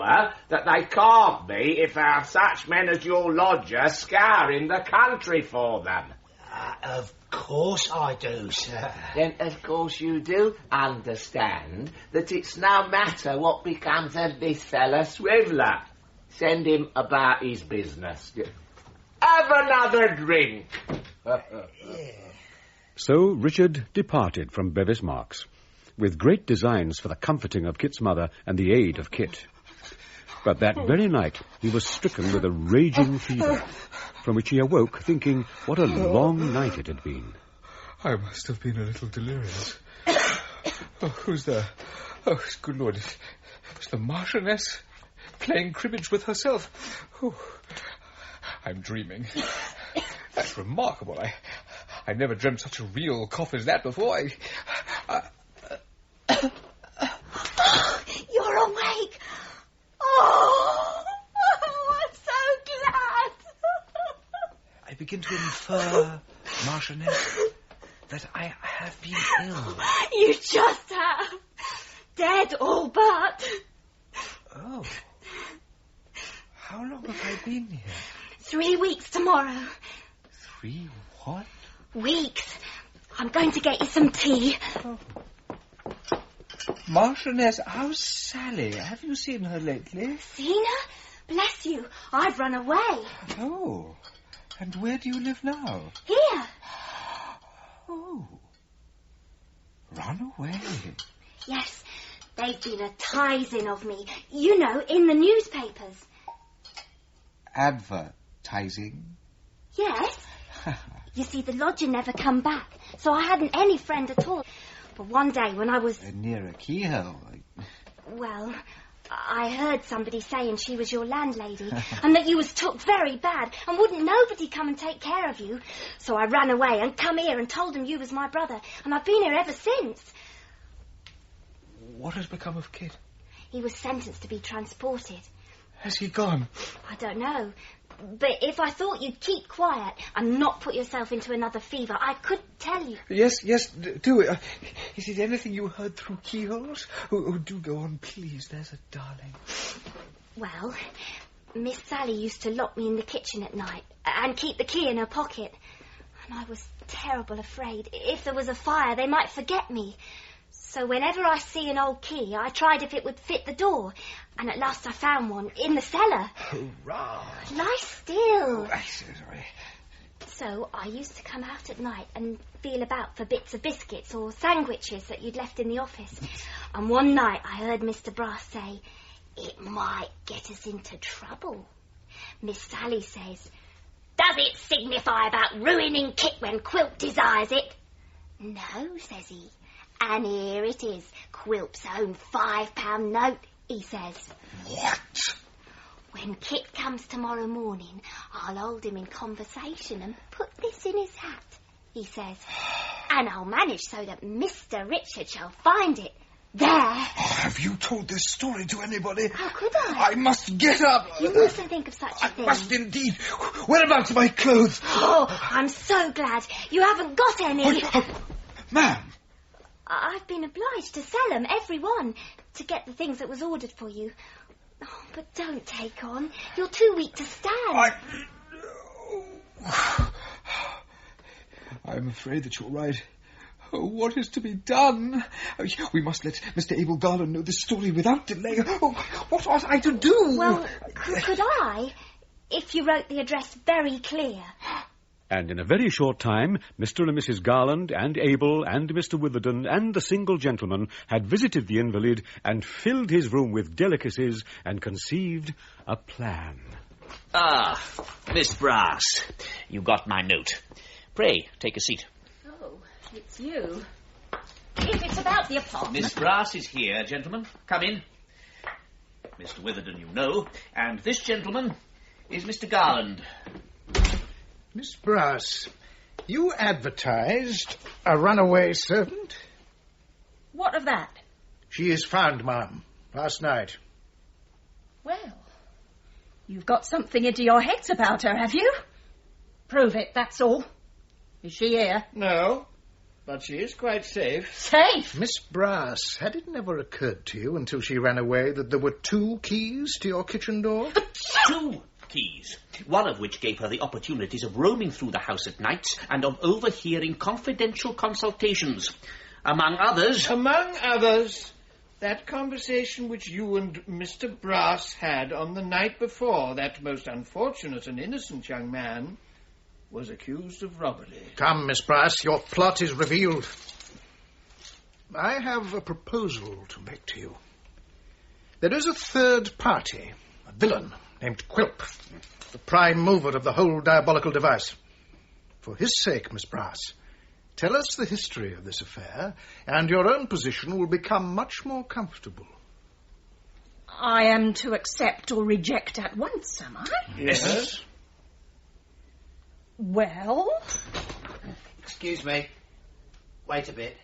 that they can't be if there are such men as your lodger scouring the country for them? Of course I do, sir. Then, of course, you do understand that it's no matter what becomes of this fella Swiveller. Send him about his business. Have another drink. So Richard departed from Bevis Marks, with great designs for the comforting of Kit's mother and the aid of Kit. But that very night he was stricken with a raging fever, from which he awoke thinking what a long night it had been. I must have been a little delirious. Oh, who's there? Oh, good Lord, it's the Marchioness playing cribbage with herself. Oh, I'm dreaming. That's remarkable. I never dreamt such a real cough as that before. You're awake. Oh, I'm so glad. I begin to infer, Marchioness, that I have been ill. You just have. Dead all but. Oh. How long have I been here? 3 weeks tomorrow. 3 what? Weeks. I'm going to get you some tea. Oh. Marchioness, how's Sally? Have you seen her lately? Seen her? Bless you, I've run away. Oh, and where do you live now? Here. Oh, run away. Yes, they've been a-tizing of me. You know, in the newspapers. Advertising? Yes. You see, the lodger never come back, so I hadn't any friend at all. But one day when I was... near a keyhole. Well, I heard somebody saying she was your landlady and that you was took very bad and wouldn't nobody come and take care of you. So I ran away and come here and told them you was my brother, and I've been here ever since. What has become of Kit? He was sentenced to be transported. Has he gone? I don't know. But if I thought you'd keep quiet and not put yourself into another fever, I could tell you. Yes, do it. Is it anything you heard through keyholes? Oh, do go on, please. There's a darling. Well, Miss Sally used to lock me in the kitchen at night and keep the key in her pocket. And I was terrible afraid. If there was a fire, they might forget me. So whenever I see an old key, I tried if it would fit the door. And at last I found one in the cellar. Hurrah! Lie still. Oh, I'm so sorry. So I used to come out at night and feel about for bits of biscuits or sandwiches that you'd left in the office. And one night I heard Mr. Brass say, "It might get us into trouble." Miss Sally says, "Does it signify about ruining Kit when Quilp desires it?" "No," says he. "And here it is, Quilp's own £5 note," he says. What? "When Kit comes tomorrow morning, I'll hold him in conversation and put this in his hat," he says. "And I'll manage so that Mr. Richard shall find it. There." Have you told this story to anybody? How could I? I must get up. You mustn't think of such a thing. I must indeed. Whereabouts are my clothes? Oh, I'm so glad. You haven't got any. Ma'am. I've been obliged to sell them, every one, to get the things that was ordered for you. Oh, but don't take on. You're too weak to stand. I'm afraid that you're right. Oh, what is to be done? We must let Mr. Abel Garland know this story without delay. Oh, what ought I to do? Well, could I, if you wrote the address very clear? And in a very short time, Mr. and Mrs. Garland and Abel and Mr. Witherden and the single gentleman had visited the invalid and filled his room with delicacies and conceived a plan. Ah, Miss Brass, you got my note. Pray, take a seat. Oh, it's you. If it's about the apartment... Miss Brass is here, gentlemen. Come in. Mr. Witherden you know, and this gentleman is Mr. Garland. Miss Brass, you advertised a runaway servant? What of that? She is found, ma'am, last night. Well, you've got something into your heads about her, have you? Prove it, that's all. Is she here? No, but she is quite safe. Safe? Miss Brass, had it never occurred to you until she ran away that there were 2 keys to your kitchen door? 2 keys, one of which gave her the opportunities of roaming through the house at night and of overhearing confidential consultations. Among others, that conversation which you and Mr. Brass had on the night before that most unfortunate and innocent young man was accused of robbery. Come, Miss Brass, your plot is revealed. I have a proposal to make to you. There is a third party, a villain named Quilp, the prime mover of the whole diabolical device. For his sake, Miss Brass, tell us the history of this affair, and your own position will become much more comfortable. I am to accept or reject at once, am I? Yes. Well? Excuse me. Wait a bit.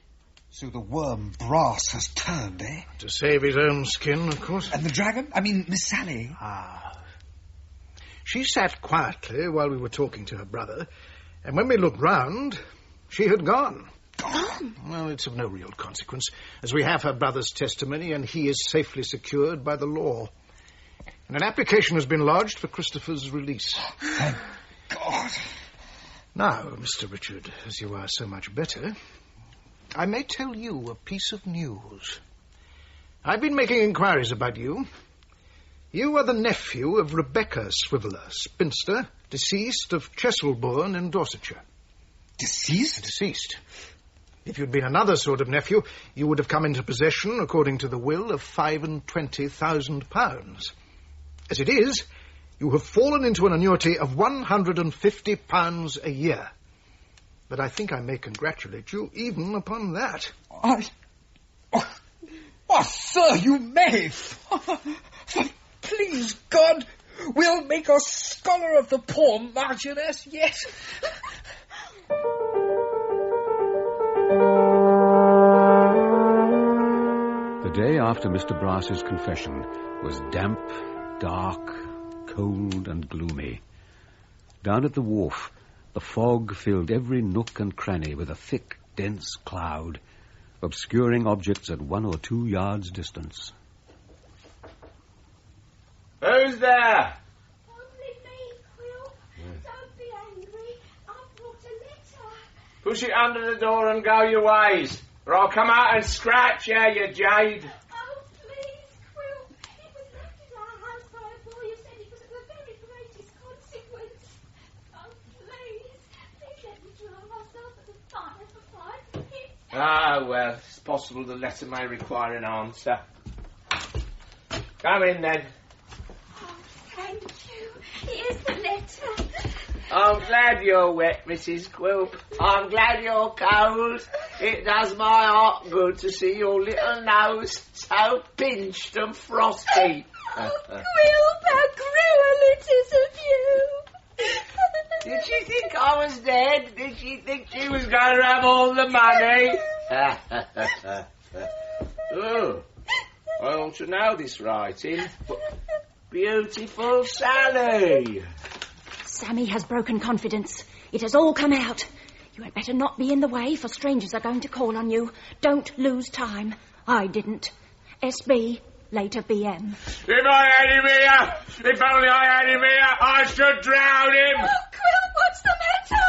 So the worm Brass has turned, eh? To save his own skin, of course. And the dragon? I mean, Miss Sally. She sat quietly while we were talking to her brother, and when we looked round, she had gone. Gone? Well, it's of no real consequence, as we have her brother's testimony, and he is safely secured by the law. And an application has been lodged for Christopher's release. Thank God. Now, Mr. Richard, as you are so much better, I may tell you a piece of news. I've been making inquiries about you. You are the nephew of Rebecca Swiveller, spinster, deceased of Chesterton in Dorsetshire. Deceased? Deceased. If you'd been another sort of nephew, you would have come into possession, according to the will, of £25,000. As it is, you have fallen into an annuity of £150 a year. But I think I may congratulate you even upon that. Sir, you may. Please, God, we'll make a scholar of the poor Marchioness, yes. The day after Mr. Brass's confession was damp, dark, cold and gloomy. Down at the wharf, the fog filled every nook and cranny with a thick, dense cloud, obscuring objects at 1 or 2 yards distance. Who's there? Only me, Quilp. Don't be angry. I brought a letter. Push it under the door and go your ways, or I'll come out and scratch you, you jade. Oh, please, Quilp. It was left in our house by a boy who said it was of the very greatest consequence. Oh, please. Please let me drown myself at the fire for 5 minutes. Ah, well, it's possible the letter may require an answer. Come in, then. Thank you. Here's the letter. I'm glad you're wet, Mrs. Quilp. I'm glad you're cold. It does my heart good to see your little nose so pinched and frosty. Oh, Quilp, how cruel it is of you. Did she think I was dead? Did she think she was going to have all the money? Oh, I ought to know this writing. Beautiful Sally. Sammy has broken confidence. It has all come out. You had better not be in the way, for strangers are going to call on you. Don't lose time. I didn't. SB, later BM. If I had him here, if only I had him here, I should drown him. Oh, Quilp, what's the matter?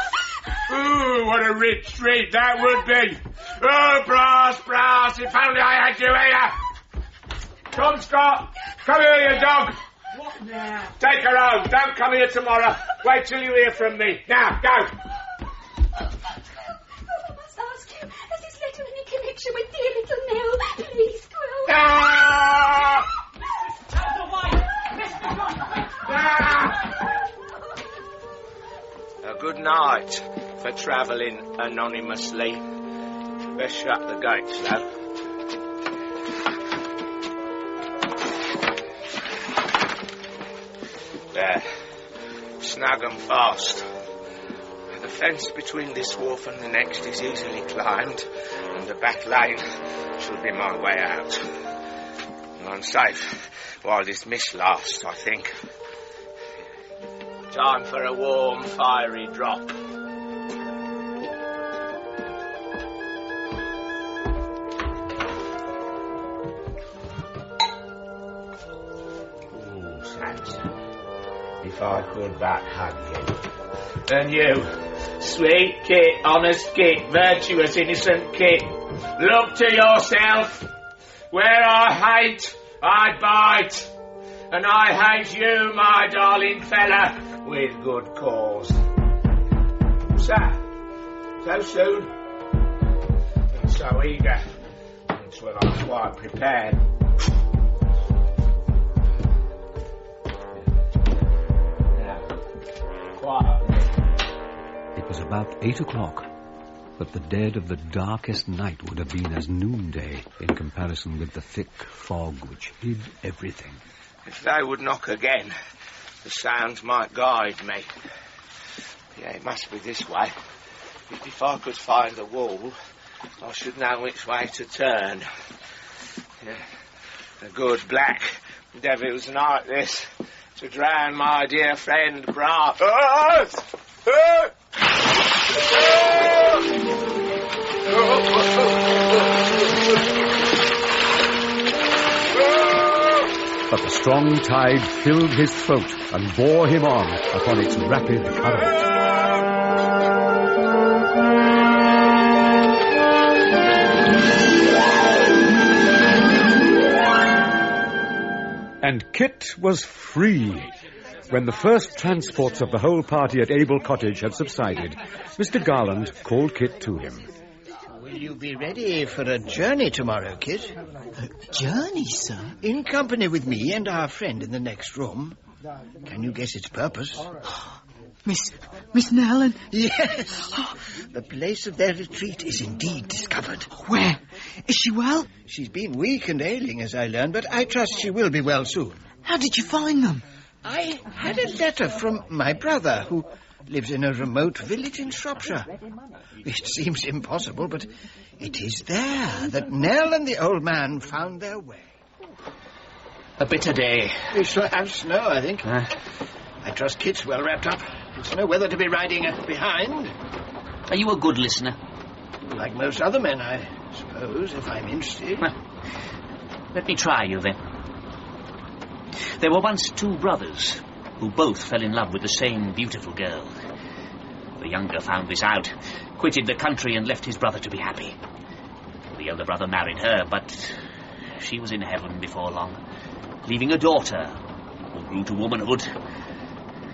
Ooh, what a rich treat that would be. Oh, Brass, if only I had you here. Come, Scott. Come here, you dog. What now? Take her home. Don't come here tomorrow. Wait till you hear from me. Now, go. I must ask you, has this letter any connection with dear little Nell? Please, Quilp. Ah! Out of the way! A good night for travelling anonymously. Best shut the gates, love. There. Snug and fast. The fence between this wharf and the next is easily climbed, and the back lane shall be my way out. I'm safe while this mist lasts, I think. Time for a warm, fiery drop. If I could but hug you. And you, sweet Kit, honest Kit, virtuous, innocent Kit, look to yourself. Where I hate, I bite. And I hate you, my darling fella, with good cause. What's that? So soon? And so eager. Until I'm quite prepared. It was about 8 o'clock, but the dead of the darkest night would have been as noonday in comparison with the thick fog which hid everything. If they would knock again, the sounds might guide me. Yeah, it must be this way. If I could find the wall, I should know which way to turn. Yeah. A good black devil's night, this, to drown my dear friend Brass. But the strong tide filled his throat and bore him on upon its rapid current. And Kit was free. When the first transports of the whole party at Abel Cottage had subsided, Mr. Garland called Kit to him. Will you be ready for a journey tomorrow, Kit? A journey, sir? In company with me and our friend in the next room. Can you guess its purpose? Miss Nell and... Yes. The place of their retreat is indeed discovered. Where? Is she well? She's been weak and ailing, as I learned, but I trust she will be well soon. How did you find them? I had a letter from my brother, who lives in a remote village in Shropshire. It seems impossible, but it is there that Nell and the old man found their way. A bitter day. We shall have snow, I think. I trust Kit's well wrapped up. It's no weather to be riding behind. Are you a good listener? Like most other men, I suppose, if I'm interested. Let me try you, then. There were once two brothers who both fell in love with the same beautiful girl. The younger found this out, quitted the country and left his brother to be happy. The elder brother married her, but she was in heaven before long, leaving a daughter who grew to womanhood,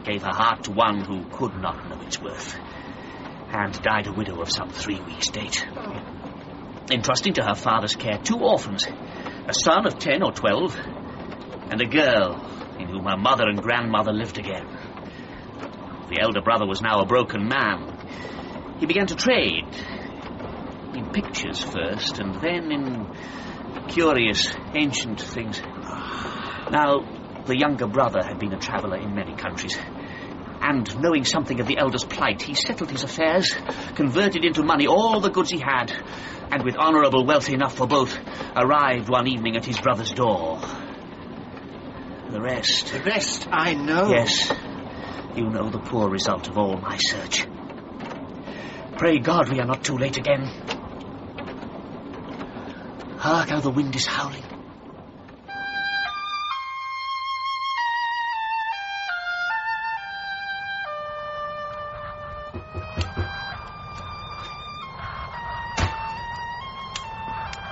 gave her heart to one who could not know its worth, and died a widow of some 3 weeks' date, entrusting to her father's care 2 orphans, a son of 10 or 12, and a girl in whom her mother and grandmother lived again. The elder brother was now a broken man. He began to trade, in pictures first, and then in curious, ancient things. Now, the younger brother had been a traveller in many countries, and knowing something of the elder's plight, he settled his affairs, converted into money all the goods he had, and with honourable wealth enough for both, arrived one evening at his brother's door. The rest... The rest I know. Yes, you know the poor result of all my search. Pray God we are not too late again. Hark how the wind is howling.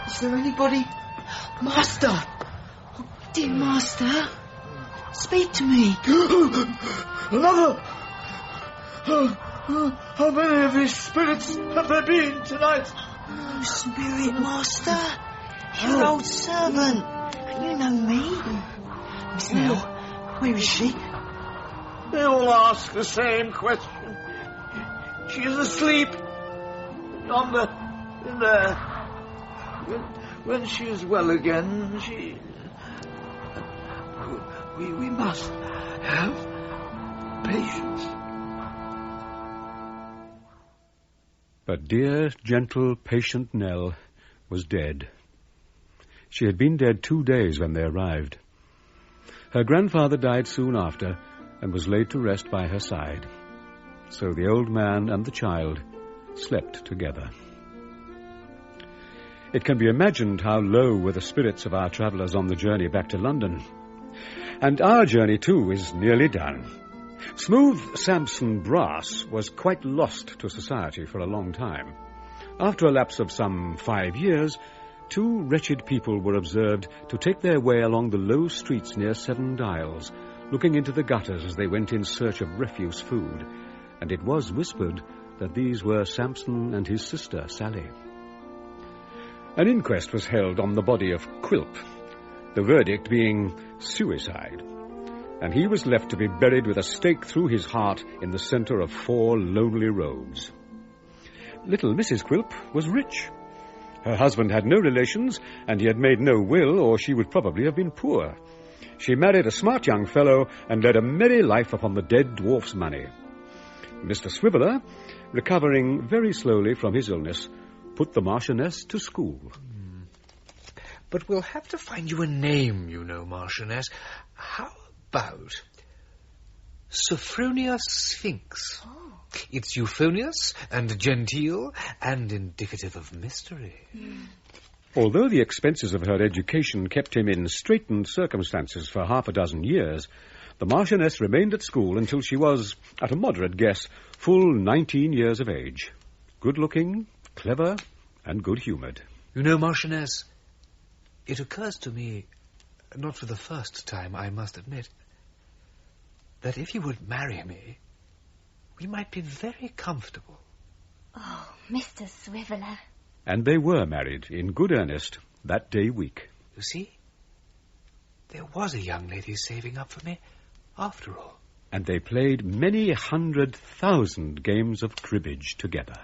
Is there anybody? Master! Oh, dear Master! Speak to me! Another! How many of these spirits have there been tonight? Oh, Spirit Master! Your old servant! You know me. Miss Nell, where is she? They all ask the same question. She is asleep. Yonder, in there. When she is well again, she... We must have patience. But dear, gentle, patient Nell was dead. She had been dead 2 days when they arrived. Her grandfather died soon after and was laid to rest by her side. So the old man and the child slept together. It can be imagined how low were the spirits of our travellers on the journey back to London. And our journey, too, is nearly done. Smooth Samson Brass was quite lost to society for a long time. After a lapse of some 5 years, 2 wretched people were observed to take their way along the low streets near Seven Dials, looking into the gutters as they went in search of refuse food, and it was whispered that these were Samson and his sister, Sally. An inquest was held on the body of Quilp, the verdict being suicide, and he was left to be buried with a stake through his heart in the centre of 4 lonely roads. Little Mrs. Quilp was rich. Her husband had no relations, and he had made no will, or she would probably have been poor. She married a smart young fellow and led a merry life upon the dead dwarf's money. Mr. Swiveller, recovering very slowly from his illness, put the Marchioness to school. But we'll have to find you a name, you know, Marchioness. How about Sophronia Sphinx? Oh. It's euphonious and genteel and indicative of mystery. Although the expenses of her education kept him in straitened circumstances for 6 years, the Marchioness remained at school until she was, at a moderate guess, full 19 years of age. Good-looking, clever, and good-humoured. You know, Marchioness, it occurs to me, not for the first time, I must admit, that if you would marry me, we might be very comfortable. Oh, Mr. Swiveller. And they were married, in good earnest, that day week. You see, there was a young lady saving up for me, after all. And they played many 100,000 games of cribbage together.